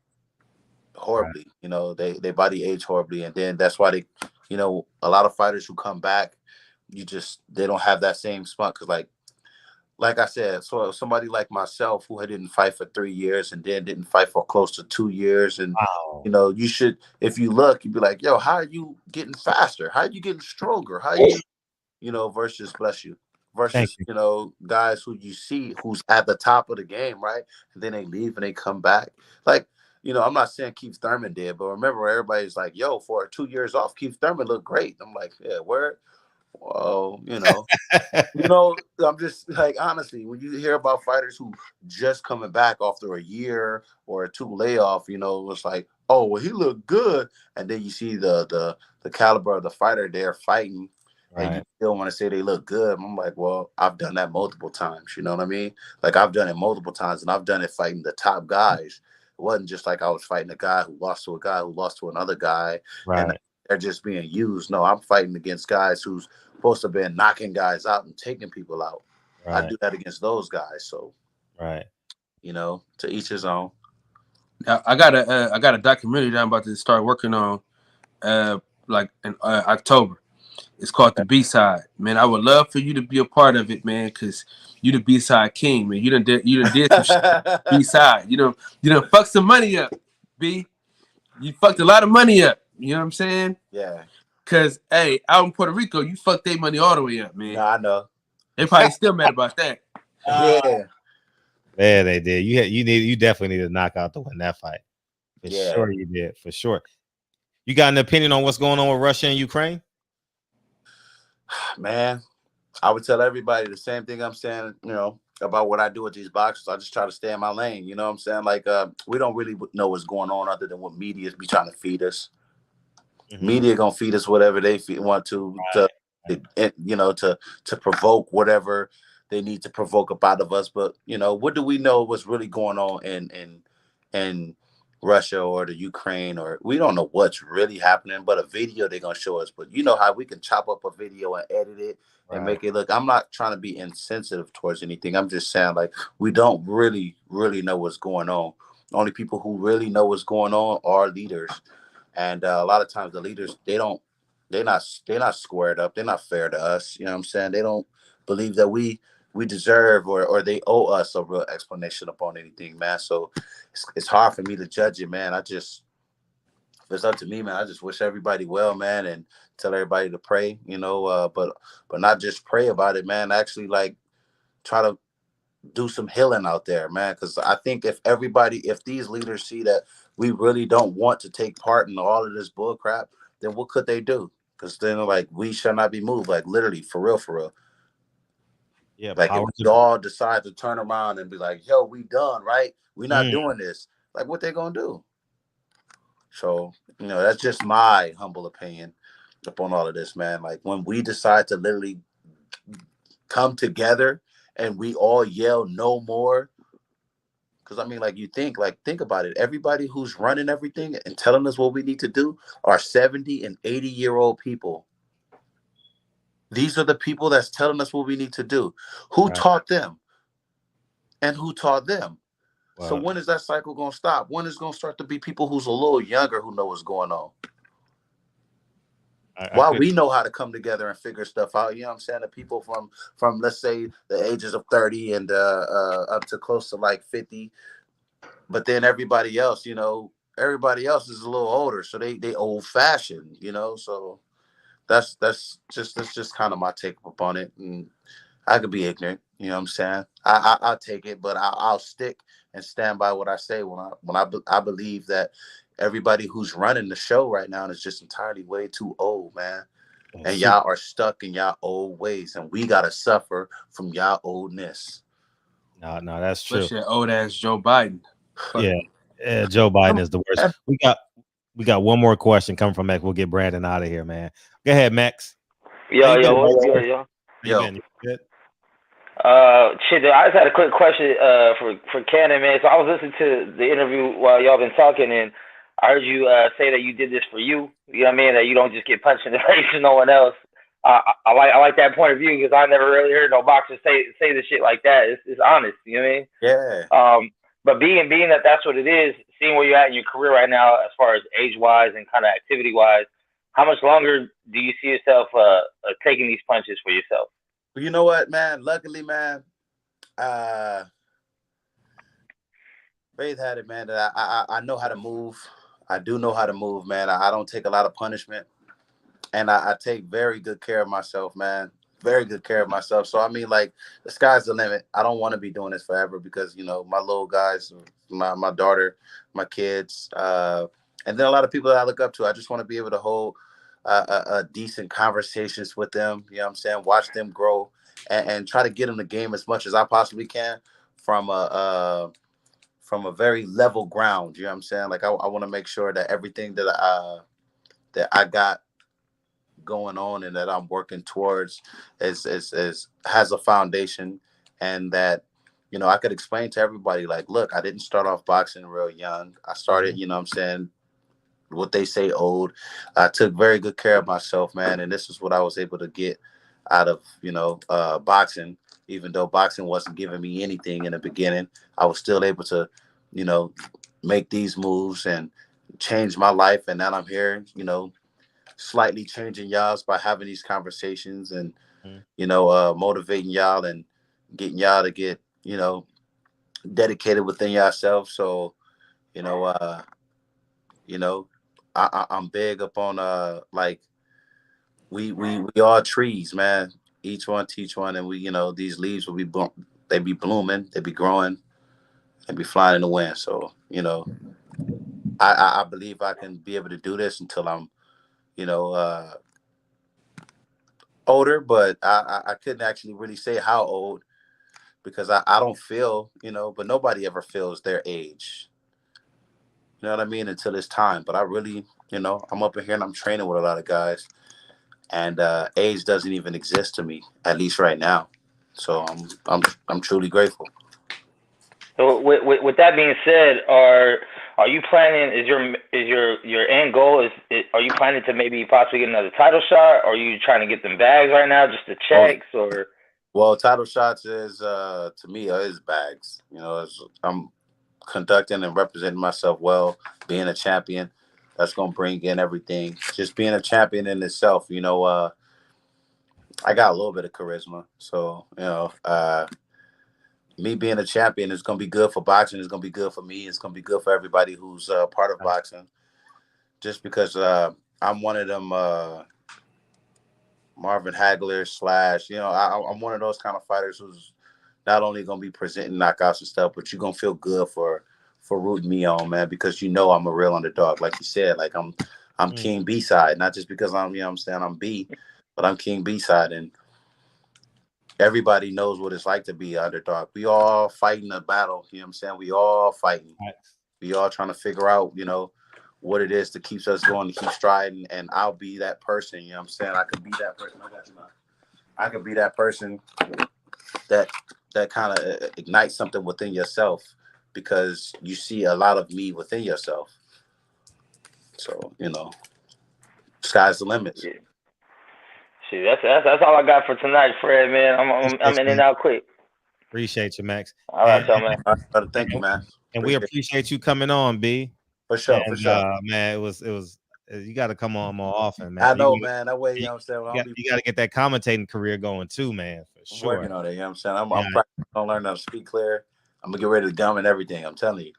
horribly. Right. They body age horribly. And then that's why a lot of fighters who come back, they don't have that same spunk. Because like like I said, so somebody like myself who didn't fight for 3 years and then didn't fight for close to 2 years, and Wow. you know, you should, if you look, you'd be like, yo, how are you getting faster? How are you getting stronger? How are you know, versus, bless you, Thank versus, you. you know, guys who you see who's at the top of the game, right? And then they leave and they come back. Like, you know, I'm not saying Keith Thurman did, but remember, everybody's like, yo, for 2 years off, Keith Thurman looked great. I'm like, yeah, where? Well, you know. You know, I'm just like, honestly, when you hear about fighters who just coming back after a year or a 2 layoff, you know, it's like, oh, well, he looked good, and then you see the caliber of the fighter they're fighting, and you Right. still want to say they look good. I'm like, well, I've done that multiple times. You know what I mean? Like, I've done it multiple times, and I've done it fighting the top guys. It wasn't just like I was fighting a guy who lost to a guy who lost to another guy, and Right. they're just being used. No, I'm fighting against guys who's supposed to have been knocking guys out and taking people out. I Right. do that against those guys. So, Right. you know, to each his own. Now, I got a documentary that I'm about to start working on, like in October. It's called The B-Side. Man, I would love for you to be a part of it, man, because you the B-Side king, man. You done did some shit B-Side. You done fucked some money up, B. You fucked a lot of money up. You know what I'm saying? Yeah. Cause hey, out in Puerto Rico, you fucked their money all the way up, man. No, I know. They probably still mad about that. Yeah. Yeah, they did. You definitely need to knock out to win that fight. For Yeah. sure you did. For sure. You got an opinion on what's going on with Russia and Ukraine? Man, I would tell everybody the same thing I'm saying, you know, about what I do with these boxers. I just try to stay in my lane. You know what I'm saying? Like, we don't really know what's going on other than what media be trying to feed us. Mhm. Media gonna feed us whatever they want to, you know, to provoke whatever they need to provoke up out of us. But you know, what do we know what's really going on in Russia or the Ukraine, or we don't know what's really happening, but a video they're gonna show us. But you know how we can chop up a video and edit it and make it look. I'm not trying to be insensitive towards anything. I'm just saying, like, we don't really know what's going on. Only people who really know what's going on are leaders. And a lot of times the leaders, they're not squared up. They're not fair to us. You know what I'm saying? They don't believe that we deserve or they owe us a real explanation upon anything, man. So it's hard for me to judge it, man. If it's up to me, man, I just wish everybody well, man, and tell everybody to pray, you know, but not just pray about it, man. Actually, like, try to do some healing out there, man. Because I think if these leaders see that we really don't want to take part in all of this bull crap, then what could they do? Because then, like, we shall not be moved. Like, literally, for real. Yeah, Like, if power we to all decide to turn around and be like, yo, we done, right? We're not Mm. doing this. Like, what they gonna do? So, you know, that's just my humble opinion upon all of this, man. Like, when we decide to literally come together and we all yell no more. Because I mean, like, think about it. Everybody who's running everything and telling us what we need to do are 70 and 80-year-old people. These are the people that's telling us what we need to do. Who taught them? And who taught them? So when is that cycle going to stop? When is going to start to be people who's a little younger who know what's going on? While we know how to come together and figure stuff out, you know what I'm saying? The people from let's say the ages of 30 and up to close to like 50. But then everybody else, you know, everybody else is a little older, so they old fashioned, you know. So that's just kind of my take upon it. And I could be ignorant, you know what I'm saying? I'll take it, but I'll stick and stand by what I say when I believe that everybody who's running the show right now is just entirely way too old, man. And y'all are stuck in y'all old ways, and we gotta suffer from y'all oldness. No, that's true. Especially that old ass Joe Biden. Yeah, Joe Biden is the worst. We got one more question coming from Max. We'll get Brandon out of here, man. Go ahead, Max. Yo, what's good, yo? You been? You good? Shit, I just had a quick question for Cannon, man. So I was listening to the interview while y'all been talking, and I heard you say that you did this for you. You know what I mean? That you don't just get punched in the face for no one else. I like that point of view because I never really heard no boxer say the shit like that. It's honest. You know what I mean? Yeah. But being that that's what it is, seeing where you're at in your career right now, as far as age wise and kind of activity wise, how much longer do you see yourself taking these punches for yourself? You know what, man? Luckily, man, Faith had it, man. That I know how to move. I do know how to move, man. I don't take a lot of punishment, and I take very good care of myself, man. Very good care of myself. So I mean, like, the sky's the limit. I don't want to be doing this forever because, you know, my little guys, my daughter, my kids, and then a lot of people that I look up to. I just want to be able to hold a decent conversations with them. You know what I'm saying? Watch them grow and try to get them the game as much as I possibly can from a very level ground. You know what I'm saying? Like, I want to make sure that everything that I got going on and that I'm working towards is has a foundation, and that, you know, I could explain to everybody, like, look, I didn't start off boxing real young. I started, you know what I'm saying, what they say old. I took very good care of myself, man, and this is what I was able to get out of, you know, boxing. Even though boxing wasn't giving me anything in the beginning, I was still able to, you know, make these moves and change my life. And now I'm here, you know, slightly changing y'all's by having these conversations and, you know, motivating y'all and getting y'all to get, you know, dedicated within yourself. So, you know, I'm big up on like, we all trees, man. Each one teach one, and we, you know, these leaves will be they be blooming, they be growing, and be flying in the wind. So, you know, I believe I can be able to do this until I'm, you know, older, but I couldn't actually really say how old, because I don't feel, you know, but nobody ever feels their age. You know what I mean? Until it's time. But I really, you know, I'm up in here and I'm training with a lot of guys, and age doesn't even exist to me, at least right now. So I'm truly grateful. So with that being said, are you planning? Is your end goal are you planning to maybe possibly get another title shot? Or are you trying to get them bags right now, just the checks, or? Well, title shots is to me is bags. You know, I'm conducting and representing myself well, being a champion. That's gonna bring in everything. Just being a champion in itself, you know. I got a little bit of charisma, so, you know, me being a champion is gonna be good for boxing. It's gonna be good for me. It's gonna be good for everybody who's part of boxing. Just because I'm one of them Marvin Hagler / you know, I'm one of those kind of fighters who's not only gonna be presenting knockouts and stuff, but you're gonna feel good for rooting me on, man, because you know I'm a real underdog. Like you said, like I'm King B-side, not just because I'm, you know what I'm saying, I'm B, but I'm King B-side, and everybody knows what it's like to be an underdog. We all fighting a battle, you know what I'm saying? We all fighting. We all trying to figure out, you know, what it is that keeps us going, to keep striding, and I'll be that person, you know what I'm saying? I could be that person. I could be that person that kind of ignites something within yourself, because you see a lot of me within yourself. So, you know, sky's the limit. Yeah. See, that's all I got for tonight, Fred, man. I'm in and out quick. Appreciate you, Max. All right, so, man. Thank you, man. And we appreciate you coming on, B. For sure, and, for sure. Man, it was you got to come on more often, man. I know, man. That way, you know what I'm saying? You got to get that commentating career going too, man, for sure. Working on it, you know what I'm saying? I'm practicing on learning how to speak clear. I'm gonna get ready to gum and everything. I'm telling you.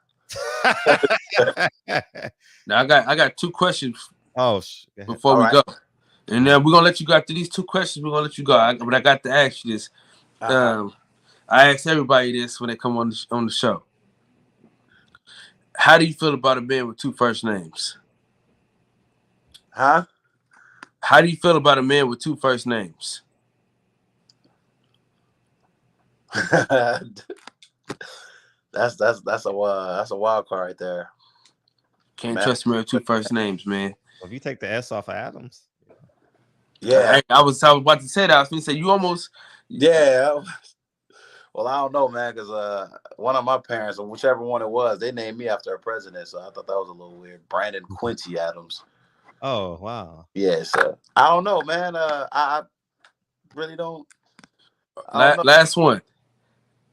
Now I got 2 questions. Before we go, and then we're gonna let you go after these 2 questions. We're gonna let you go. But I got to ask you this. I ask everybody this when they come on the show. How do you feel about a man with 2 first names? Huh? How do you feel about a man with 2 first names? That's a wild card right there. Can't trust me with 2 first names, man. Well, if you take the S off of Adams, yeah. I was about to say that. I was going to say you almost. Yeah. Well, I don't know, man, because one of my parents, or whichever one it was, they named me after a president, so I thought that was a little weird. Brandon Quincy Adams. Oh, wow. Yeah, so I don't know, man. I really don't. Last one.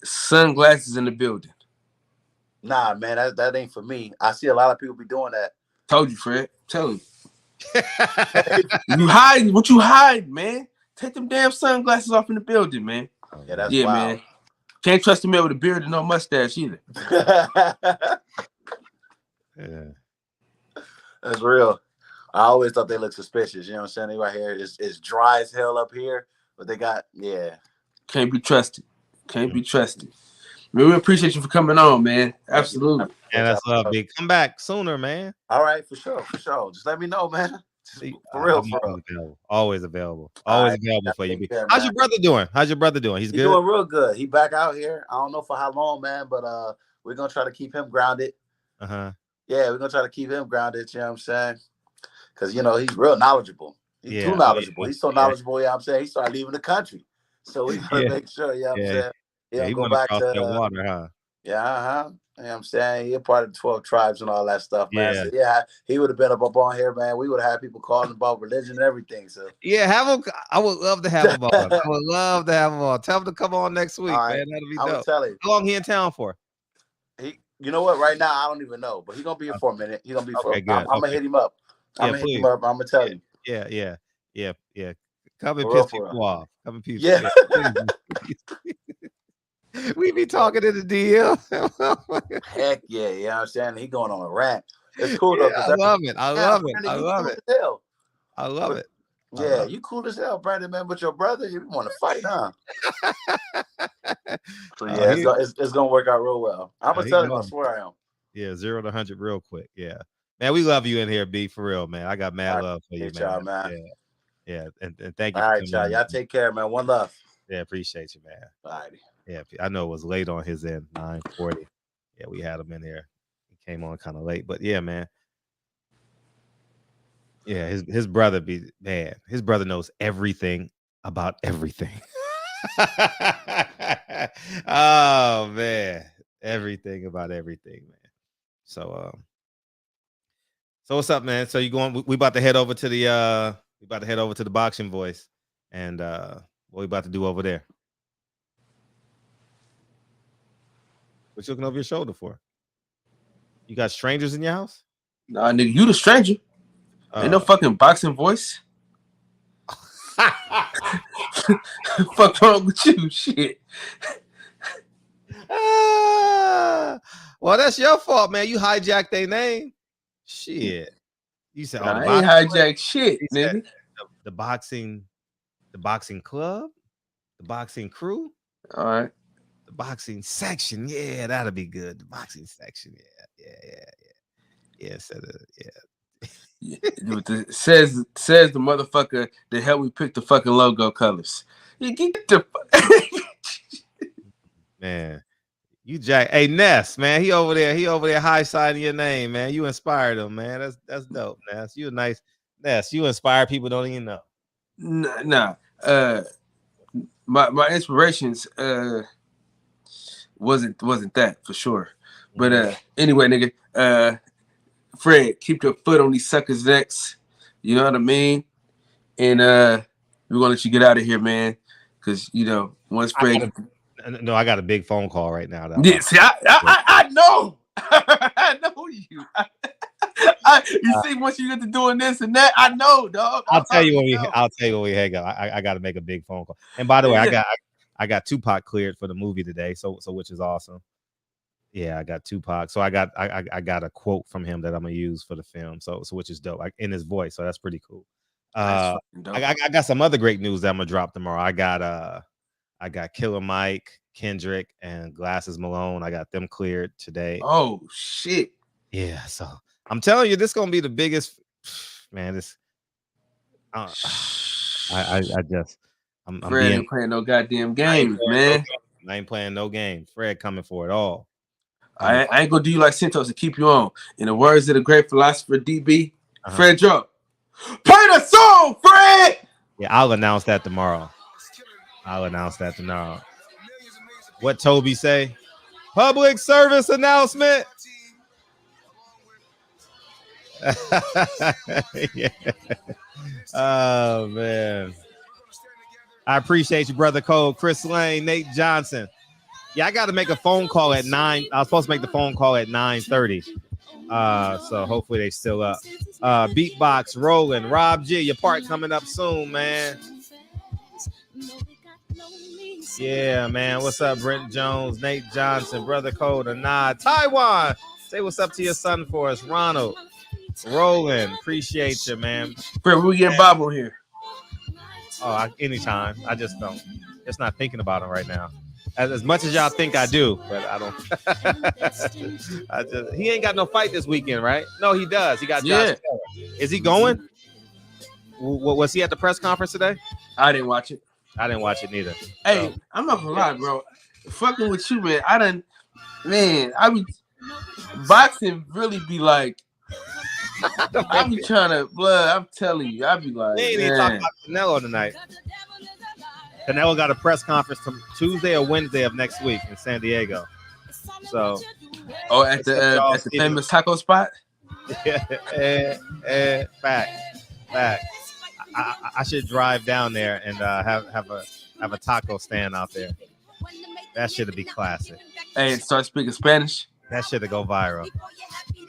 Sunglasses in the building. Nah, man, that ain't for me. I see a lot of people be doing that. Told you, Fred. Tell you. You hiding? What you hiding, man? Take them damn sunglasses off in the building, man. Yeah, that's wild. Man. Can't trust a man with a beard and no mustache either. Yeah. That's real. I always thought they looked suspicious. You know what I'm saying? They right here. It's dry as hell up here, but they got Can't be trusted. Can't be trusted. Man, we appreciate you for coming on, man. Absolutely. And that's love, big. Come back sooner, man. All right, for sure. Just let me know, man. For real. Always available. Always available for you. How's your brother doing? He's good. Doing real good. He back out here. I don't know for how long, man, but we're gonna try to keep him grounded. Uh-huh. Yeah, we're gonna try to keep him grounded. You know what I'm saying? Because he's real knowledgeable. He's too knowledgeable. He's so knowledgeable. You know what I'm saying? He started leaving the country, so we gotta make sure. You know what I'm saying? He go wanna back cross to that water, huh? Yeah, You know what I'm saying? He's a part of the 12 tribes and all that stuff, man. So, he would have been up on here, man. We would have had people calling about religion and everything. So have him. I would love to have him on. I would love to have him on. Tell him to come on next week, man. That'll be dope. I will tell him. How long he in town for? You know what? Right now, I don't even know, but he's gonna be here for a minute. He's gonna be for. I'm gonna hit him up. I'm gonna hit him up. I'm gonna tell him. Yeah. Come and piss people off. Come and piss. Yeah. We be talking in the DM. Heck yeah, you know what I'm saying? He going on a rant. It's cool though. I love it. I love it. Yeah, you cool as hell, Brandon, man. But your brother, you want to fight, huh? So it's gonna work out real well. I'm gonna tell him. I swear I am. Yeah, 0 to 100 real quick. Yeah, man, we love you in here, B. For real, man. I got mad love for you, man. Man. Yeah, and thank you. All right, y'all. Y'all take care, man. One love. Yeah, appreciate you, man. All right. Yeah, I know it was late on his end, 9:40. Yeah, we had him in there. He came on kind of late, but yeah, man. Yeah, his brother his brother knows everything about everything. Oh man, everything about everything, man. So what's up, man? So you going? We about to head over to the Boxing Voice, and what we about to do over there? What you looking over your shoulder for? You got strangers in your house? Nah, nigga, you the stranger. Ain't no fucking Boxing Voice. Fuck wrong with you? Shit. Well, that's your fault, man. You hijacked their name. Shit. You said, I ain't hijacked shit, nigga. The boxing club, the boxing crew. All right. The boxing section, yeah, that'll be good. The boxing section, yeah. Says the motherfucker that helped me pick the fucking logo colors. You get the man. You Jack. Hey Ness, man. He over there high siding your name, man. You inspired him, man. That's dope, Ness. You a nice Ness. You inspire people don't even know. Nah. My inspirations wasn't that for sure. But anyway, nigga, Fred, keep your foot on these suckers' necks. You know what I mean? And we're gonna let you get out of here, man. Cause once Fred, I got a big phone call right now. Yeah, see, I know, I know you. You see, once you get to doing this and that, I know, dog. I'll tell you when we hang up. I got to make a big phone call. And by the way, I got Tupac cleared for the movie today, so which is awesome. Yeah, I got Tupac. So I got a quote from him that I'm gonna use for the film. So which is dope. In his voice. So that's pretty cool. I got some other great news that I'm gonna drop tomorrow. I got Killer Mike, Kendrick, and Glasses Malone. I got them cleared today. Oh shit. Yeah. So I'm telling you, this is gonna be the biggest man. This Fred ain't playing no goddamn games, man. I ain't playing no games. Fred coming for it all. I ain't gonna do you like Santos to keep you on. In the words of the great philosopher DB, Fred Joe, play the song, Fred. Yeah, I'll announce that tomorrow. What Toby say? Public service announcement. Yeah. Oh man. I appreciate you, brother Cole, Chris Lane, Nate Johnson. Yeah, I got to make a phone call at 9. I was supposed to make the phone call at 9:30. So hopefully they still up. Beatbox rolling. Rob G, your part coming up soon, man. Yeah, man. What's up, Brent Jones, Nate Johnson, Brother Code, Anad, Taiwan. Say what's up to your son for us, Ronald. Roland, appreciate you, man. Bro, we get Bob on here. Anytime. I just don't. Just not thinking about him right now. As much as y'all think I do, but I don't. He ain't got no fight this weekend, right? No, he does. He got Josh Taylor. Is he going? Was he at the press conference today? I didn't watch it. I didn't watch it neither. Hey, I'm not gonna lie, bro. Fucking with you, man. I be boxing really be like. I be trying to blood. I'm telling you, I be like, they ain't even talking about Canelo tonight. Canelo got a press conference Tuesday or Wednesday of next week in San Diego. So, at the famous taco spot. Fact. I should drive down there and have a taco stand out there. That should be classic. Hey, start speaking Spanish. That should go viral.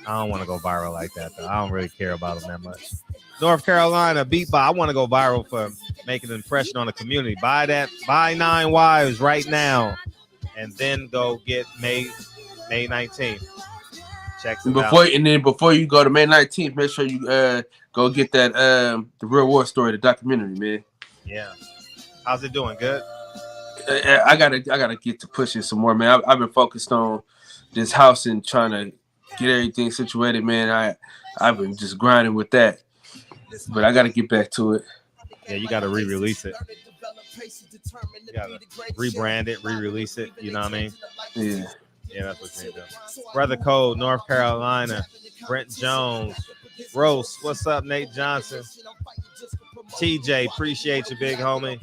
I don't want to go viral like that, though. I don't really care about them that much. North Carolina, beat by. I want to go viral for making an impression on the community. Buy 9 wives right now, and then go get May 19th. Check it out. And then before you go to May 19th, make sure you go get that the Real War Story, the documentary, man. Yeah. How's it doing? Good. I gotta get to pushing some more, man. I've been focused on this house and trying to get everything situated, man. I've been just grinding with that, but I got to get back to it. Yeah, you got to re-release it. You got to rebrand it, re-release it. You know what I mean? Yeah, that's what you do. Brother Cole, North Carolina, Brent Jones, Rose. What's up, Nate Johnson? TJ, appreciate you, big homie.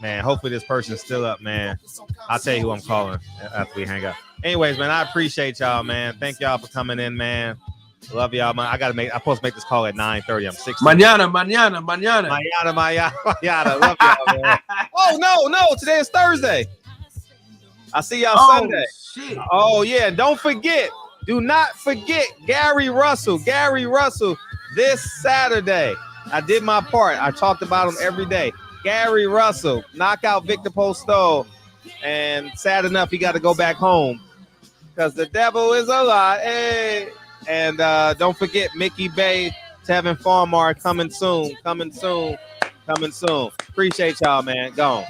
Man, hopefully this person's still up, man. I'll tell you who I'm calling after we hang up. Anyways, man, I appreciate y'all, man. Thank y'all for coming in, man. Love y'all, man. I'm supposed to make this call at 9:30. I'm 16. Mañana. Love y'all, man. Oh, no. Today is Thursday. I see y'all Sunday. Shit. Oh, yeah. Don't forget. Do not forget Gary Russell. This Saturday. I did my part. I talked about him every day. Gary Russell, knockout Victor Postol. And sad enough, he got to go back home because the devil is a lie. Hey. And don't forget Mickey Bay, Tevin Farmar coming soon. Appreciate y'all, man. Go on.